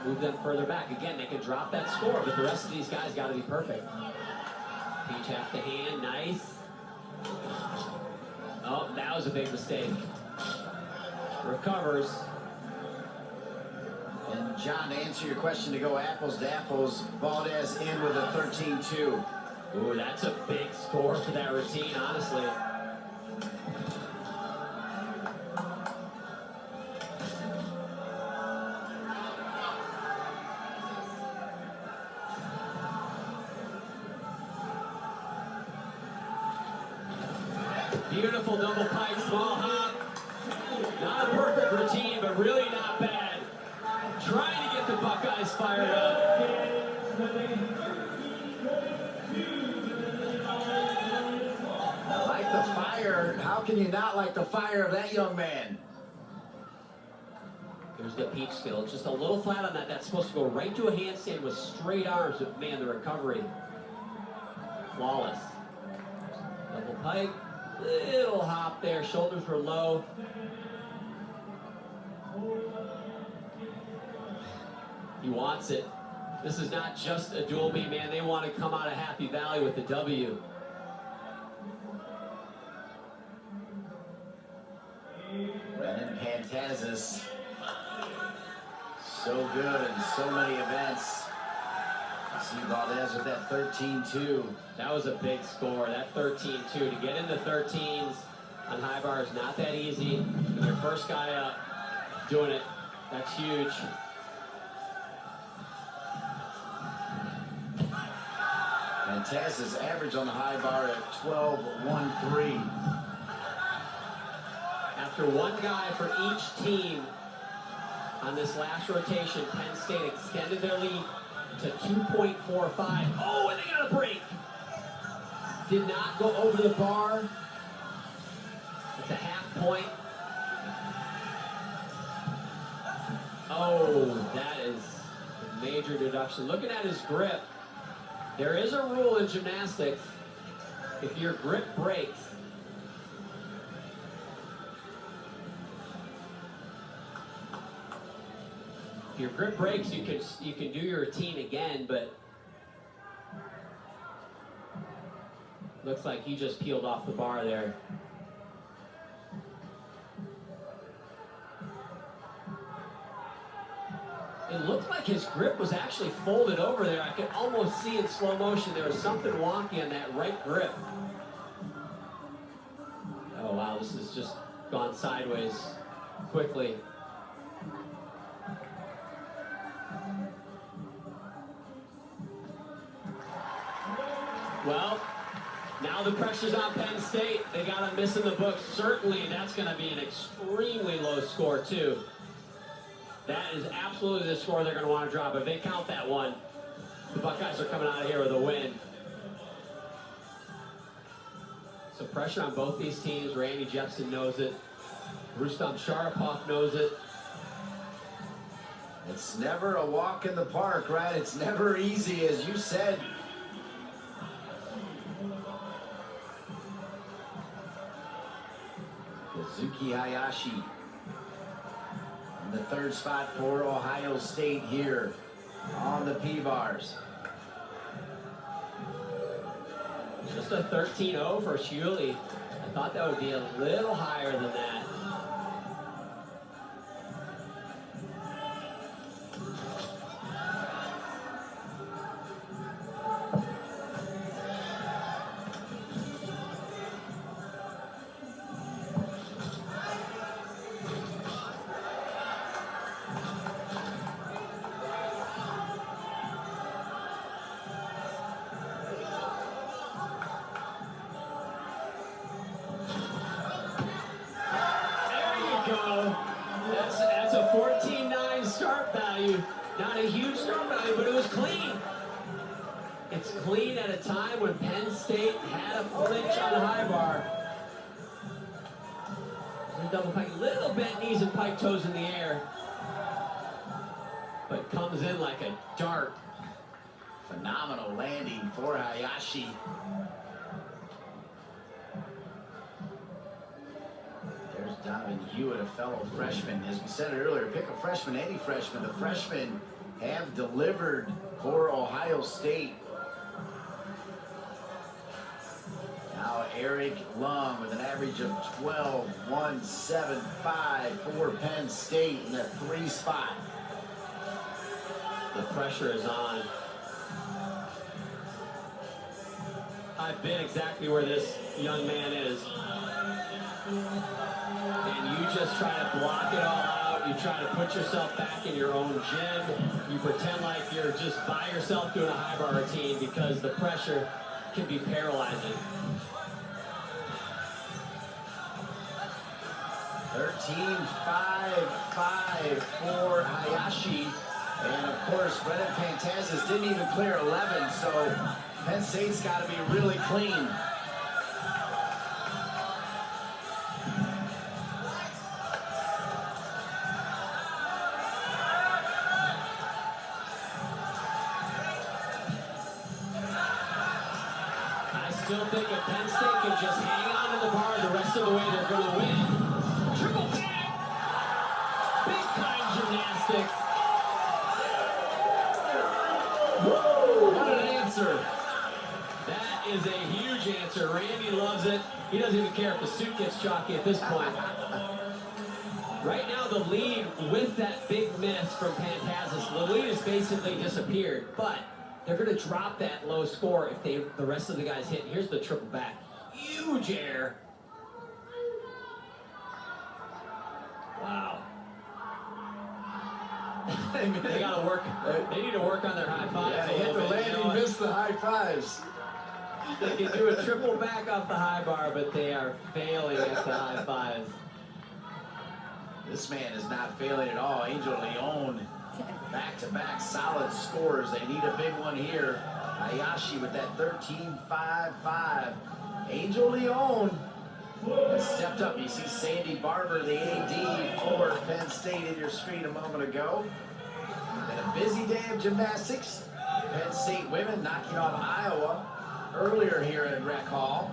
S3: move them further back. Again, they can drop that score, but the rest of these guys got to be perfect. Peach half the hand, nice. Oh, that was a big mistake. Recovers.
S2: And John, to answer your question, to go apples to apples, Valdez in with a 13-2.
S3: Ooh, that's a big score for that routine, honestly. Beautiful double pike, small hop. Not a perfect routine, but really not bad. Trying to get the Buckeyes fired up.
S2: I like the fire. How can you not like the fire of that young man?
S3: Here's the peach skill. Just a little flat on that. That's supposed to go right to a handstand with straight arms, but man, the recovery. Flawless. Double pike. Little hop there. Shoulders were low. He wants it. This is not just a dual meet, man. They want to come out of Happy Valley with the W.
S2: Brennan Pantazis. So good in so many events. See Valdez with that 13-2.
S3: That was a big score, that 13-2. To get into 13s on high bar is not that easy. And your first guy up doing it, that's huge.
S2: Pantazis average on the high bar at 12.13.
S3: After one guy for each team On this last rotation, Penn State extended their lead to 2.45. Oh, and they got a break. Did not go over the bar. It's a half point. Oh, that is a major deduction. Looking at his grip, there is a rule in gymnastics. If your grip breaks, you can do your routine again, but looks like he just peeled off the bar there. It looked like his grip was actually folded over there. I could almost see in slow motion there was something wonky on that right grip. Oh wow, this has just gone sideways quickly. Well, now the pressure's on Penn State. They got a miss in the book. Certainly, that's going to be an extremely low score, too. That is absolutely the score they're going to want to drop. If they count that one, the Buckeyes are coming out of here with a win. So pressure on both these teams. Randy Jepson knows it. Rustam Sharapov knows it.
S2: It's never a walk in the park, right? It's never easy, as you said. Kazuki Hayashi in the third spot for Ohio State here on the P-Bars.
S3: Just a 13-0 for Shuli. I thought that would be a little higher than that. That's a 14-9 start value. Not a huge start value, but it was clean. It's clean at a time when Penn State had a flinch on the high bar. Double pike, little bent knees and pike toes in the air, but comes in like a dart.
S2: Phenomenal landing for Hayashi. There's Donovan Hewitt, a fellow freshman. As we said earlier, pick a freshman, any freshman. The freshmen have delivered for Ohio State. Now Eric Lung with an average of 12.175 for Penn State in the 3 spot.
S3: The pressure is on. I've been exactly where this young man is. And you just try to block it all out. You try to put yourself back in your own gym. You pretend like you're just by yourself doing a high bar routine because the pressure can be paralyzing.
S2: 13.55 for Hayashi. And of course, Brennan Pantazis didn't even clear 11, so Penn State's got to be really clean.
S3: I still think if Penn State can just hang on to the bar the rest of the way, they're going to win. Triple back! Big time gymnastics.
S2: Whoa, what an answer.
S3: That is a huge answer. Randy loves it. He doesn't even care if the suit gets chalky at this point. Right now, the lead with that big miss from Pantazis, the lead has basically disappeared, but they're going to drop that low score if the rest of the guys hit. Here's the triple back. Huge air. Wow. They got to work. They need to work on their high fives.
S2: Yeah, hit the landing, missed the high fives.
S3: They can do a triple back off the high bar, but they are failing at the high fives.
S2: This man is not failing at all. Angel Leon, back-to-back solid scores. They need a big one here. Hayashi with that 13.55. Angel Leon has stepped up. You see Sandy Barber, the AD for Penn State, in your screen a moment ago. And a busy day of gymnastics. Penn State women knocking off Iowa earlier here at Rec Hall.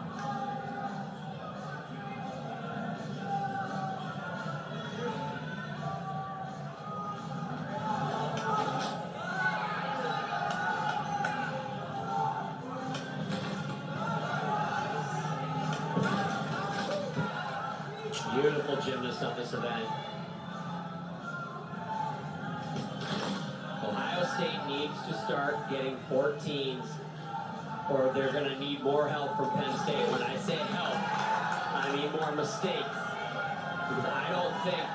S3: Beautiful gymnast on this event. Ohio State needs to start getting 14s, or they're going to need more help from Penn State. When I say help, I mean more mistakes. Because I don't think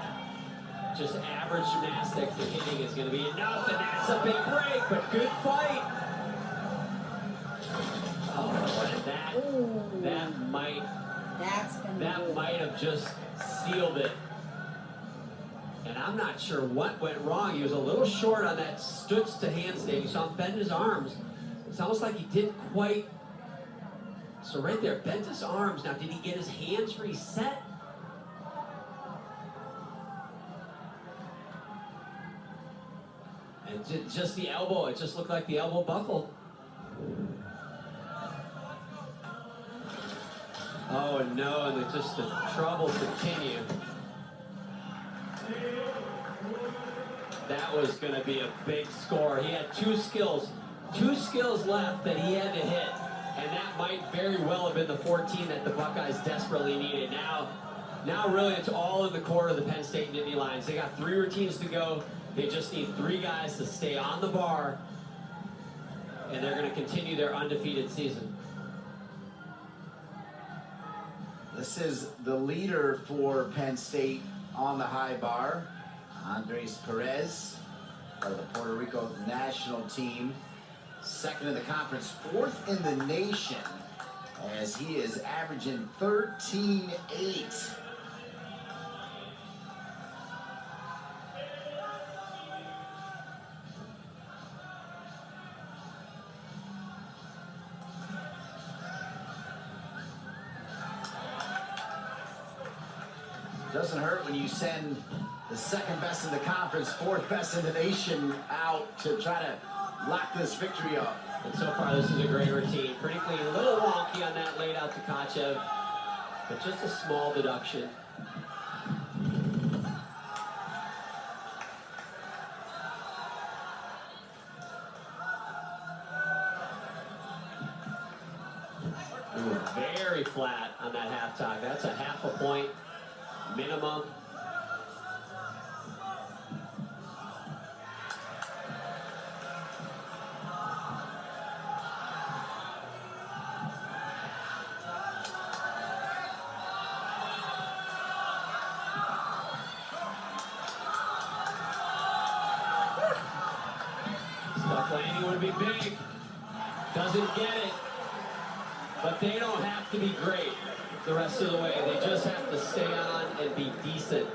S3: just average gymnastics and hitting is going to be enough, and that's a big break, but good fight. Oh, and that might have just sealed it. And I'm not sure what went wrong. He was a little short on that stutz to handstand. You saw him bend his arms. It's almost like he didn't quite. So right there, bent his arms. Now, did he get his hands reset? And just the elbow. It just looked like the elbow buckled. Oh no, and the troubles continue. That was going to be a big score. He had two skills left that he had to hit, and that might very well have been the 14 that the Buckeyes desperately needed. Now really it's all in the court of the Penn State Nittany Lions. They got 3 routines to go. They just need 3 guys to stay on the bar, and they're going to continue their undefeated season.
S2: This is the leader for Penn State on the high bar, Andres Perez, of the Puerto Rico national team. 2nd in the conference, 4th in the nation, as he is averaging 13.8. Doesn't hurt when you send the 2nd best in the conference, 4th best in the nation out to try to lock this victory up.
S3: And so far, this is a great routine. Pretty clean, a little wonky on that laid out to Kachev, but just a small deduction. Ooh, very flat on that half tog. That's a half a point minimum. Stuff landing would be big. Doesn't get it. But they don't have to be great the rest of the way. They just have to stay on and be decent.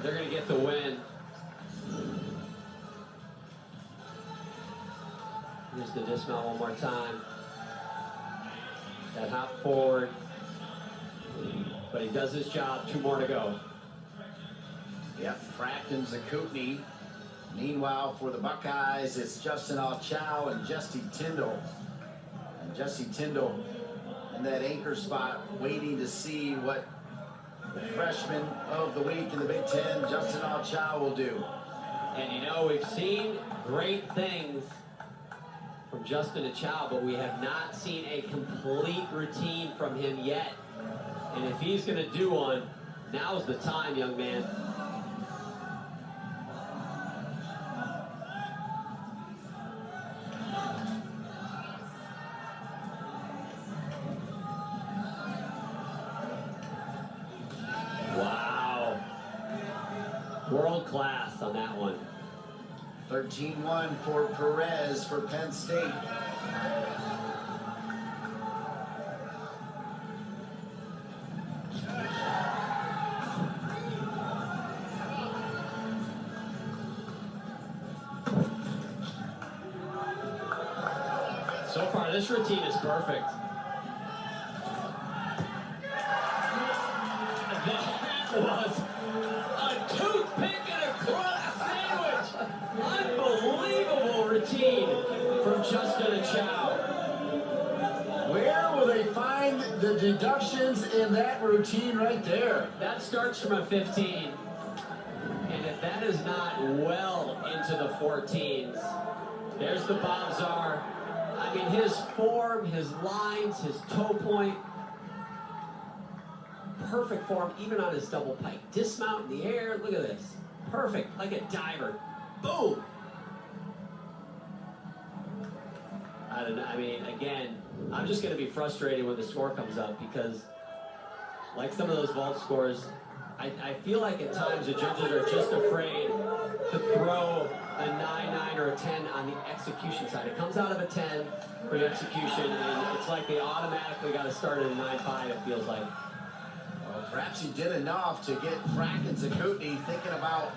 S3: They're going to get the win. Here's the dismount one more time. That hop forward. But he does his job. 2 more to go.
S2: Yep, Frampton Zakutny. Meanwhile, for the Buckeyes, it's Justin Alchow and Jesse Tyndall. And Jesse Tyndall in that anchor spot, waiting to see what the freshman of the week in the Big Ten, Justin Alchow, will do.
S3: And you know, we've seen great things from Justin Alchow, but we have not seen a complete routine from him yet. And if he's going to do one, now's the time, young man. Wow. World class on that one.
S2: 13-1 for Perez for Penn State.
S3: this routine is perfect. That was a toothpick and a crust sandwich. Unbelievable routine from Justin Achao.
S2: Where will they find the deductions in that routine right there?
S3: That starts from a 15. And if that is not well into the 14s, there's the Bobzar. I mean, his form, his lines, his toe point, perfect form, even on his double pike. Dismount in the air, look at this. Perfect, like a diver. Boom! I don't know, I mean, again, I'm just going to be frustrated when the score comes up because, like some of those vault scores, I feel like at times the judges are just afraid to throw a 9-9 or a 10 on the execution side. It comes out of a 10 for the execution, and it's like they automatically got to start at a 9-5, it feels like.
S2: Well, perhaps he did enough to get Frack and Zakutny thinking about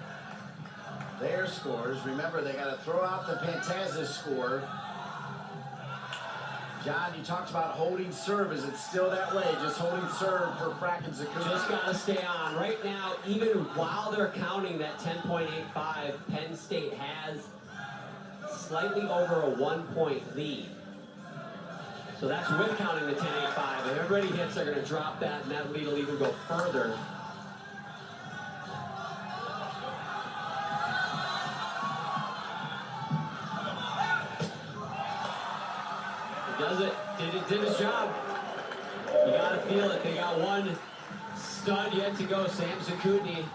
S2: their scores. Remember, they got to throw out the Pantazis score. John, you talked about holding serve. Is it still that way? Just holding serve for Frack and Zakutny?
S3: Just got to stay on. Right now, even while they're counting that 10.85, Penn State has slightly over a 1-point lead. So that's with counting the 10.85. If everybody hits, they're going to drop that, and that lead will even go further. Does it? Did his job. You gotta feel it. They got one stud yet to go. Sam Zakutny,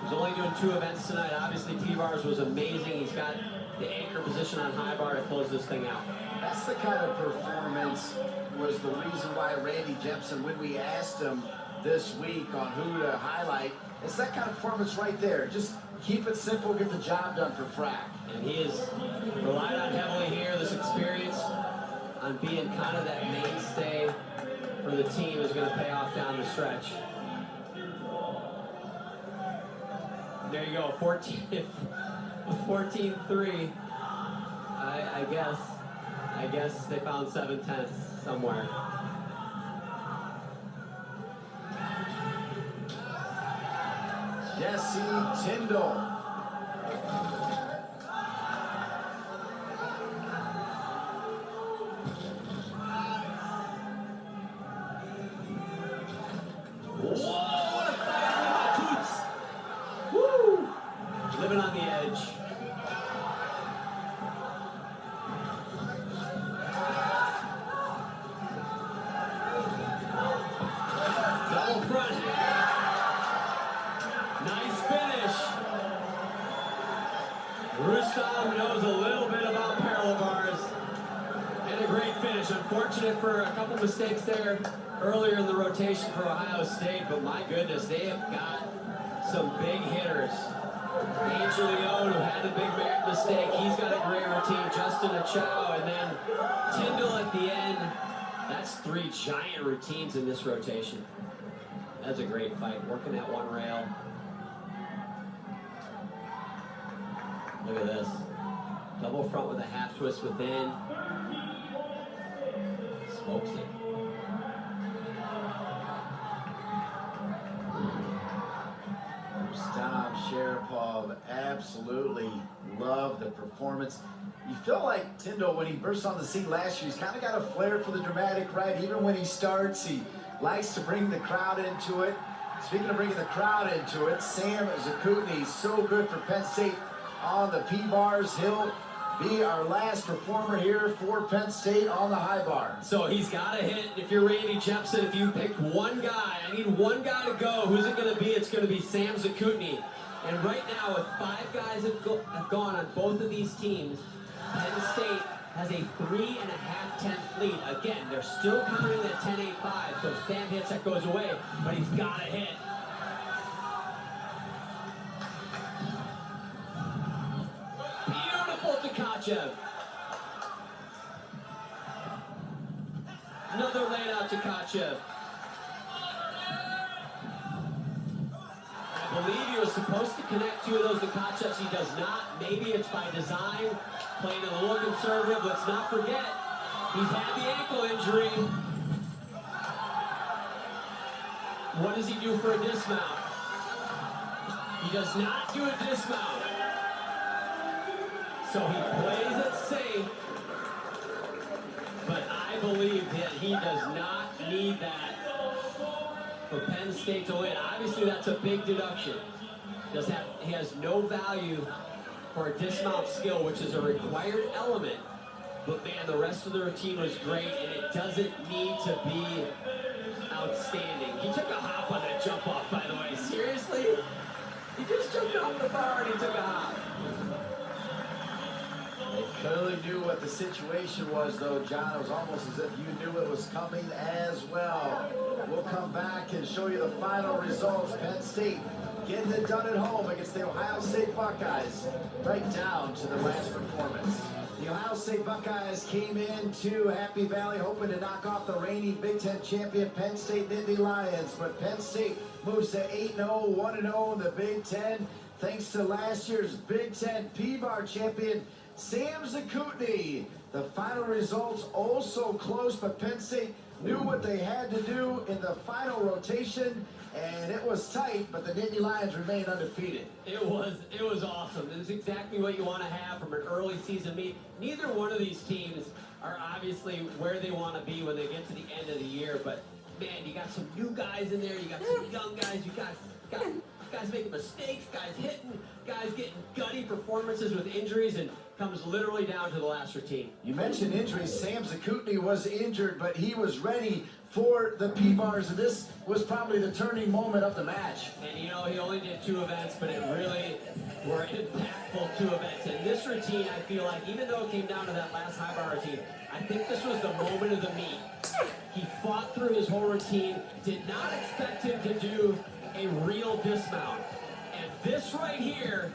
S3: who's only doing 2 events tonight. Obviously, T-Bars was amazing. He's got the anchor position on high bar to close this thing out.
S2: That's the kind of performance was the reason why Randy Jepson, when we asked him this week on who to highlight, it's that kind of performance right there. Just keep it simple, get the job done for Frack.
S3: And he is relied on heavily here. This experience on being kind of that mainstay for the team is going to pay off down the stretch. There you go, 14-3. I guess they found 7/10 somewhere.
S2: Jesse Tyndall.
S3: Living on the edge. Double front. Nice finish. Rustam knows a little bit about parallel bars. And a great finish. Unfortunate for a couple mistakes there earlier in the rotation for Ohio State, but my goodness, they have got some big hitters. Angel Leone, who had the big mistake, he's got a great routine. Justin Achao, and then Tyndall at the end. That's 3 giant routines in this rotation. That's a great fight, working that one rail. Look at this. Double front with a half twist within. Smokes it.
S2: Rustam Sharapov, absolutely love the performance. You feel like Tyndall, when he burst on the scene last year, he's kind of got a flair for the dramatic, right? Even when he starts, he likes to bring the crowd into it. Speaking of bringing the crowd into it, Sam Zakutny, so good for Penn State on the P-bars. He'll be our last performer here for Penn State on the high bar.
S3: So he's got to hit. If you're Randy Jepson, if you picked one guy, I need one guy to go. Who's it going to be? It's going to be Sam Zakutny. And right now, with 5 guys have gone on both of these teams, Penn State has a 3.5-10 lead. Again, they're still counting that 10.85, so if Sam hits, that goes away, but he's got to hit. Beautiful Tkachev. Another lane out to Tkachev. I believe he was supposed to connect 2 of those to Tkachevs. He does not. Maybe it's by design, playing a little conservative. Let's not forget, He's had the ankle injury. What does he do for a dismount? He does not do a dismount. So he plays it safe. But I believe that he does not need that for Penn State to win. Obviously, that's a big deduction. He has no value for a dismount skill, which is a required element. But man, the rest of the routine was great, and it doesn't need to be outstanding. He took a hop on that jump off, by the way. Seriously? He just jumped off the bar and he took a hop.
S2: They clearly knew what the situation was, though, John. It was almost as if you knew it was coming as well. We'll come back and show you the final results. Penn State getting it done at home against the Ohio State Buckeyes, right down to the last performance. The Ohio State Buckeyes came into Happy Valley hoping to knock off the reigning Big Ten champion Penn State Nittany Lions, but Penn State moves to 8-0, 1-0 in the Big Ten, thanks to last year's Big Ten P-Bar champion Sam Zakutny. The final results also close, but Penn State knew what they had to do in the final rotation, and it was tight, but the Nittany Lions remained undefeated.
S3: It was awesome. It was exactly what you want to have from an early season meet. Neither one of these teams are obviously where they want to be when they get to the end of the year, but man, you got some new guys in there, you got some young guys, you got guys making mistakes, guys hitting, guys getting gutty performances with injuries, and comes literally down to the last routine.
S2: You mentioned injuries. Sam Zakutny was injured, but he was ready for the P-Bars, and this was probably the turning moment of the match.
S3: And you know, he only did 2 events, but it really were impactful 2 events. And this routine, I feel like, even though it came down to that last high bar routine, I think this was the moment of the meet. He fought through his whole routine, did not expect him to do a real dismount. And this right here,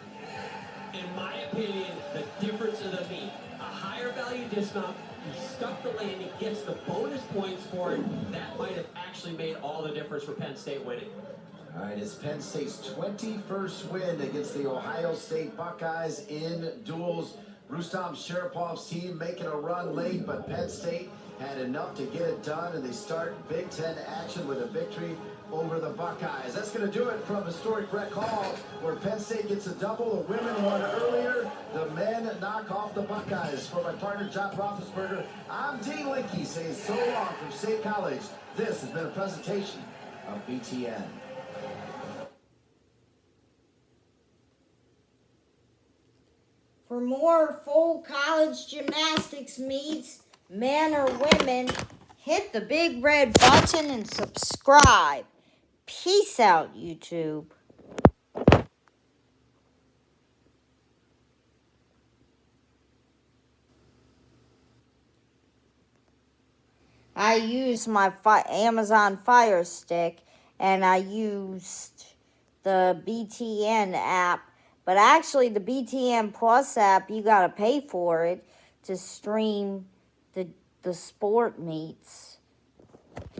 S3: in my opinion, the difference of the meet. A higher value dismount, he stuck the landing, gets the bonus points for it. That might have actually made all the difference for Penn State winning.
S2: All right, it's Penn State's 21st win against the Ohio State Buckeyes in duels. Rustam Sharapov's team making a run late, but Penn State had enough to get it done, and they start Big Ten action with a victory over the Buckeyes. That's going to do it from historic Rec Hall, where Penn State gets a double. The women won earlier. The men knock off the Buckeyes. For my partner, John Roethlisberger, I'm Dean Linke saying so long from State College. This has been a presentation of BTN.
S1: For more full college gymnastics meets, men or women, hit the big red button and subscribe. Peace out, YouTube. I used my Amazon Fire Stick, and I used the BTN app. But actually, the BTN Plus app, you got to pay for it to stream the sport meets.